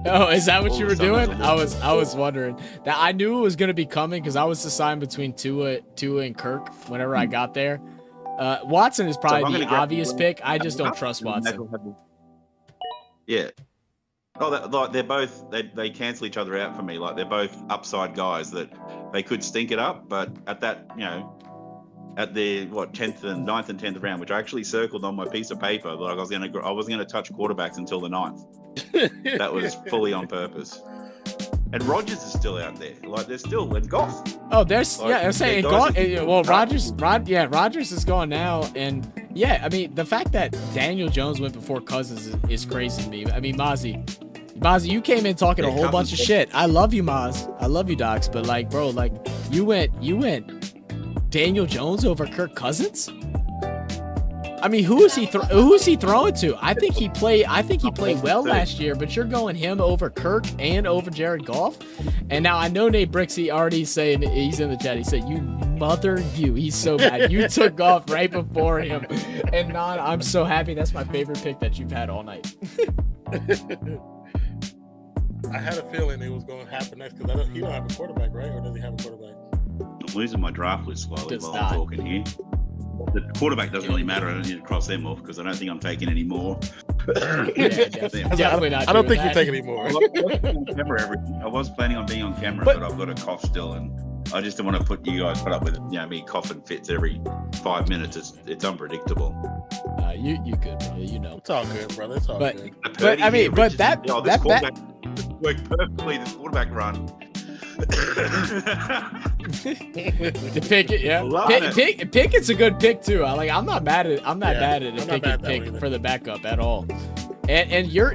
Oh, is that what you were doing? I was wondering. That I knew it was going to be coming because I was deciding between Tua and Kirk whenever I got there. Watson is probably the obvious pick. I just don't trust Watson. Yeah. Oh, they're both, they cancel each other out for me. Like, they're both upside guys that they could stink it up, but at that, at the 10th and 9th and 10th round, which I actually circled on my piece of paper, like I was going to touch quarterbacks until the 9th. That was fully on purpose. And Rodgers is still out there. Like, they're still in Goff. Oh, there's I'm saying Rodgers is gone now, and I mean, the fact that Daniel Jones went before Cousins is crazy to me. I mean, Mozzie, you came in talking a whole bunch of shit. I love you, Moz. I love you, Docs, but like, bro, like you went Daniel Jones over Kirk Cousins? I mean, who is he throwing to? I think he played well last year, but you're going him over Kirk and over Jared Goff. And now I know Nate Brixey already saying, he's in the chat, he said, he's so bad. You took Goff right before him. And I'm so happy. That's my favorite pick that you've had all night. I had a feeling it was going to happen next because he don't have a quarterback, right? Or does he have a quarterback? I'm losing my draft list slowly while I'm talking here. The quarterback doesn't really matter. I don't need to cross them off because I don't think I'm taking any more. Definitely not. I don't think you take any more. I was planning on being on camera, but I've got a cough still, and I just don't want to put you guys put up with me coughing fits every 5 minutes. It's unpredictable. You good, brother? It's all good, brother. It's all good. But I mean, but that worked perfectly. This quarterback run. The Pickett, yeah. Pickett's a good pick too. I'm not mad at a Pickett pick for the backup at all. And you're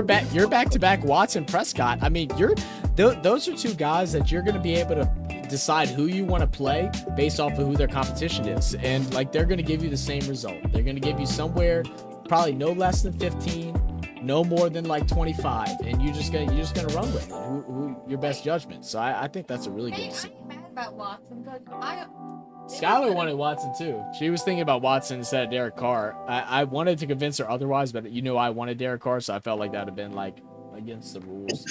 back to back Watson Prescott. I mean, those are 2 guys that you're going to be able to decide who you want to play based off of who their competition is, and like they're going to give you the same result. They're going to give you somewhere probably no less than 15. No more than like 25, and you're just gonna run with it. Who your best judgment. So I think that's a really good decision. I'm mad about Watson because Skylar wanted Watson too. She was thinking about Watson instead of Derek Carr. I wanted to convince her otherwise, but I wanted Derek Carr, so I felt like that'd have been like against the rules.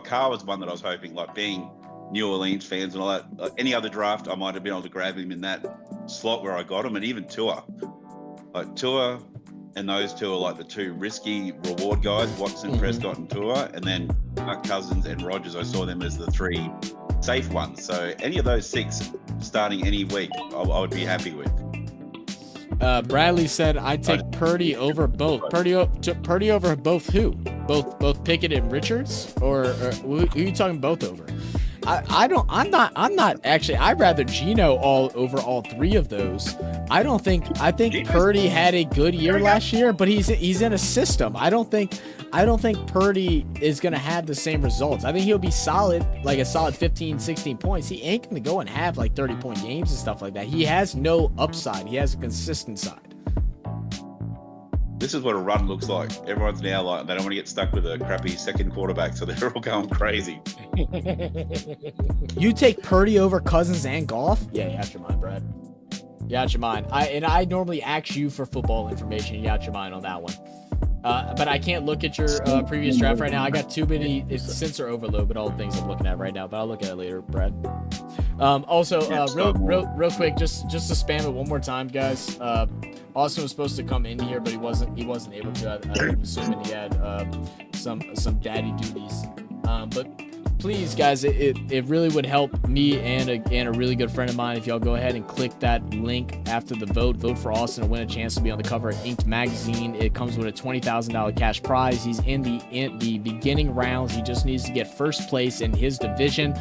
Carr was one that I was hoping, like being New Orleans fans and all that. Like any other draft, I might have been able to grab him in that slot where I got him, and even Tua. Like Tua and those 2 are like the 2 risky reward guys, Watson, Prescott, and Tua. And then Cousins and Rodgers, I saw them as the 3 safe ones. So any of those 6 starting any week, I would be happy with. Bradley said I'd take Purdy over both. Purdy over both who? Both Pickett and Richards, or who are you talking both over? I'm not actually. I'd rather Geno over all three of those. I think Purdy had a good year last year, but he's in a system. I don't think Purdy is going to have the same results. I think he'll be solid, like a solid 15, 16 points. He ain't going to go and have like 30-point games and stuff like that. He has no upside. He has a consistent side. This is what a run looks like. Everyone's now like, they don't want to get stuck with a crappy second quarterback, so they're all going crazy. You take Purdy over Cousins and Goff? Yeah, you out your mind, Brad. You out your mind. I normally ask you for football information. You out your mind on that one. But I can't look at your previous draft right now. I got too many. It's sensor overload, but all the things I'm looking at right now. But I'll look at it later, Brad. Also, real quick, just to spam it one more time, guys. Austin was supposed to come in here, but he wasn't able to. I'm assuming he had some daddy duties. But please, guys, it really would help me and a really good friend of mine if y'all go ahead and click that link after the vote for Austin to win a chance to be on the cover of Inked magazine. It comes with a $20,000 cash prize. He's in the beginning rounds. He just needs to get first place in his division.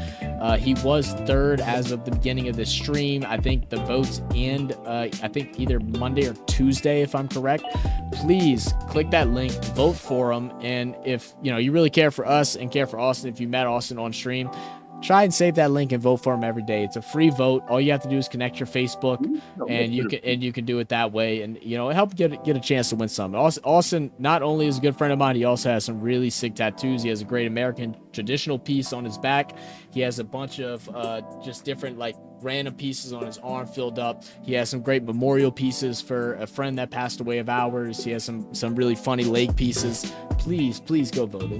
He was third as of the beginning of this stream. I think the votes end I think either Monday or Tuesday, if I'm correct. Please click that link, vote for him, and if you really care for us and care for Austin, if you met Austin on stream, try and save that link and vote for him every day. It's a free vote. All you have to do is connect your Facebook, and you can do it that way, and help get a chance to win some. Austin not only is a good friend of mine, he also has some really sick tattoos. He has a great American traditional piece on his back. He has a bunch of just different like random pieces on his arm filled up. He has some great memorial pieces for a friend that passed away of ours. He has some really funny leg pieces. Please go vote.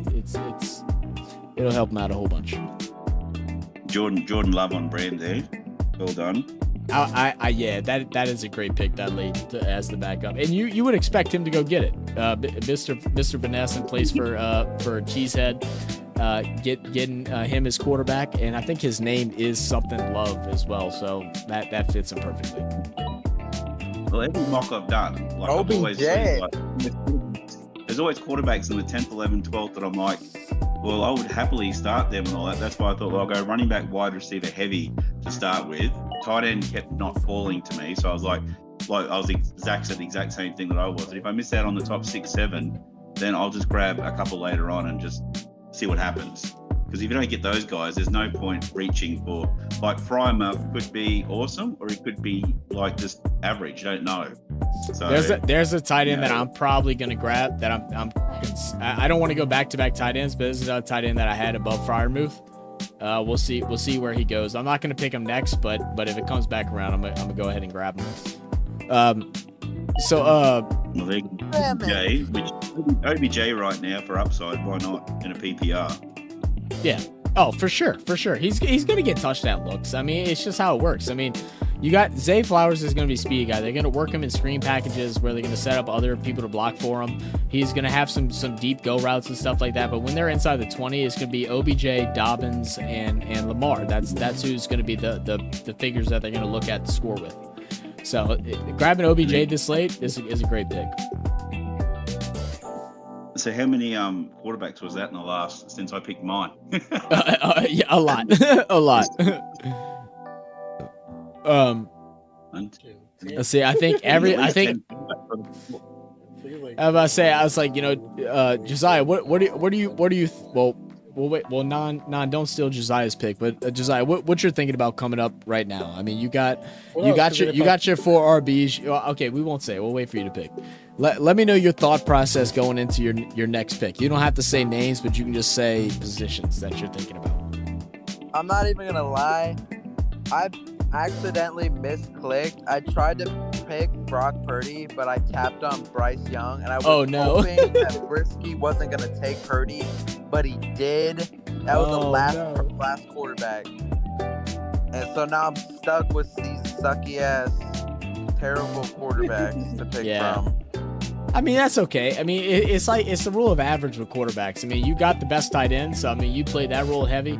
It'll help him out a whole bunch. Jordan Love on brand there. Well done. Yeah, that is a great pick that late as the backup, and you would expect him to go get it. Mr. Vanessa plays for Cheesehead, getting him as quarterback, and I think his name is something Love as well, so that fits him perfectly. Well, every mock I've done, like I've always seen, there's always quarterbacks in the 10th, 11th, 12th that I'm like, well, I would happily start them and all that. That's why I thought, well, I'll go running back, wide receiver, heavy to start with. Tight end kept not falling to me, so I was like Zach said the exact same thing that I was. If I miss out on the top 6, 7, then I'll just grab a couple later on and just see what happens. Because if you don't get those guys, there's no point reaching for, like, Frymer could be awesome or he could be like just average. You don't know. So there's a tight end that I'm probably gonna grab. That I don't want to go back to back tight ends, but this is a tight end that I had above Freiermuth. We'll see where he goes. I'm not gonna pick him next, but if it comes back around, I'm gonna go ahead and grab him. OBJ right now for upside. Why not in a PPR? Yeah. Oh, for sure. He's gonna get touchdown looks. I mean, it's just how it works. I mean, you got Zay Flowers is gonna be a speed guy. They're gonna work him in screen packages where they're gonna set up other people to block for him. He's gonna have some deep go routes and stuff like that. But when they're inside the 20, it's gonna be OBJ, Dobbins, and Lamar. That's who's gonna be the figures that they're gonna look at to score with. So grabbing OBJ this late is a great pick. So how many quarterbacks was that in the last since I picked mine? Yeah, a lot. Let's see. I think I was like, Josiah, what do you wait, don't steal Josiah's pick, but Josiah, what you're thinking about coming up right now? I mean, you got your 4 RBs. Okay, we won't say. We'll wait for you to pick. Let me know your thought process going into your next pick. You don't have to say names, but you can just say positions that you're thinking about. I'm not even gonna lie. I accidentally misclicked. I tried to pick Brock Purdy, but I tapped on Bryce Young, and I was hoping that Brisky wasn't gonna take Purdy, but he did. That was the last quarterback, and so now I'm stuck with these sucky ass, terrible quarterbacks to pick from. I mean, that's okay. I mean, it's the rule of average with quarterbacks. I mean, you got the best tight end, so I mean, you play that role heavy.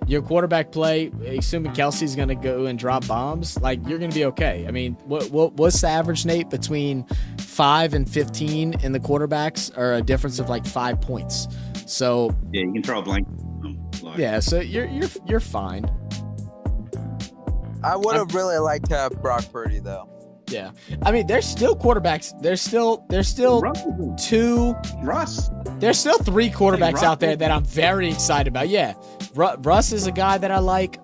your quarterback play, assuming Kelsey's going to go and drop bombs, like you're going to be okay. I mean, what's the average, Nate, between 5 and 15 in the quarterbacks are a difference of like 5 points. So Yeah, you can throw a blanket. yeah, so you're fine. I would have really liked to have Brock Purdy though. Yeah, I mean, there's still quarterbacks. There's still two. Russ. There's still 3 quarterbacks out there that I'm very excited about. Yeah, Russ is a guy that I like.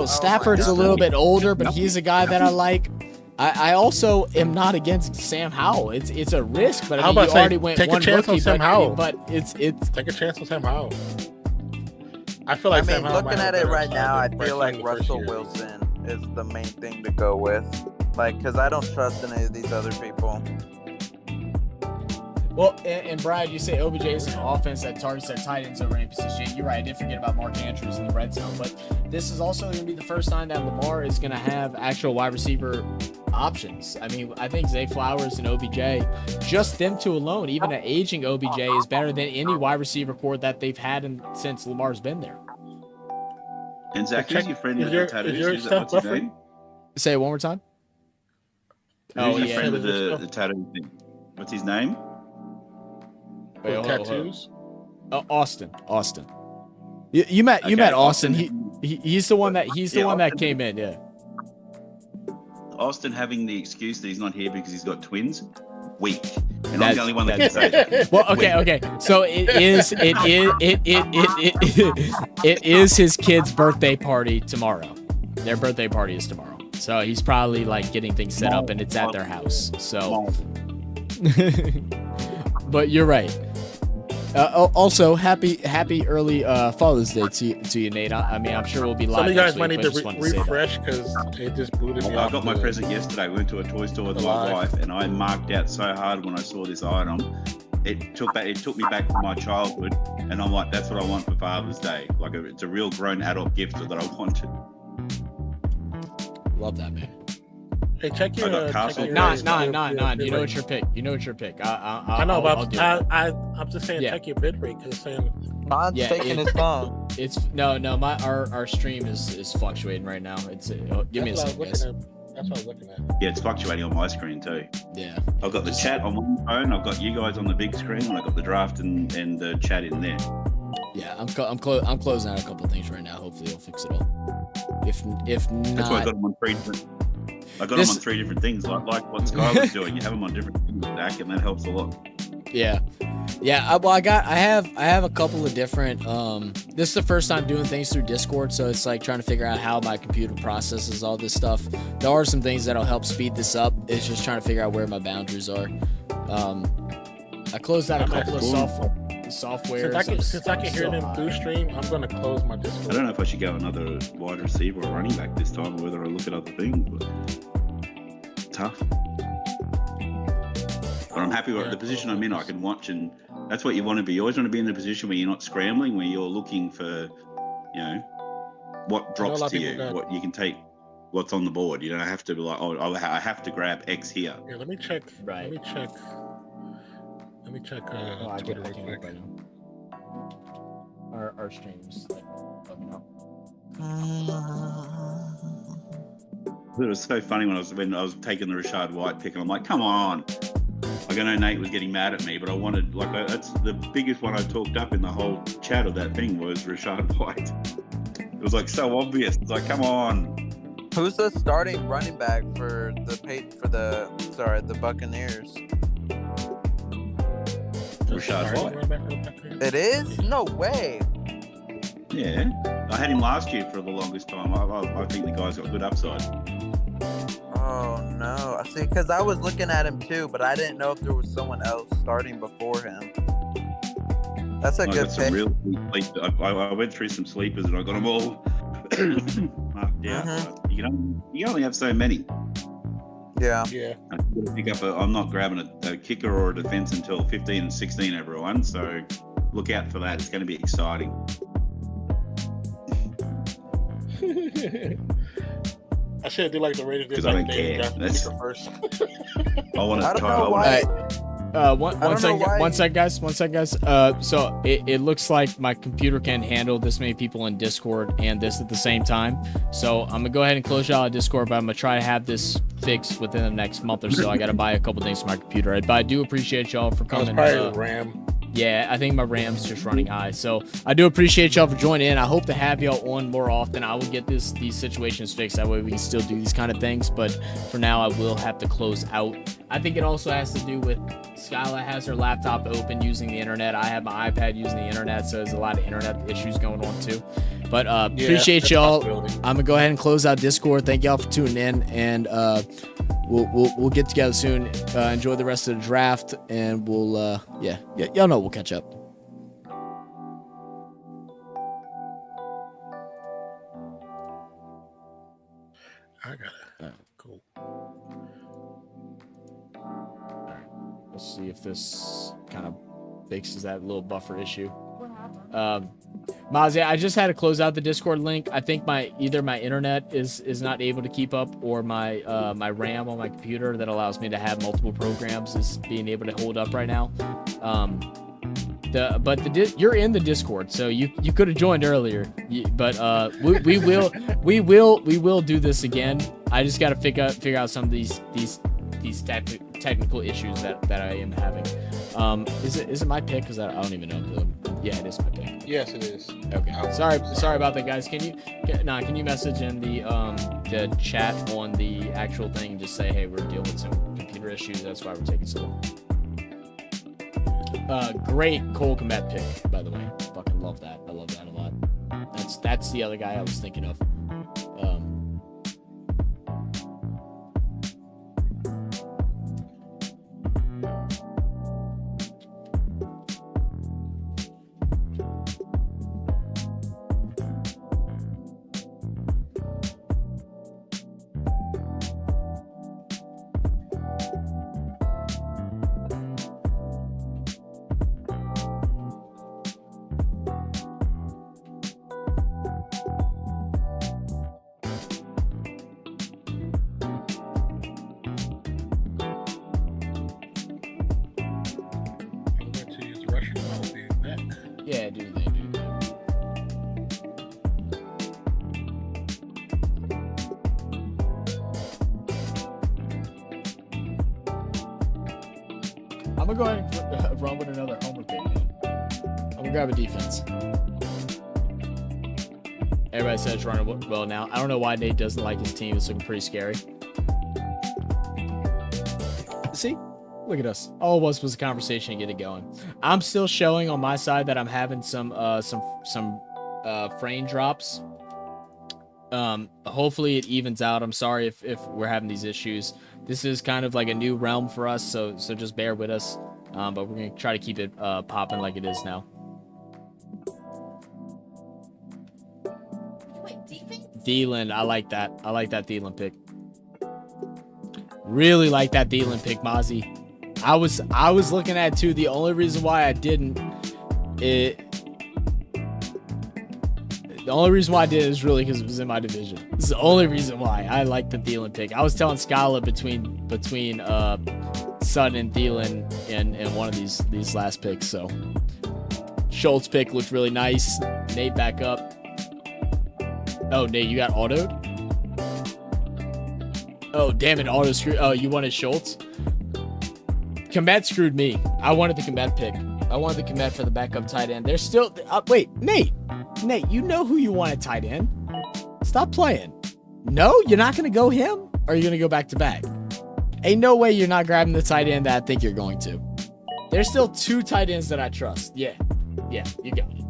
Stafford's a little bit older, but he's a guy that I like. I also am not against Sam Howell. It's a risk, but I mean, you already went take one a chance rookie, on Sam Howell. but it's Take a chance on Sam Howell. I feel like Sam Howell looking might have at it better right now, I upside than feel like Bryce Young the first Russell year. Wilson is the main thing to go with. Like, because I don't trust any of these other people. well. And Brad, you say OBJ is an offense that targets their tight ends over any position. You're right. I did forget about Mark Andrews in the red zone, but this is also going to be the first time that Lamar is going to have actual wide receiver options. I mean, I think Zay Flowers and OBJ, just them two alone, even an aging OBJ, is better than any wide receiver core that they've had since Lamar's been there. And Zach, who's your friend Is with your- the tattoos? is your Who's that- Steph what's his Buffett? name? Say it one more time. Oh, Who's your yeah. friend with Is your the tattoo thing? What's his name? Wait, hold on. Tattoos. Austin. You met Austin. He's the one that Austin. came in. Yeah. Austin having the excuse that he's not here because he's got twins. Weak. And I'm That's- the only one that can say that. Well, okay. So it is his kid's birthday party tomorrow. Their birthday party is tomorrow. So he's probably like getting things set up, and it's at their house. So, but you're right. Also, happy early Father's Day to you, Nate. I mean, I'm sure we'll be live. Some of you guys next might week, need but to just wanted say that. refresh because it just booted me off. I got my present yesterday. We went to a toy store with my Alive. wife, and I marked out so hard when I saw this item. It took me back to my childhood, and I'm like, that's what I want for Father's Day. Like, it's a real grown adult gift that I wanted. Love that, man. Hey, check your. I got check Castle your- Grace. Nine. You know bit it's your pick. I know, I'll but do it. I'm just saying, Yeah. check your bit rate because it's saying Non's Yeah, taking his phone. It's our stream is fluctuating right now. It's give me a that's what I was second, guys. looking at. That's what I was looking at. Yeah, it's fluctuating on my screen too. Yeah. I've got the chat on one phone. I've got you guys on the big screen, and I've got the draft and the chat in there. Yeah, I'm closing out a couple of things right now. Hopefully, it'll fix it all. If That's why I not, got them on 3 different. I got This- them on 3 different things, like what Skylar's doing. You have them on different things, Zach, and that helps a lot. yeah. I have a couple of different. This is the first time doing things through Discord, so it's like trying to figure out how my computer processes all this stuff. There are some things that'll help speed this up. It's just trying to figure out where my boundaries are. I closed out a couple of software. Since I can hear them through stream, I'm gonna close my Discord. I don't know if I should go another wide receiver or running back this time, or whether I look at other things. But tough. But I'm happy with the position I'm in. I can watch, and that's what you want to be. You always want to be in the position where you're not scrambling, where you're looking for, what drops lot to of you, people got- what you can take, what's on the board. You don't have to be like, oh, I have to grab X here. Yeah, let me check. Right. Let me check. Oh, I Twitter can real look quick. right now. Our streams. Let me know. It was so funny when I was taking the Rashad White pick, and I'm like, come on. Like, I know Nate was getting mad at me, but I wanted, that's the biggest one I talked up in the whole chat of that thing was Rashad White. It was like so obvious. It's like, come on. Who's the starting running back for the Buccaneers? Rashad White. It is? No way. Yeah. I had him last year for the longest time. I think the guy's got good upside. Oh no! See, because I was looking at him too, but I didn't know if there was someone else starting before him. That's a I good got some pick. real I went through some sleepers and I got them all marked out. Mhm. You only have so many. Yeah. Yeah. I'm gonna pick up I'm not grabbing a kicker or a defense until 15 and 16, everyone. So look out for that. It's going to be exciting. I should do like the Raiders did 'Cause I back don't in the day, care. draft the That's- kicker first. I want I to don't try. know I why. wanna- One sec, guys. So it looks like my computer can handle this many people in Discord and this at the same time. So I'm gonna go ahead and close y'all on Discord, but I'm gonna try to have this fixed within the next month or so. I gotta buy a couple things for my computer, but I do appreciate y'all for coming. Probably RAM. Yeah, I think my RAM's just running high. So I do appreciate y'all for joining in. I hope to have y'all on more often. I will get these situations fixed. That way we can still do these kind of things. But for now, I will have to close out. I think it also has to do with Skyla has her laptop open using the internet. I have my iPad using the internet. So there's a lot of internet issues going on too. But appreciate y'all. I'm going to go ahead and close out Discord. Thank y'all for tuning in. And we'll get together soon. Enjoy the rest of the draft. And we'll, y'all know we'll catch up. I got it. Cool. All right. Let's see if this kind of fixes that little buffer issue. What happened? Mozzie, I just had to close out the Discord link. I think either my internet is not able to keep up, or my my RAM on my computer that allows me to have multiple programs is being able to hold up right now. You're in the Discord, so you could have joined earlier. But we will do this again. I just got to figure out some of these technical issues that I am having. Is it my pick? Because I don't even know. Yeah, it is my pick. Yes, it is. Okay. Sorry about that, guys. Can you message in the chat on the actual thing and just say, hey, we're dealing with some computer issues. That's why we're taking so long. Great Cole Komet pick, by the way. Fucking love that. I love that a lot. That's the other guy I was thinking of. Yeah, do that. I'm gonna go ahead and run with another homer pick, man. I'm gonna grab a defense. Everybody says it's running well now. I don't know why Nate doesn't like his team. It's looking pretty scary. See? Look at us. All it was a conversation to get it going. I'm still showing on my side that I'm having some frame drops. Hopefully it evens out. I'm sorry if we're having these issues. This is kind of like a new realm for us, so just bear with us. But we're gonna try to keep it popping like it is now. Wait, defense? Thielen, I like that. I like that Thielen pick. Really like that Thielen pick, Mozzie. I was looking at it too. The only reason why I didn't is really because it was in my division. This is the only reason why I like the Thielen pick. I was telling Scala between Sutton and Thielen in one of these last picks. So Schultz pick looked really nice. Nate back up. Oh, Nate, you got autoed? Oh, damn it, auto screw. Oh, you wanted Schultz? Komet screwed me. I wanted the Komet pick. I wanted the Komet for the backup tight end. There's still... wait, Nate, you know who you want at tight end. Stop playing. No, you're not going to go him? Or are you going to go back to back? Ain't no way you're not grabbing the tight end that I think you're going to. There's still 2 tight ends that I trust. Yeah, you got it.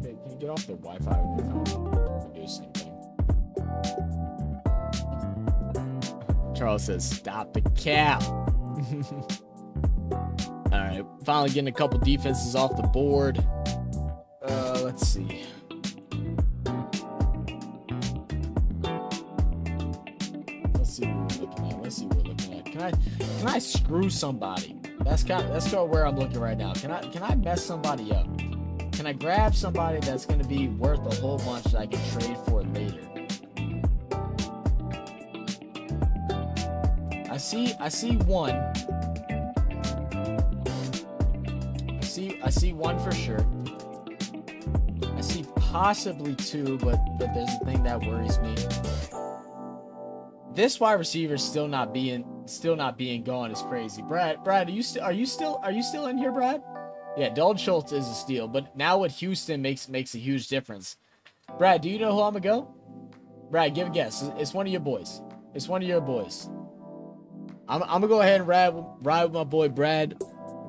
Hey, can you get off the Wi-Fi with your phone? Do the same thing. Charles says, stop the cap. All right, finally getting a couple defenses off the board. Let's see. Let's see what we're looking at. Can I screw somebody? That's kind of where I'm looking right now. Can I mess somebody up? Can I grab somebody that's going to be worth a whole bunch that I can trade for later? see one. I see one for sure. I see possibly two, but there's a thing that worries me. This wide receiver still not being gone is crazy. Brad, are you still in here, Brad? Yeah, Dalton Schultz is a steal, but now with Houston makes a huge difference. Brad, do you know who I'm gonna go? Brad, give a guess. It's one of your boys. It's one of your boys. I'm gonna go ahead and ride with my boy Brad.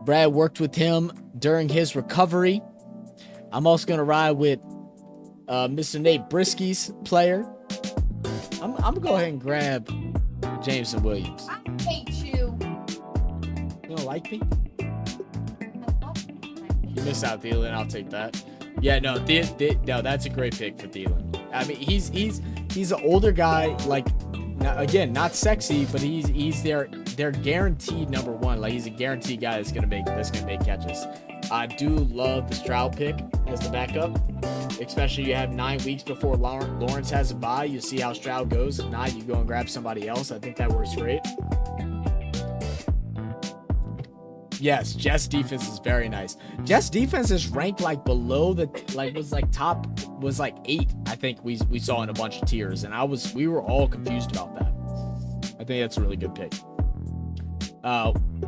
Brad worked with him during his recovery. I'm also gonna ride with Mr. Nate Brisky's player. I'm gonna go ahead and grab Jameson Williams. I hate you. You don't like me? You miss out, Thielen. I'll take that. Yeah, no, no, that's a great pick for Thielen. I mean, he's an older guy, like, again, not sexy, but he's their guaranteed number one. Like, he's a guaranteed guy that's gonna make catches. I do love the Stroud pick as the backup, especially you have 9 weeks before Lawrence has a bye. You see how Stroud goes. If not, you go and grab somebody else. I think that works great. Yes, Jets defense is very nice. Jets defense is ranked like below the was like 8. I think we saw in a bunch of tiers, and we were all confused about that. I think that's a really good pick.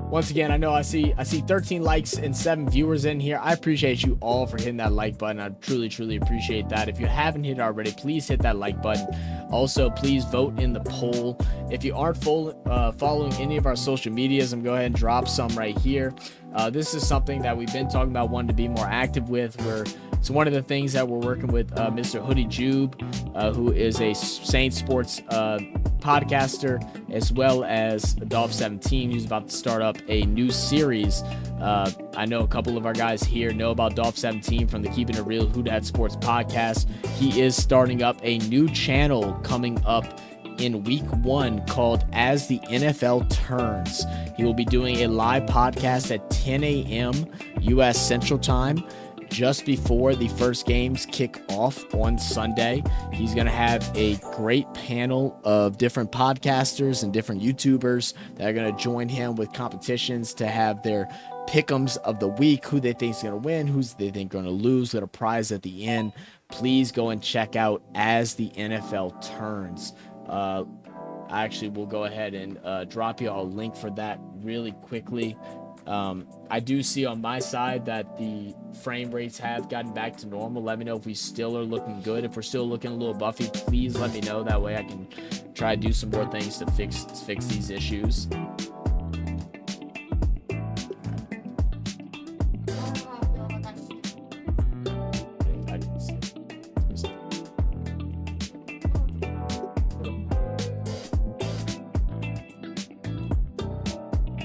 Once again, I know I see 13 likes and 7 viewers in here. I appreciate you all for hitting that like button. I truly appreciate that. If you haven't hit it already, please hit that like button. Also, please vote in the poll. If you aren't following any of our social medias, I'm going to go ahead and drop some right here. This is something that we've been talking about, wanting to be more active with. It's one of the things that we're working with Mr. Hoodie Jube, who is a Saints sports podcaster, as well as Dolph 17, who's about to start up a new series. I know a couple of our guys here know about Dolph 17 from the Keeping It Real Who Dat Sports podcast. He is starting up a new channel coming up in week 1 called As the NFL Turns. He will be doing a live podcast at 10 a.m. U.S. Central Time, just before the first games kick off on Sunday. He's going to have a great panel of different podcasters and different YouTubers that are going to join him with competitions to have their pick'ems of the week, who they think is going to win, who's they think going to lose, with a prize at the end. Please go and check out As the NFL Turns. I actually will go ahead and drop you all a link for that really quickly. I do see on my side that the frame rates have gotten back to normal. Let me know if we still are looking good. If we're still looking a little buffy, please let me know. That way I can try to do some more things to fix these issues.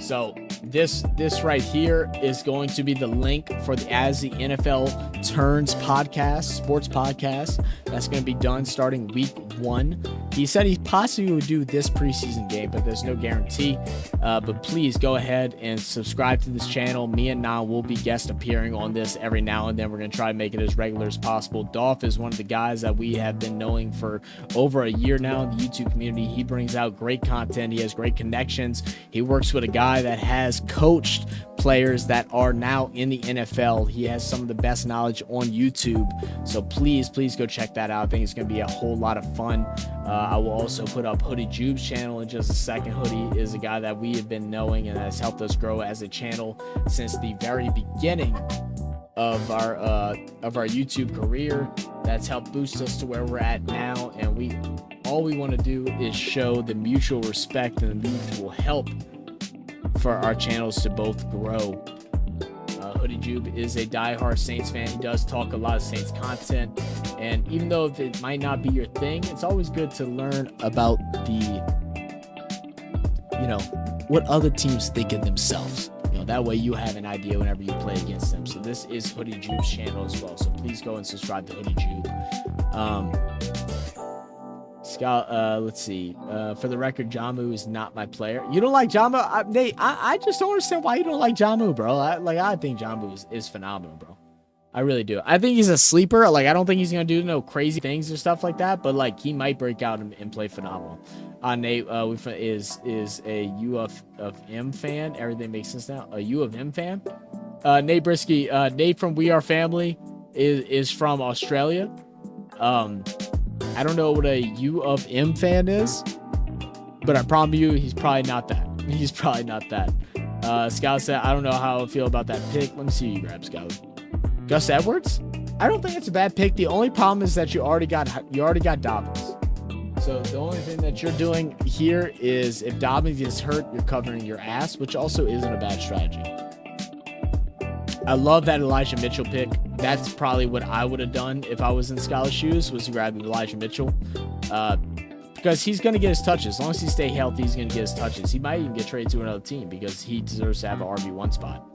So this right here is going to be the link for the As the NFL Turns podcast, sports podcast. That's going to be done starting week 1. He said he possibly would do this preseason game, but there's no guarantee. But please go ahead and subscribe to this channel. Me and Nan will be guest appearing on this every now and then. We're going to try to make it as regular as possible. Dolph is one of the guys that we have been knowing for over a year now in the YouTube community. He brings out great content. He has great connections. He works with a guy that has coached players that are now in the NFL. He has some of the best knowledge on YouTube. So please go check that out. I think it's going to be a whole lot of fun. I will also put up Hoodie Jube's channel in just a second. Hoodie is a guy that we have been knowing and has helped us grow as a channel since the very beginning of our YouTube career. That's helped boost us to where we're at now, and all we want to do is show the mutual respect and the mutual help for our channels to both grow. Hoodie Jube is a diehard Saints fan. He does talk a lot of Saints content, and even though it might not be your thing, it's always good to learn about what other teams think of themselves. That way you have an idea whenever you play against them. So this is Hoodie Jube's channel as well. So please go and subscribe to Hoodie Jube. Scott, let's see. For the record, Jamu is not my player. You don't like Jamu? Nate, I just don't understand why you don't like Jamu, bro. I think Jamu is phenomenal, bro. I really do. I think he's a sleeper. Like, I don't think he's going to do no crazy things or stuff like that, but, like, he might break out and play phenomenal. Nate is a U of M fan. Everything makes sense now. A U of M fan. Nate Brisky, Nate from We Are Family is from Australia. I don't know what a U of M fan is, but I promise you, he's probably not that. He's probably not that. Scout said, I don't know how I feel about that pick. Let me see you grab Scout. Gus Edwards? I don't think it's a bad pick. The only problem is that you already got Dobbins. So the only thing that you're doing here is if Dobbins gets hurt, you're covering your ass, which also isn't a bad strategy. I love that Elijah Mitchell pick. That's probably what I would have done if I was in Scout's shoes, was to grab Elijah Mitchell. Because he's going to get his touches. As long as he stays healthy, he's going to get his touches. He might even get traded to another team because he deserves to have an RB1 spot.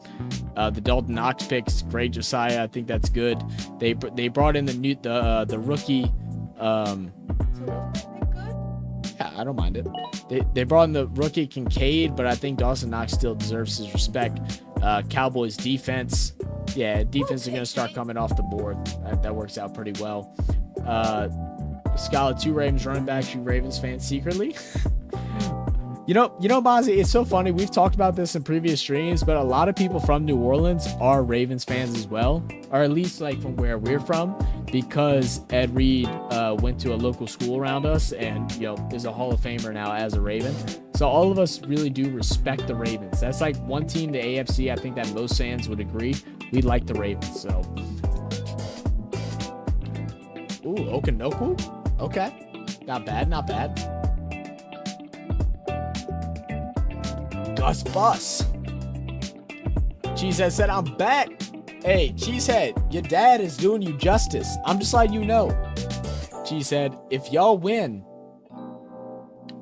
The Dalton Knox picks, great, Josiah. I think that's good. They brought in the rookie. Yeah, I don't mind it. They brought in the rookie Kincaid, but I think Dawson Knox still deserves his respect. Cowboys defense. Yeah, defense are going to start coming off the board. That works out pretty well. Scarlet 2 Ravens running backs, you Ravens fans secretly. You know, Mozzie, it's so funny. We've talked about this in previous streams, but a lot of people from New Orleans are Ravens fans as well, or at least like from where we're from, because Ed Reed went to a local school around us and, you know, is a Hall of Famer now as a Raven. So all of us really do respect the Ravens. That's like one team, the AFC, I think that most fans would agree. We like the Ravens, so. Ooh, Okanoku? Okay. Not bad, not bad. Gus Bus. Cheesehead said, I'm back. Hey, Cheesehead, your dad is doing you justice. I'm just letting you know. Cheesehead, if y'all win,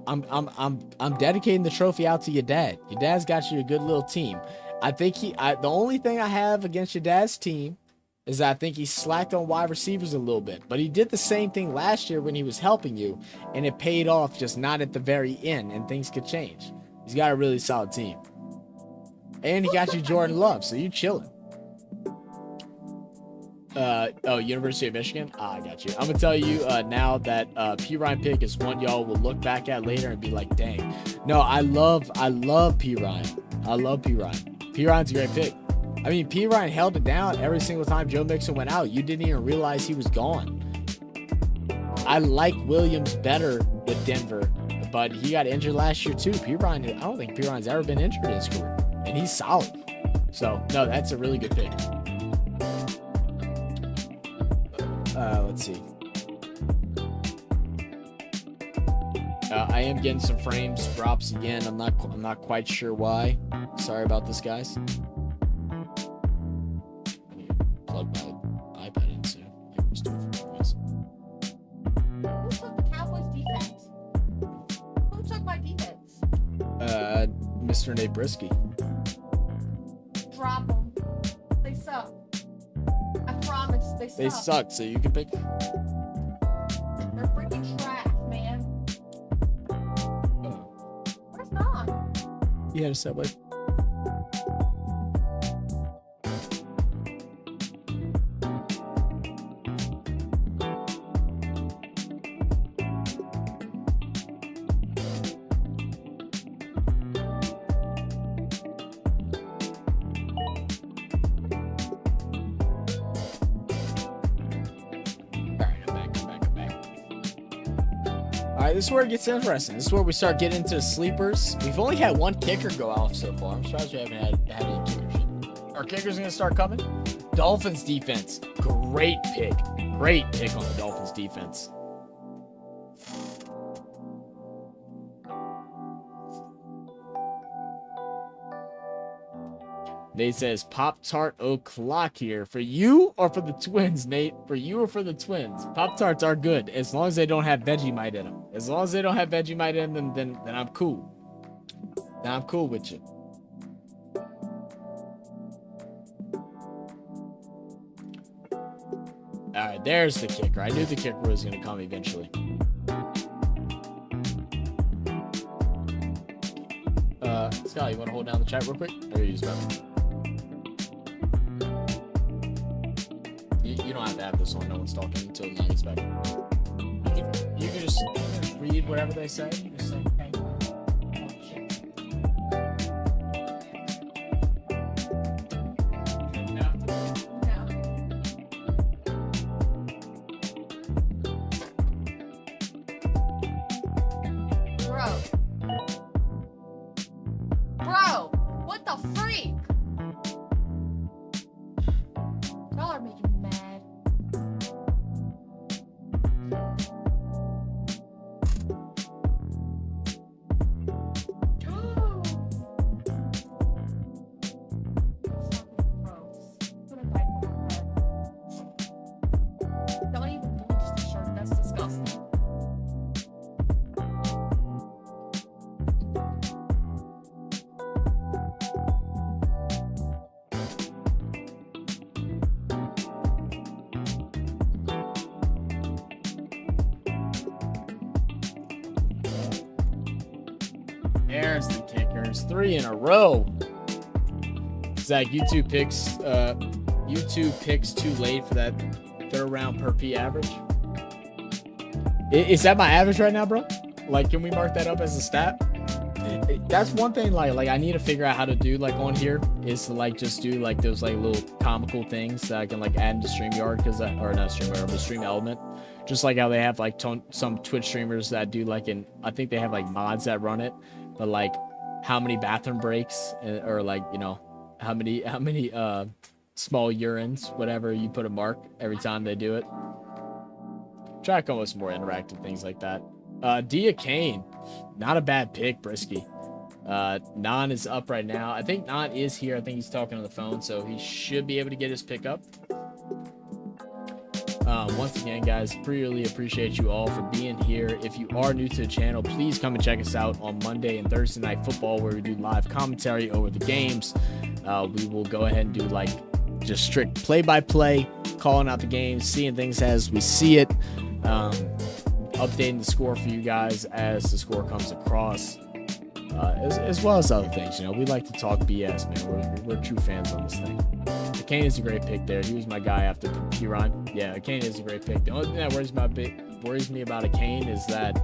I'm dedicating the trophy out to your dad. Your dad's got you a good little team. I think the only thing I have against your dad's team is that I think he slacked on wide receivers a little bit. But he did the same thing last year when he was helping you, and it paid off, just not at the very end, and things could change. He's got a really solid team. And he got you Jordan Love, so you chilling. Oh, University of Michigan? I got you. I'm going to tell you now that P. Ryan pick is one y'all will look back at later and be like, dang. No, I love P. Ryan. I love P. Ryan. P. Ryan's a great pick. I mean, P. Ryan held it down every single time Joe Mixon went out. You didn't even realize he was gone. I like Williams better with Denver, but he got injured last year too. P. Ryan, I don't think P. Ryan's ever been injured in his career, and he's solid. So, no, that's a really good pick. Let's see. I am getting some frames drops again. I'm not quite sure why. Sorry about this, guys. Plug my iPad in soon. Who took the Cowboys defense? Who took my defense? Mr. Nate Brisky. Drop them. They suck. I promise, they suck. They suck, so you can pick. They're freaking trash, man. Where's Don? He had a subway. This is where it gets interesting. This is where we start getting into the sleepers. We've only had one kicker go off so far. I'm surprised we haven't had any kickers. Our kickers going to start coming. Dolphins defense. Great pick. Great pick on the Dolphins defense. Nate says, Pop-Tart o'clock here. For you or for the Twins, Nate? For you or for the Twins? Pop-Tarts are good as long as they don't have Vegemite in them. As long as they don't have Vegemite in them, then I'm cool. Then I'm cool with you. All right, there's the kicker. I knew the kicker was going to come eventually. Scott, you want to hold down the chat real quick? Or you use that? don't have to have this on. No one's talking until 9 is back. You can just read whatever they say. Just say, hey. No. Bro, what the freak? Y'all are making me mad. Don't even bleach the shirt. That's disgusting. There's the kickers. 3 in a row. Zach, YouTube picks too late for that 3rd round per P average. Is that my average right now, bro? Like, can we mark that up as a stat? That's one thing, like I need to figure out how to do, like, on here, is to, like, just do, like, those, like, little comical things that I can, like, add into StreamYard, because that, or not StreamYard, but Stream Element. Just like how they have, like, some Twitch streamers that do, like, I think they have, like, mods that run it, but, like, how many bathroom breaks, or, like, you know, how many small urines, whatever, you put a mark every time they do it. Try to come up with some more interactive things like that. Dia Kane, not a bad pick, Brisky. Nan is up right now. I think Nan is here. I think he's talking on the phone, so he should be able to get his pick up. Once again, guys, really appreciate you all for being here. If you are new to the channel, please come and check us out on Monday and Thursday Night Football, where we do live commentary over the games. We will go ahead and do, like, just strict play-by-play, calling out the games, seeing things as we see it, updating the score for you guys as the score comes across, as well as other things. You know, we like to talk BS, man. We're true fans on this thing. Kane is a great pick there. He was my guy after P-Rhyme. Yeah, Kane is a great pick. The only thing that worries me about a Kane is that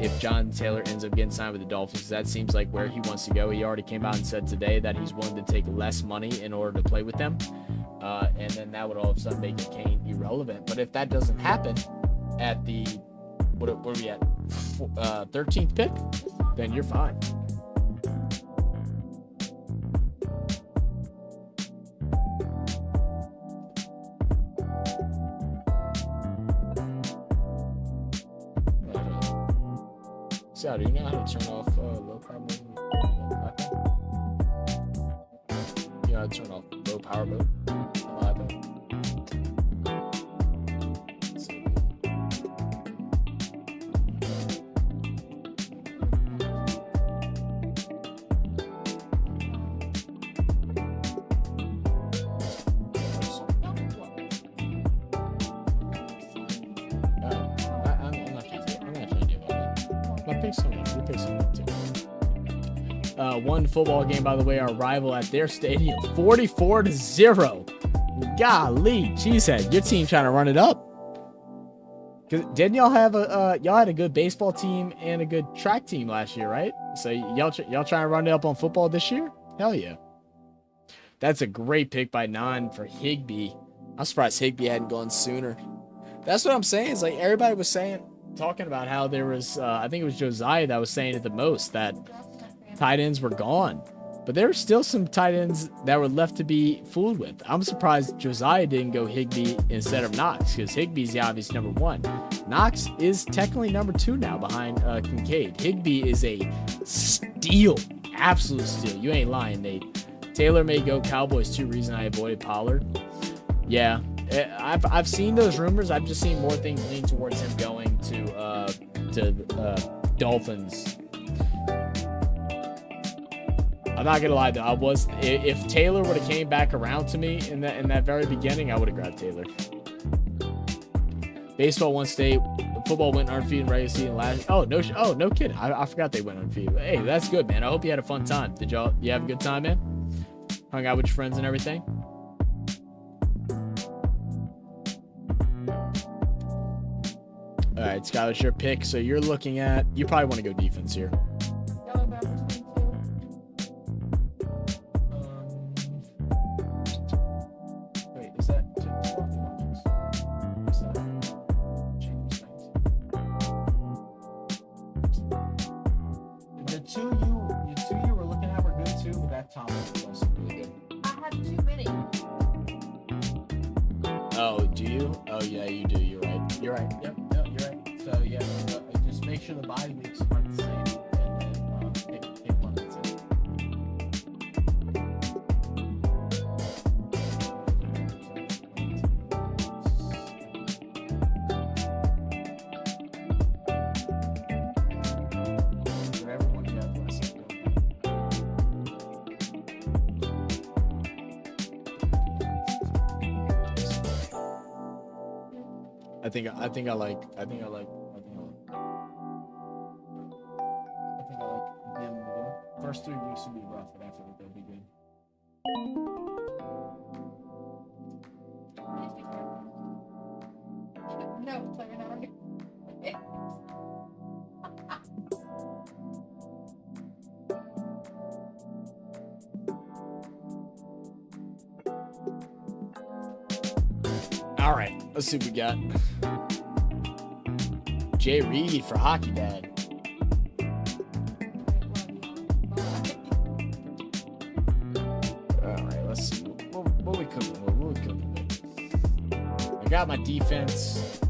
if John Taylor ends up getting signed with the Dolphins, that seems like where he wants to go. He already came out and said today that he's willing to take less money in order to play with them. And then that would all of a sudden make Kane irrelevant. But if that doesn't happen at the, what are we at, 13th pick, then you're fine. So, do you know how to turn off low power mode? You know how to turn off low power mode on the iPad? One football game, by the way, our rival at their stadium, 44-0. Golly, cheesehead, your team trying to run it up. Cause didn't y'all have y'all had a good baseball team and a good track team last year, right? So y'all trying to run it up on football this year? Hell yeah. That's a great pick by Nan for Higbee. I'm surprised Higbee hadn't gone sooner. That's what I'm saying. It's like everybody was talking about how there was, I think it was Josiah that was saying it the most, that tight ends were gone. But there were still some tight ends that were left to be fooled with. I'm surprised Josiah didn't go Higbee instead of Knox, because Higbee's the obvious number 1. Knox is technically number 2 now behind Kincaid. Higbee is a steal. Absolute steal. You ain't lying, Nate. Taylor may go Cowboys too, reason I avoided Pollard. Yeah. I've seen those rumors. I've just seen more things lean towards him going to Dolphins. I'm not gonna lie though. If Taylor would have came back around to me in that very beginning, I would have grabbed Taylor. Baseball won state. Football went undefeated in regular season last. Oh no kidding. I forgot they went undefeated. Hey, that's good, man. I hope you had a fun time. You have a good time, man? Hung out with your friends and everything. All right, Skylar, it's your pick. So you're looking at. You probably want to go defense here. Yellow grab between two. Wait, is that? Is that change things? The two you were looking at were good too, but that top one was also really good. I have too many. Oh, do you? Oh yeah, you do. You're right. You're right. Yep. No, you're right. So yeah, just make sure the bye weeks are the same, and then pick one that's it. For everyone, you have less. I think I like them. The first 3 weeks will be rough, but after that they'll be good. No, so you're not on it. All right, let's see what we got. Jay Reed for Hockey Dad. All right, let's see. What we cooking with? What we cooking with? I got my defense.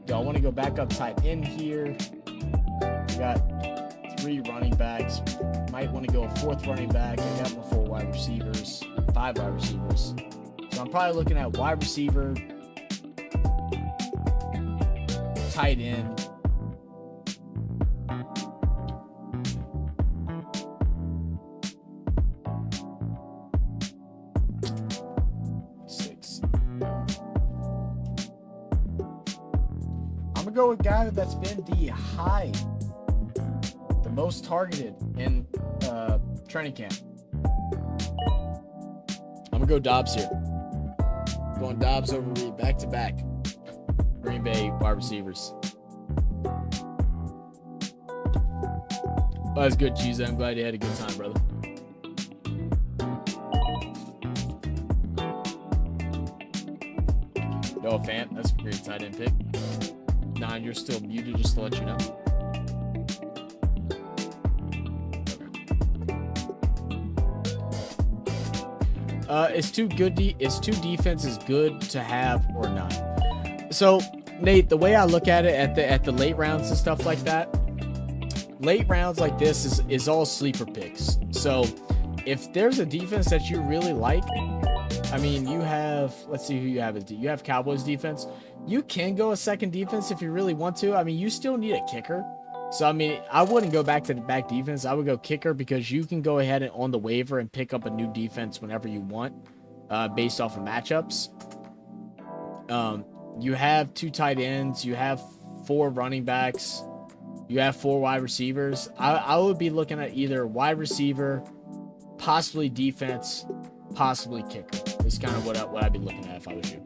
Do I want to go back up tight end here? We got 3 running backs. Might want to go a 4th running back. I got my 4 wide receivers, 5 wide receivers. So I'm probably looking at wide receiver, tight end. I'm gonna go with a guy that's been the most targeted in training camp. I'm gonna go Dobbs here. Going Dobbs over Reed, back to back. Green Bay wide receivers. Oh, that's good, Cheese. I'm glad you had a good time, brother. No, fan. That's a great tight end pick. Nah, you're still muted, just to let you know. Is two defenses good to have or not? So, Nate, the way I look at it at the late rounds and stuff like that, late rounds like this is all sleeper picks. So, if there's a defense that you really like, I mean, you have, let's see who you have. You have Cowboys defense. You can go a second defense if you really want to. I mean, you still need a kicker. So, I mean, I wouldn't go back to the back defense. I would go kicker because you can go ahead and on the waiver and pick up a new defense whenever you want based off of matchups. You have 2 tight ends. You have 4 running backs. You have 4 wide receivers. I would be looking at either wide receiver, possibly defense, possibly kicker. It's kind of what I'd be looking at if I was you.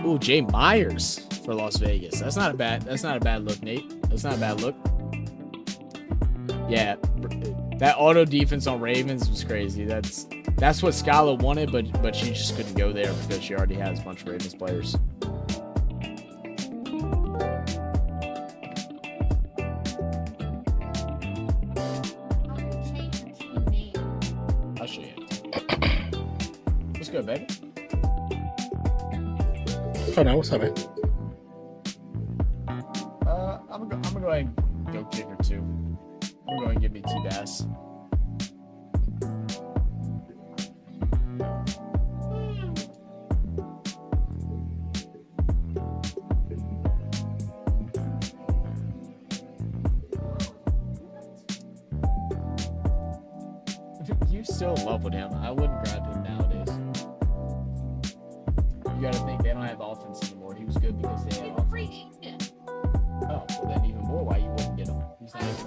Ooh, Jay Myers for Las Vegas. That's not a bad look, Nate. That's not a bad look. Yeah, that auto defense on Ravens was crazy. That's what Skylar wanted, but she just couldn't go there because she already has a bunch of Ravens players. I'll show you. Let's go, baby. Oh no, what's up, man? I'm gonna go ahead and go kicker 2. I'm gonna go ahead and give me 2 Das. You still in love with him. I wouldn't grab him nowadays. You gotta think they don't have offense anymore. He was good because they had offense. Oh, well then even more why you wouldn't get him. He's not even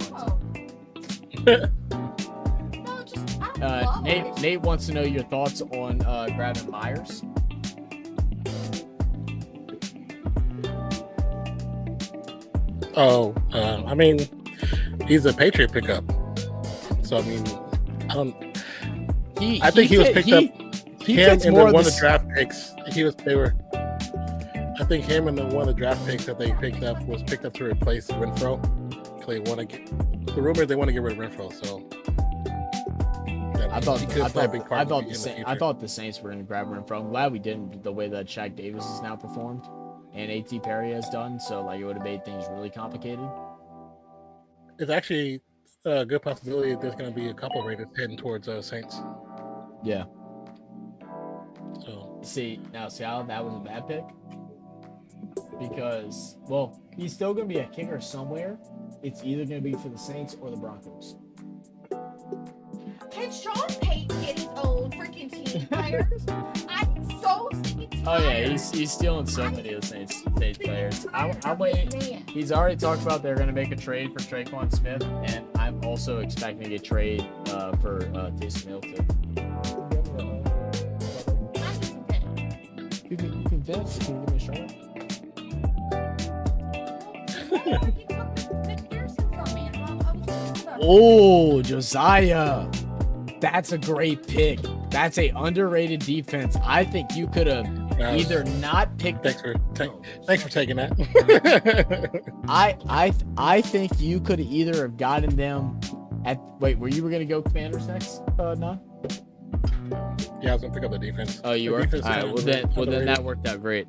No, just I love it. Nate wants to know your thoughts on grabbing Myers. Oh, I mean, he's a Patriot pickup. So I mean, I don't. I think he was picked up. He Him fits and more then of one of the the draft picks. They were. I think him and then one of the draft picks that they picked up was picked up to replace Renfro. They want to get the rumors they want to get rid of Renfro. So I thought he could play a big part I in thought the the future. I thought the Saints were going to grab Renfro. I'm glad we didn't. The way that Shaq Davis has now performed and A.T. Perry has done, so like it would have made things really complicated. It's actually a good possibility that there's going to be a couple Raiders heading towards Saints. Yeah. So See how that was a bad pick? Because, well, he's still going to be a kicker somewhere. It's either going to be for the Saints or the Broncos. Can Sean Payton get his own freaking team players? I'm so sick and Oh yeah, tired. he's stealing so many of the Saints players. I'm waiting. Man. He's already talked about they're going to make a trade for Traquan Smith, and I'm also expecting a trade for Taysom Hill too. You can vent. You can give me a shoulder. Oh, Josiah. That's a great pick. That's a underrated defense. I think you could have either not picked. thanks for taking that. I think you could either have gotten them at. Wait, were you going to go Commanders next? No. Yeah, I was gonna pick up the defense. Oh, you The were. All defense right. is Well, then that worked out great.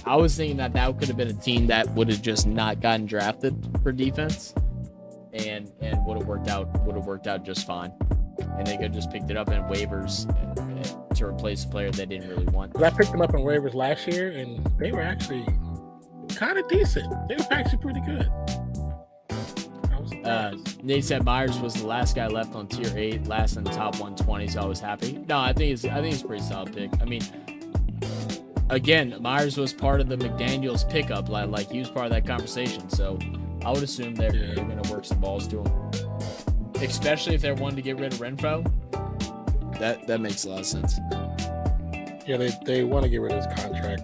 I was thinking that could have been a team that would have just not gotten drafted for defense, and would have worked out just fine. And they could have just picked it up in waivers to replace a player they didn't really want. I picked them up in waivers last year, and they were actually kind of decent. They were actually pretty good. I was surprised. Nate said Myers was the last guy left on tier 8, last in the top 120, so I was happy. No, I think it's a pretty solid pick. I mean, again, Myers was part of the McDaniels pickup, like he was part of that conversation. So I would assume they're going to work some balls to him, especially if they're wanting to get rid of Renfro. That makes a lot of sense. Yeah, they want to get rid of his contract.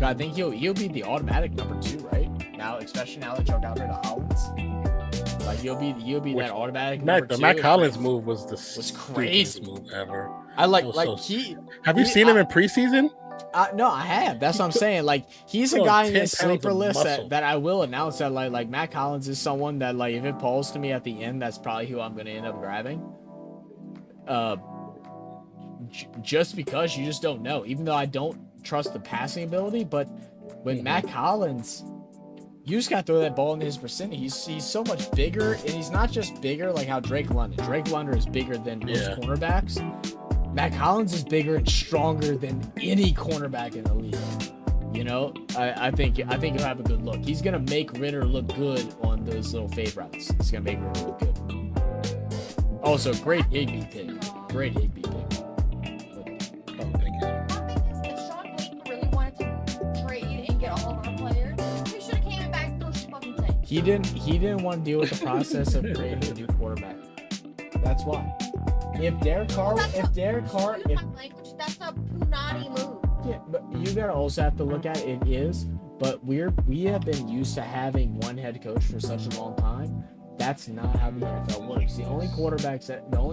I think he'll be the automatic number 2, right? Now, especially now that y'all got rid of Hollins, like he'll be that automatic number 2. The Mac Hollins move was crazy stupidest move ever. I like So he. Have you seen him in preseason? No, I have. That's what I'm saying. Like he's a Bro, guy in 10 the sleeper pounds of list muscle. that I will announce that like Mac Hollins is someone that like if it falls to me at the end, that's probably who I'm gonna end up grabbing. Just because you just don't know. Even though I don't trust the passing ability, but with Mac Hollins, you just gotta throw that ball in his vicinity. He's so much bigger, and he's not just bigger like how Drake London is bigger than most cornerbacks. Mac Hollins is bigger and stronger than any cornerback in the league. You know, I think he'll have a good look. He's gonna make Ritter look good on those little fade routes. He's gonna make Ritter look good. Also, great Higbee pick. Great Higbee pick. Oh, thank you. My thing is, if Sean Payton really wanted to trade and get all of our players, he should have came back to those fucking things. He didn't want to deal with the process of creating a new quarterback. That's why. If Derek Carr, That's a punani move. yeah, but you gotta also have to look at it is. But we have been used to having one head coach for such a long time. That's not how the NFL works. The only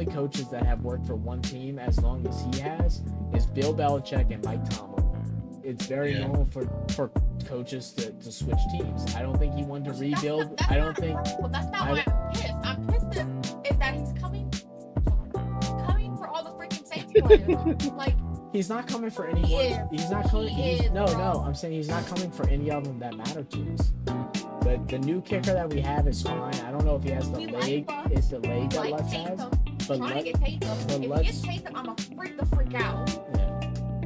coaches that have worked for one team as long as he has is Bill Belichick and Mike Tomlin. It's very normal for coaches to switch teams. I don't think he wanted to rebuild. That's I not don't think. normal. That's not why I'm pissed. I'm pissed is that he's coming for all the freaking Saints players. Like He's not coming for anyone. is. He's not coming. He He's, is, no, bro. I'm saying he's not coming for any of them that matter to us. But the new kicker that we have is fine. I don't know if he has the We leg. like Buck. It's the leg that like Lutz has. Taysom. But Trying to get Taysom. but If he let's- gets Taysom, I'm a freak out. Yeah.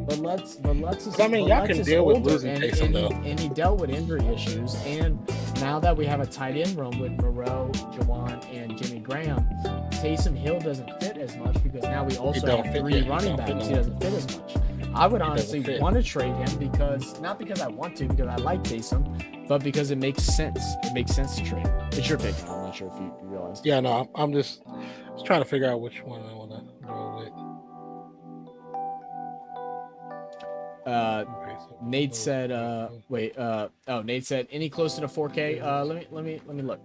But Lutz is. I mean, but y'all Lutz can is deal with older, losing and, Taysom, and though. and he dealt with injury issues. And now that we have a tight end room with Moreau, Jawan, and Jimmy Graham, Taysom Hill doesn't fit as much because now we also don't have fit- 3 yeah, he running don't fit backs. no He doesn't fit as much. I would honestly fit. want to trade him because not because I want to, because I like Taysom, but because it makes sense. It makes sense to trade. It's your pick. I'm not sure if you realize. Yeah, no, I'm just trying to figure out which one I want to roll with. Uh, Okay. Nate said, Nate said, any closer to 4K? Let me look.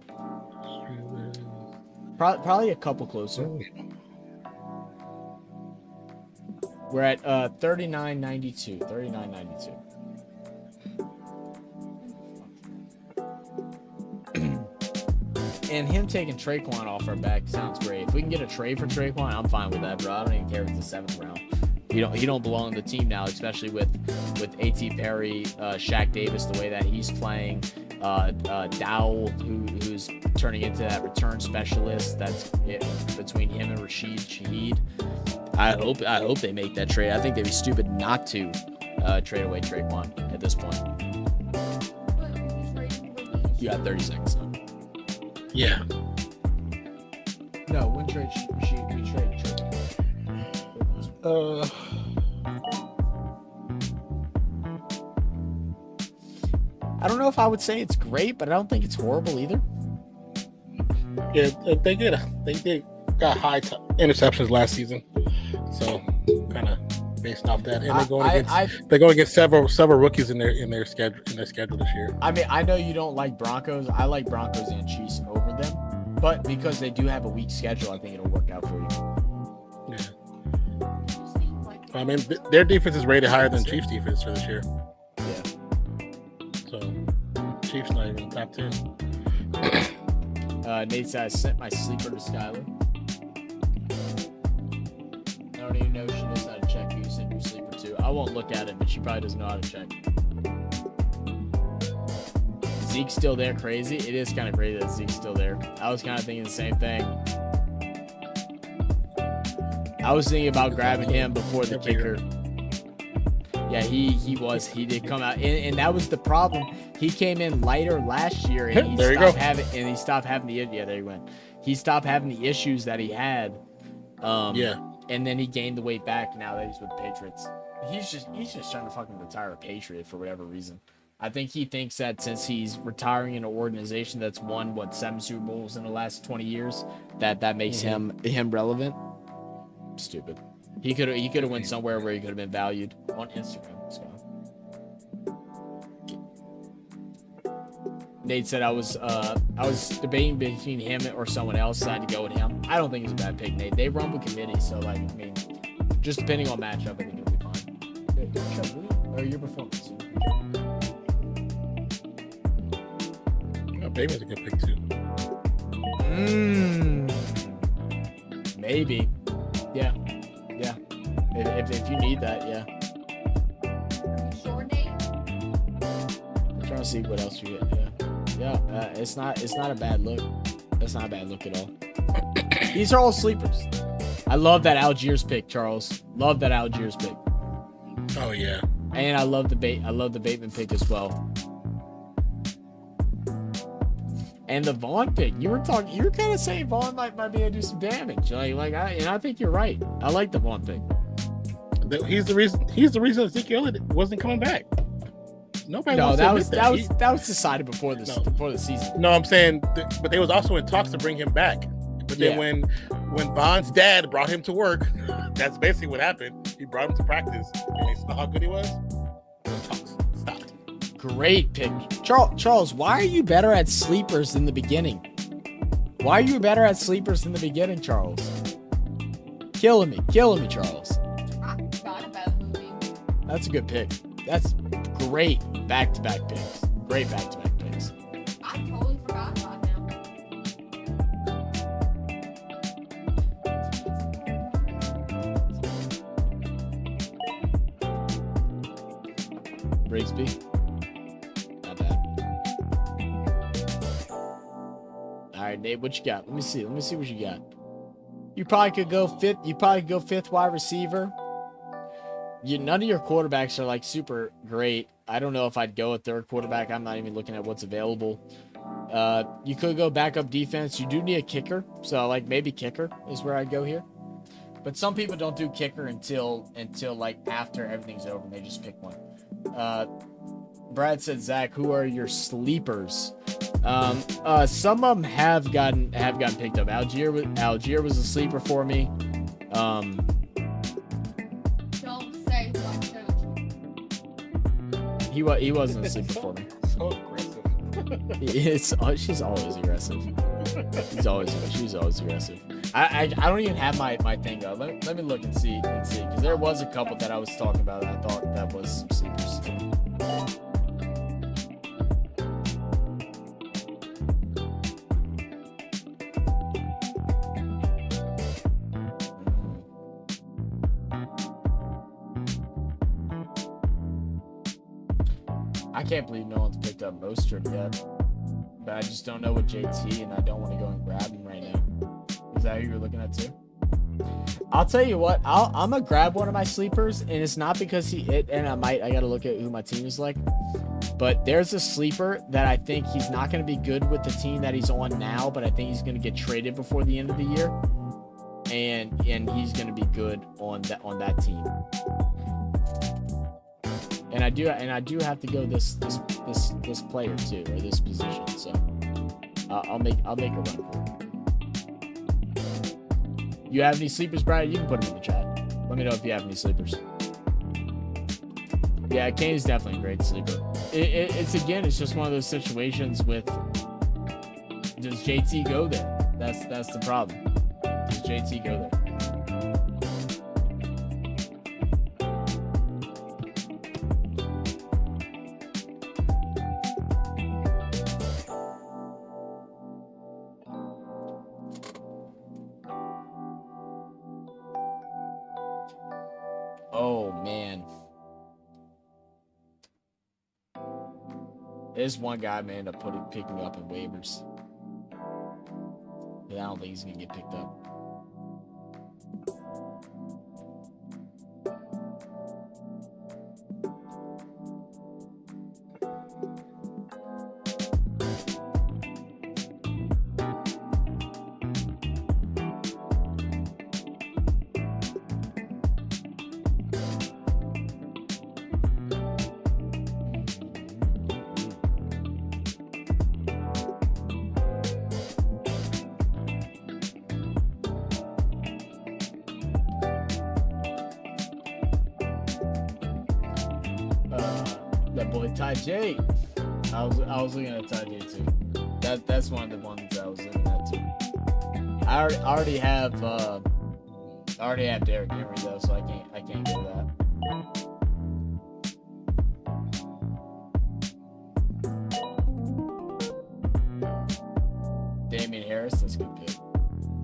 Probably a couple closer. We're at 3992. 3992. And him taking Traquan off our back sounds great. If we can get a trade for Traquan, I'm fine with that, bro. I don't even care if it's the 7th round. He don't belong on the team now, especially with A.T. Perry, Shaq Davis, the way that he's playing, Dowell, who's turning into that return specialist. That's it, between him and Rashid Shaheed. I hope they make that trade. I think they'd be stupid not to trade away Traquan at this point. You got 30 seconds. Yeah. No, when trade we trade. I don't know if I would say it's great, but I don't think it's horrible either. Yeah, they got high interceptions last season, so kind of based off that, and they're going against several rookies in their schedule this year. I mean, I know you don't like Broncos. I like Broncos and Chiefs over them, but because they do have a weak schedule, I think it'll work out for you. Yeah. I mean, their defense is rated higher than Chiefs' defense for this year. Yeah. So, Chiefs not even top 10. Nate said I sent my sleeper to Skylar. I don't even know if she knows how to check who you sent your sleeper to. I won't look at it, but she probably doesn't know how to check. Zeke's still there, crazy. It is kind of crazy that Zeke's still there. I was kind of thinking the same thing. I was thinking about grabbing him before the kicker. Yeah, he did come out, and that was the problem. He came in lighter last year, and he stopped having the He stopped having the issues that he had. And then he gained the weight back now that he's with the Patriots. He's just trying to fucking retire a Patriot for whatever reason. I think he thinks that since he's retiring in an organization that's won 7 Super Bowls in the last 20 years, that makes him relevant. Stupid. He could have went somewhere where he could have been valued on Instagram. Nate said I was debating between him or someone else. Decided to go with him. I don't think it's a bad pick, Nate. They run with committee, so just depending on matchup, I think it'll be fine. Or your performance. Bateman's a good pick too. Maybe. Yeah. If you need that, yeah. Sure, Nate? I'm trying to see what else you get. Yeah. It's not a bad look. That's not a bad look at all. These are all sleepers. I love that Algiers pick, Charles. Love that Algiers pick. Oh yeah. And I love the Bateman pick as well. And the Vaughn pick, you were kind of saying Vaughn might be able to do some damage. I think you're right. I like the Vaughn pick. He's the reason Ezekiel wasn't coming back. Nobody. No, that was decided before the season. No, I'm saying, but they was also in talks to bring him back. But then when Vaughn's dad brought him to work, that's basically what happened. He brought him to practice, and he saw how good he was. Those talks stopped. Great pick, Charles. Why are you better at sleepers in the beginning? Why are you better at sleepers in the beginning, Charles? Killing me, Charles. I forgot about moving. That's a good pick. That's great back-to-back picks. Great back-to-back picks. I totally forgot about him. Brigsby. Not bad. All right, Nate, what you got? Let me see what you got. You probably could go fifth wide receiver. None of your quarterbacks are super great. I don't know if I'd go a third quarterback. I'm not even looking at what's available. You could go backup defense. You do need a kicker, so maybe kicker is where I'd go here. But some people don't do kicker until after everything's over and they just pick one. Brad said, Zach, who are your sleepers? Some of them have gotten picked up. Algier was a sleeper for me. Don't say so. He wasn't a sleeper for me. So aggressive. She's always aggressive. She's always aggressive. I don't even have my thing up. Let me look and see because there was a couple that I was talking about that I thought that was sleepers. I can't believe no one's picked up Mostert yet. But I just don't know with JT, and I don't want to go and grab him right now. Is that who you're looking at too? I'll tell you what, I'm gonna grab one of my sleepers, and it's not because I gotta look at who my team is like. But there's a sleeper that I think he's not gonna be good with the team that he's on now, but I think he's gonna get traded before the end of the year. And he's gonna be good on that team. And I do have to go this player too, or this position. So I'll make a run for it. You have any sleepers, Brian? You can put them in the chat. Let me know if you have any sleepers. Yeah, Kane's definitely a great sleeper. It's just one of those situations with, does JT go there? That's the problem. Does JT go there? Oh man, there's one guy I may end up picking up in waivers, but I don't think he's gonna get picked up. That boy Ty J. I was looking at Ty J too. That's one of the ones I was looking at too. I already have Derrick Henry though, so I can't go that. Damian Harris, that's a good pick.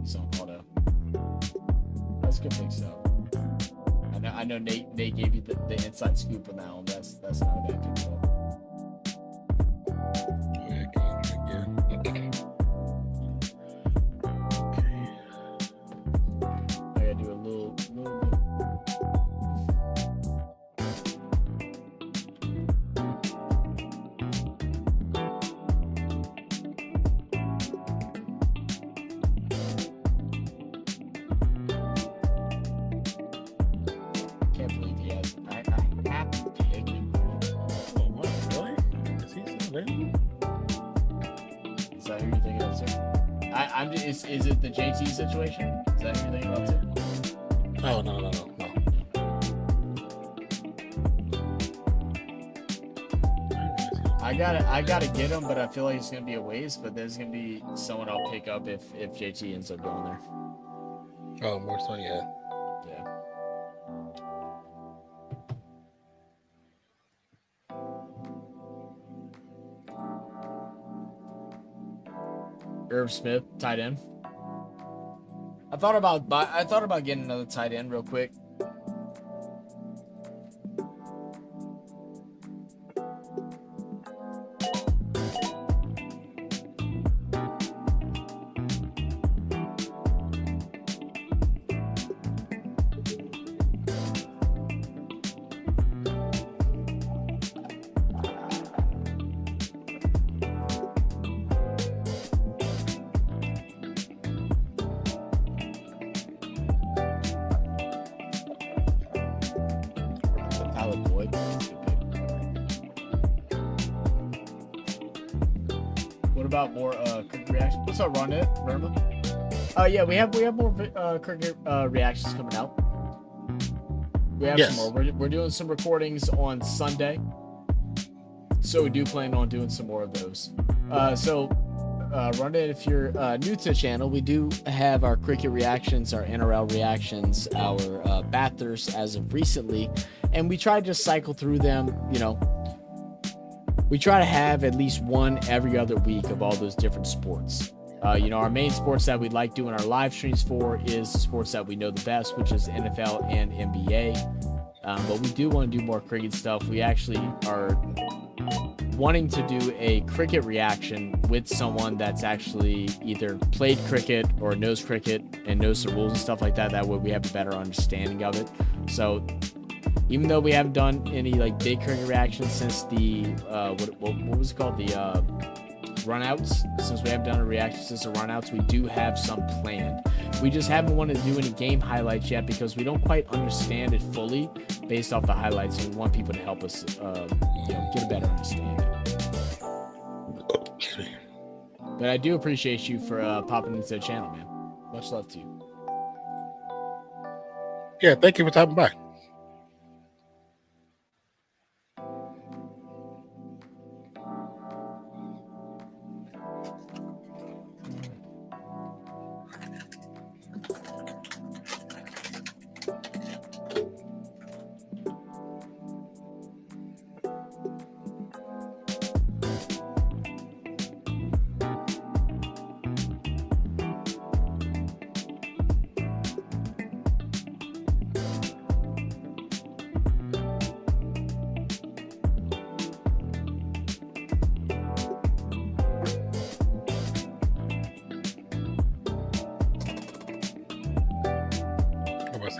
Some auto. That's a good pick, so. I know Nate gave you the inside scoop on that one. That's not a bad pick, though. I gotta do a little bit. Can't believe he has. I have to pick him. Oh, what? Really? Is he still available? Is that who you're thinking of, sir? I'm just. Is it the JT situation? Is that who you're thinking of, sir? Oh, no. I gotta get him, but I feel like it's gonna be a waste. But there's gonna be someone I'll pick up if JT ends up going there. Oh, more so, yeah. Yeah. Irv Smith, tight end. I thought about getting another tight end real quick. What about more quick reactions? What's up, Ron? Verma? Yeah, we have more quick reactions coming out. We have some more. We're doing some recordings on Sunday. So we do plan on doing some more of those. Run it if you're new to the channel. We do have our cricket reactions, our NRL reactions, our Bathurst as of recently, and we try to just cycle through them. You know, we try to have at least one every other week of all those different sports. You know, our main sports that we like doing our live streams for is the sports that we know the best, which is NFL and NBA. But we do want to do more cricket stuff. We actually are wanting to do a cricket reaction with someone that's actually either played cricket or knows cricket and knows the rules and stuff like that. That way we have a better understanding of it. So even though we haven't done any like big cricket reactions since the what was it called, the runouts, since we haven't done a reaction since the runouts, we do have some planned. We just haven't wanted to do any game highlights yet because we don't quite understand it fully based off the highlights, and we want people to help us you know, get a better understanding. But I do appreciate you for popping into the channel, man. Much love to you. Yeah, thank you for stopping by.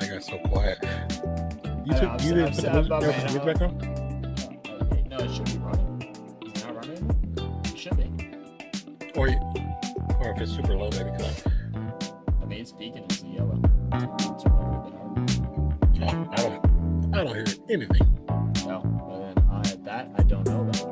I got so quiet. You didn't put the music back on? No, it should be running. Is it not running? It should be. Or if it's super low, maybe. I mean, it's peaking. It's yellow. I don't hear anything. No, well, then that I don't know about.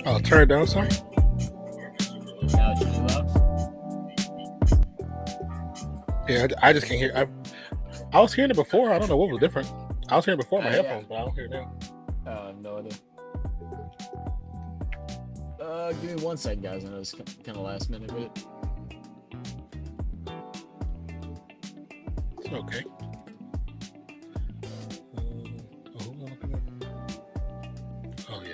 Oh, turn it down, sorry. Now it's too loud. Yeah, I just can't hear. I was hearing it before. I don't know what was different. I was hearing it before my headphones, but I don't hear it now. No idea. Give me 1 second, guys. I know it's kind of last minute, but it's okay. Oh yeah.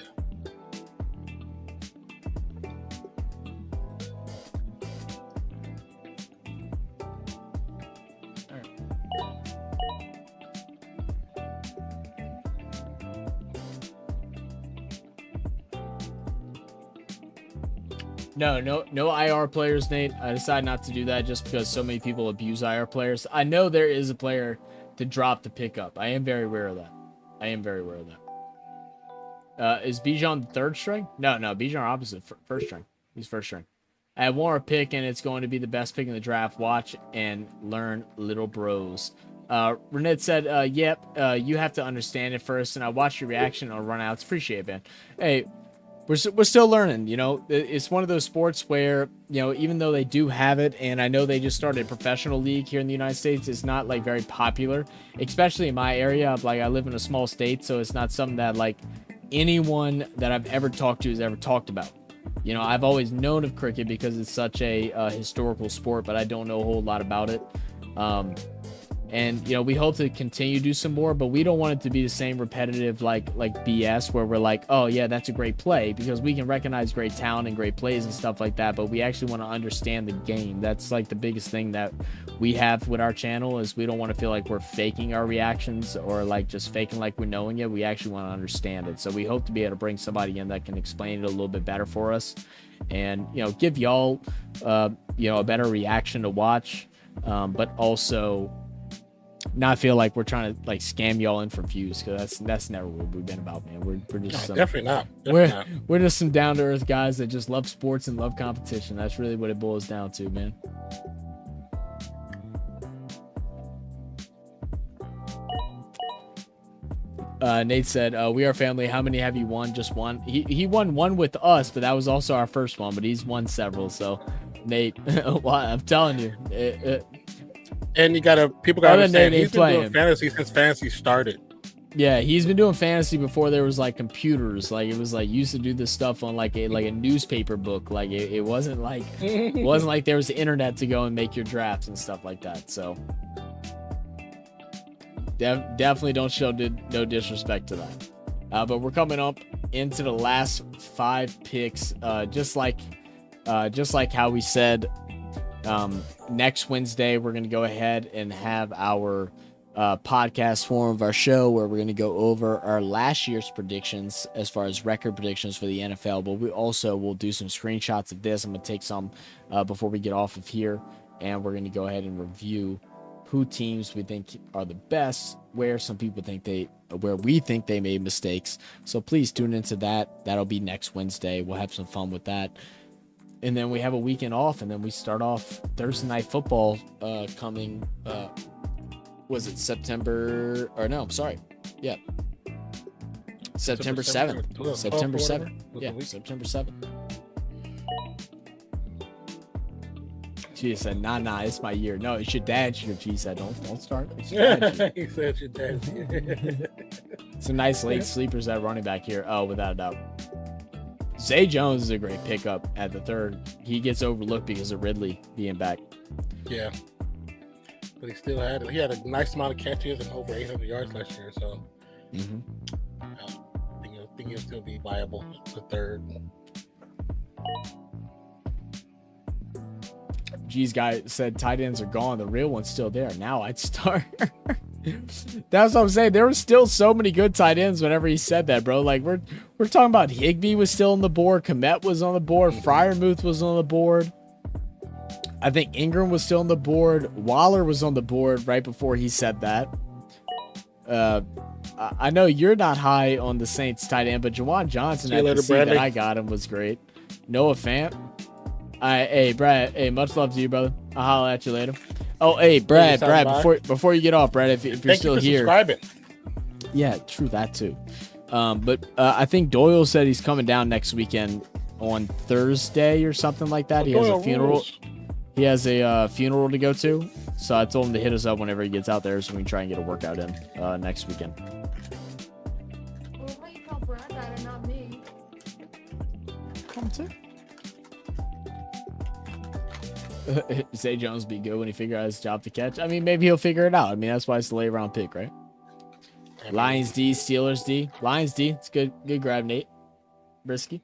No IR players, Nate. I decided not to do that just because so many people abuse IR players. I know there is a player to drop the pickup. I am very aware of that. Is Bijan the third string? No, Bijan opposite, first string. He's first string. I have one more pick, and it's going to be the best pick in the draft. Watch and learn, little bros. Renette said, yep, you have to understand it first, and I watched your reaction on runouts. Appreciate it, man. Hey, we're still learning, you know. It's one of those sports where, you know, even though they do have it, and I know they just started a professional league here in the United States, it's not like very popular, especially in my area. Like, I live in a small state, so it's not something that like anyone that I've ever talked to has ever talked about. You know, I've always known of cricket because it's such a historical sport, but I don't know a whole lot about it. And, you know, we hope to continue to do some more, but we don't want it to be the same repetitive, like BS where we're like, oh, yeah, that's a great play, because we can recognize great talent and great plays and stuff like that. But we actually want to understand the game. That's like the biggest thing that we have with our channel, is we don't want to feel like we're faking our reactions or like just faking like we're knowing it. We actually want to understand it. So we hope to be able to bring somebody in that can explain it a little bit better for us and, you know, give y'all, you know, a better reaction to watch, but also not feel like we're trying to like scam y'all in for views, because that's never what we've been about, man. We're just definitely not. We're just some down to earth guys that just love sports and love competition. That's really what it boils down to, man. Nate said, we are family. How many have you won? Just one. He won one with us, but that was also our first one, but he's won several. So Nate. Well, I'm telling you. And people got to understand, Nate he's been doing fantasy since fantasy started. Yeah, he's been doing fantasy before there was like computers. Like it was like used to do this stuff on like a newspaper book. Like it wasn't like there was the internet to go and make your drafts and stuff like that. So definitely don't show no disrespect to that. But we're coming up into the last 5 picks. Just like how we said, next Wednesday we're gonna go ahead and have our podcast form of our show where we're going to go over our last year's predictions as far as record predictions for the NFL, but we also will do some screenshots of this. I'm going to take some before we get off of here, and we're going to go ahead and review who teams we think are the best, where we think they made mistakes. So please tune into that. That'll be next Wednesday. We'll have some fun with that. And then we have a weekend off, and then we start off Thursday Night Football coming was it September or no, I'm sorry. Yeah. September 7th. September 7th. Yeah, September 7th. She said, nah, it's my year. No, it's your dad's year. She said, don't start. It's your dad's year. He said your dad's year. Some nice late sleepers at running back here. Oh, without a doubt. Zay Jones is a great pickup at the 3rd. He gets overlooked because of Ridley being back. Yeah. But he had a nice amount of catches and over 800 yards last year. So I think he'll still be viable the 3rd. G's guy said tight ends are gone. The real one's still there. Now I'd start. That's what I'm saying. There were still so many good tight ends whenever he said that, bro. Like we're talking about Higbee was still on the board. Komet was on the board. Freiermuth was on the board. I think Ingram was still on the board. Waller was on the board right before he said that. I know you're not high on the Saints tight end, but Jawan Johnson at the seat that I got him was great. Noah Fant. Hey, Brad. Hey, much love to you, brother. I'll holler at you later. Oh, hey, Brad. Before you get off, Brad, if you're still here. Subscribing. Yeah, true, that too. But I think Doyle said he's coming down next weekend on Thursday or something like that. He has a funeral. Rules. He has a funeral to go to, so I told him to hit us up whenever he gets out there so we can try and get a workout in next weekend. Well, why you tell Brad that and not me? Come to. Zay Jones be good when he figure out his job to catch. I mean, maybe he'll figure it out. I mean, that's why it's a late round pick, right? Lions D, Steelers D. Lions D. It's good. Good grab, Nate. Brisky.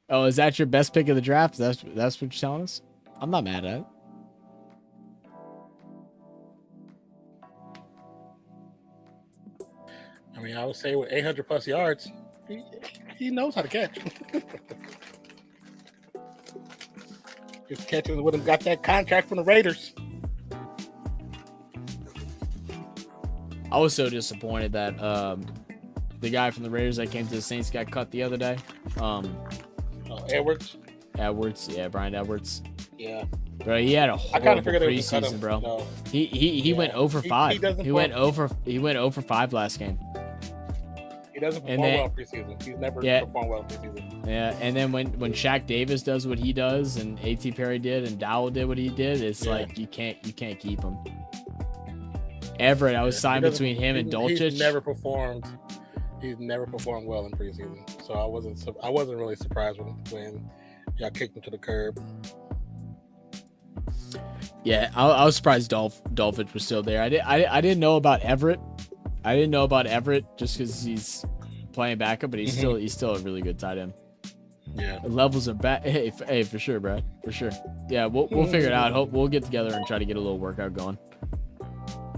Oh, is that your best pick of the draft? That's what you're telling us? I'm not mad at it. I mean, I would say with 800 plus yards, he knows how to catch. Just catching with him, got that contract from the Raiders. I was so disappointed that the guy from the Raiders that came to the Saints got cut the other day. Edwards. Yeah, Brian Edwards. Yeah. Bro, he had a horrible preseason, bro. No. He went over 5. He went over 5 last game. He doesn't perform well preseason. He's never performed well preseason. Yeah, and then when Shaq Davis does what he does, and A.T. Perry did, and Dowell did what he did, it's like you can't keep him. Everett, I was signed between him and Dolchich. He's never performed well in preseason, so I wasn't really surprised when y'all kicked him to the curb. Yeah, I was surprised Dolphich was still there. I didn't know about Everett. I didn't know about Everett just because he's playing backup, but he's still a really good tight end. Yeah, the levels are back. Hey, for sure, Brad, for sure. Yeah, we'll figure it out. We'll get together and try to get a little workout going.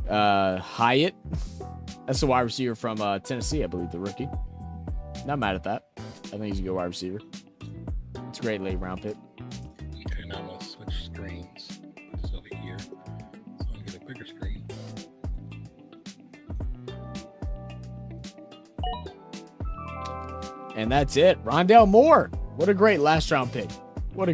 Hyatt, that's the wide receiver from Tennessee, I believe, the rookie. Not mad at that. I think he's a good wide receiver. It's a great late round pick. Okay, now I'm gonna switch screens. Put this over here so I can get a bigger screen. And that's it. Rondale Moore. What a great last round pick. We'll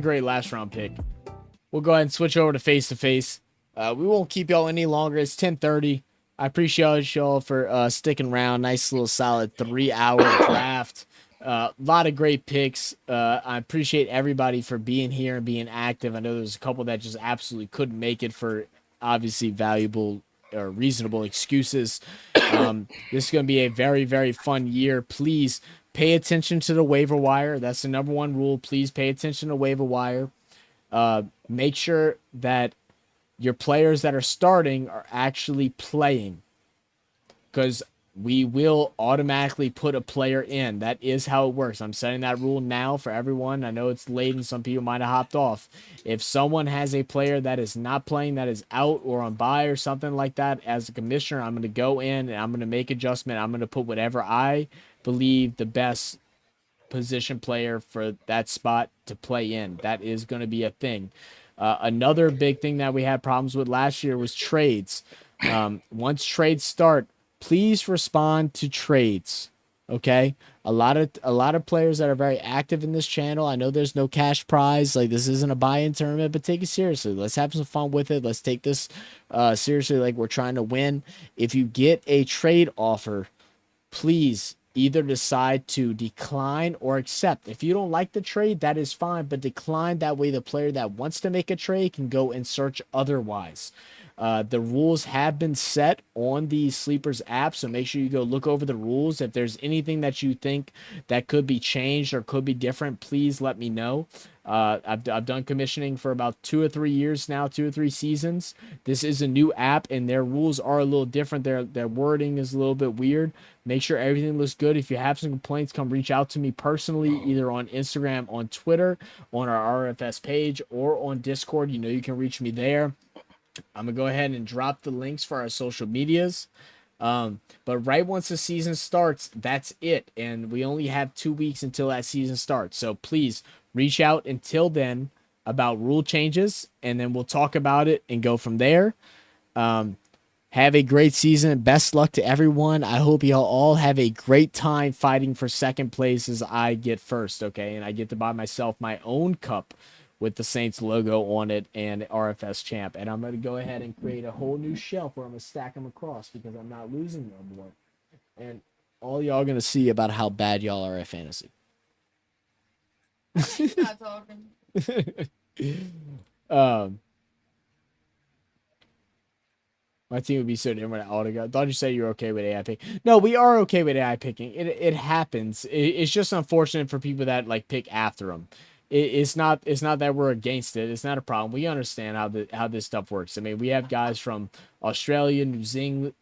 go ahead and switch over to face. We won't keep y'all any longer. It's 10:30. I appreciate y'all for sticking around. Nice little solid 3-hour draft. A lot of great picks. I appreciate everybody for being here and being active. I know there's a couple that just absolutely couldn't make it for obviously valuable or reasonable excuses. This is going to be a very, very fun year. Please pay attention to the waiver wire. That's the number one rule. Please pay attention to waiver wire. Make sure that your players that are starting are actually playing, because we will automatically put a player in. That is how it works. I'm setting that rule now for everyone. I know it's late and some people might have hopped off. If someone has a player that is not playing, that is out or on bye or something like that, as a commissioner, I'm going to go in and I'm going to make adjustment. I'm going to put whatever I believe the best position player for that spot to play in. That is going to be a thing. Another big thing that we had problems with last year was trades. Once trades start, please respond to trades. Okay, a lot of players that are very active in this channel. I know there's no cash prize, like this isn't a buy-in tournament, but take it seriously. Let's have some fun with it. Let's take this seriously, like we're trying to win. If you get a trade offer, please either decide to decline or accept. If you don't like the trade, that is fine, but decline. That way the player that wants to make a trade can go and search otherwise. The rules have been set on the Sleepers app, so make sure you go look over the rules. If there's anything that you think that could be changed or could be different, please let me know. I've done commissioning for about 2 or 3 years now, 2 or 3 seasons. This is a new app, and their rules are a little different. Their wording is a little bit weird. Make sure everything looks good. If you have some complaints, come reach out to me personally, either on Instagram, on Twitter, on our RFS page, or on Discord. You know you can reach me there. I'm going to go ahead and drop the links for our social medias. But right once the season starts, that's it. And we only have 2 weeks until that season starts. So please reach out until then about rule changes, and then we'll talk about it and go from there. Have a great season. Best luck to everyone. I hope y'all all have a great time fighting for second place as I get first, okay? And I get to buy myself my own cup with the Saints logo on it and RFS champ. And I'm going to go ahead and create a whole new shelf where I'm going to stack them across because I'm not losing no more. And all y'all going to see about how bad y'all are at fantasy. Not talking. My team would be so different with all together. Thought you said you were okay with AI picking. No, we are okay with AI picking. It happens. It's just unfortunate for people that like pick after them. It's not that we're against it. It's not a problem. We understand how this stuff works. I mean, we have guys from Australia, New Zealand,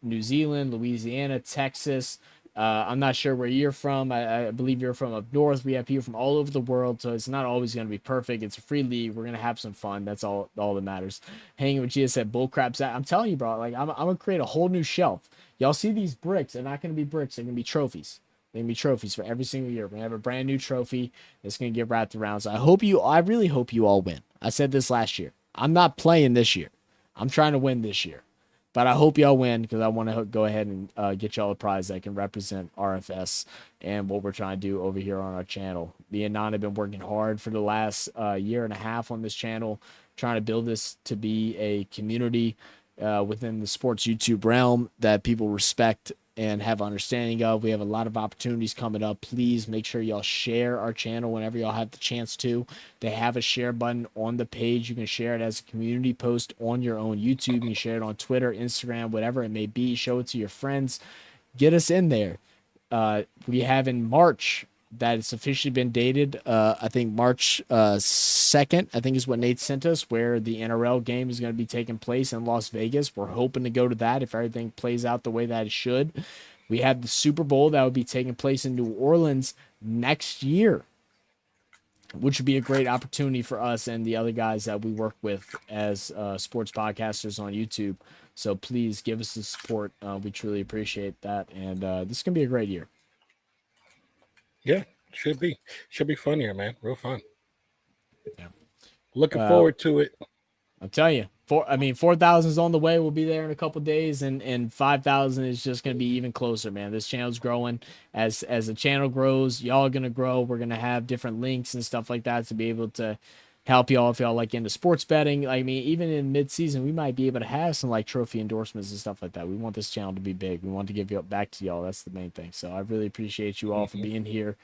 Louisiana, Texas. I'm not sure where you're from. I believe you're from up north. We have people from all over the world, so it's not always going to be perfect. It's a free league. We're going to have some fun. That's all that matters. Hanging with Gia said, bullcrap. I'm telling you, bro, like I'm going to create a whole new shelf. Y'all see these bricks? They're not going to be bricks. They're going to be trophies. They're going to be trophies for every single year. We're going to have a brand new trophy that's going to get wrapped around. So I really hope you all win. I said this last year. I'm not playing this year. I'm trying to win this year. But I hope y'all win because I want to go ahead and get y'all a prize that can represent RFS and what we're trying to do over here on our channel. Me and Nan have been working hard for the last year and a half on this channel, trying to build this to be a community within the sports YouTube realm that people respect and have understanding of. We have a lot of opportunities coming up. Please make sure y'all share our channel whenever y'all have the chance to. They have a share button on the page. You can share it as a community post on your own YouTube. You can share it on Twitter, Instagram, whatever it may be. Show it to your friends. Get us in there. We have in March that it's officially been dated. I think March 2nd, I think is what Nate sent us, where the NRL game is going to be taking place in Las Vegas. We're hoping to go to that if everything plays out the way that it should. We have the Super Bowl that will be taking place in New Orleans next year, which would be a great opportunity for us and the other guys that we work with as sports podcasters on YouTube. So please give us the support. We truly appreciate that. And this is going to be a great year. Yeah, should be fun here, man. Real fun. Yeah. Looking forward to it. I'm telling you, 4,000 is on the way. We'll be there in a couple days, and 5,000 is just going to be even closer, man. This channel's growing. As the channel grows, y'all are going to grow. We're going to have different links and stuff like that to be able to help y'all if y'all like into sports betting. I mean, even in mid-season, we might be able to have some like trophy endorsements and stuff like that. We want this channel to be big. We want to give you back to y'all. That's the main thing. So I really appreciate you all for being here.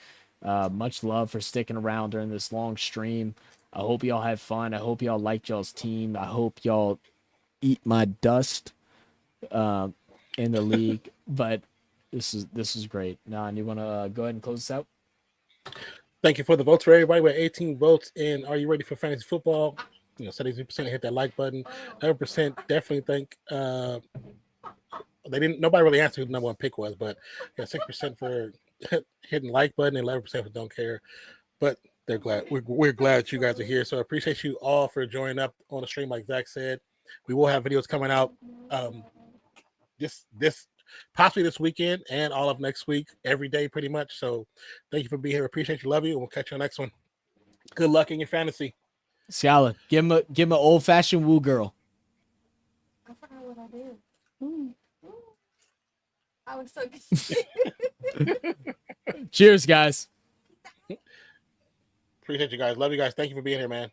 Much love for sticking around during this long stream. I hope y'all had fun. I hope y'all liked y'all's team. I hope y'all eat my dust in the league. But this is great. Now, you want to go ahead and close this out? Thank you for the votes for everybody. We had 18 votes. And are you ready for fantasy football? 72% hit that like button. 11% definitely think nobody really answered who the number one pick was, but 6% for hitting like button and 11% for don't care. But they're glad. We're glad that you guys are here. So I appreciate you all for joining up on the stream. Like Zach said, we will have videos coming out this possibly this weekend and all of next week, every day pretty much. So thank you for being here. Appreciate you. Love you. And we'll catch you on the next one. Good luck in your fantasy. Scala, give him an old fashioned woo girl. I forgot what I did. I was so Cheers, guys. Appreciate you guys. Love you guys. Thank you for being here, man.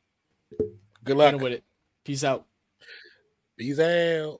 Good luck With it. Peace out. Peace out.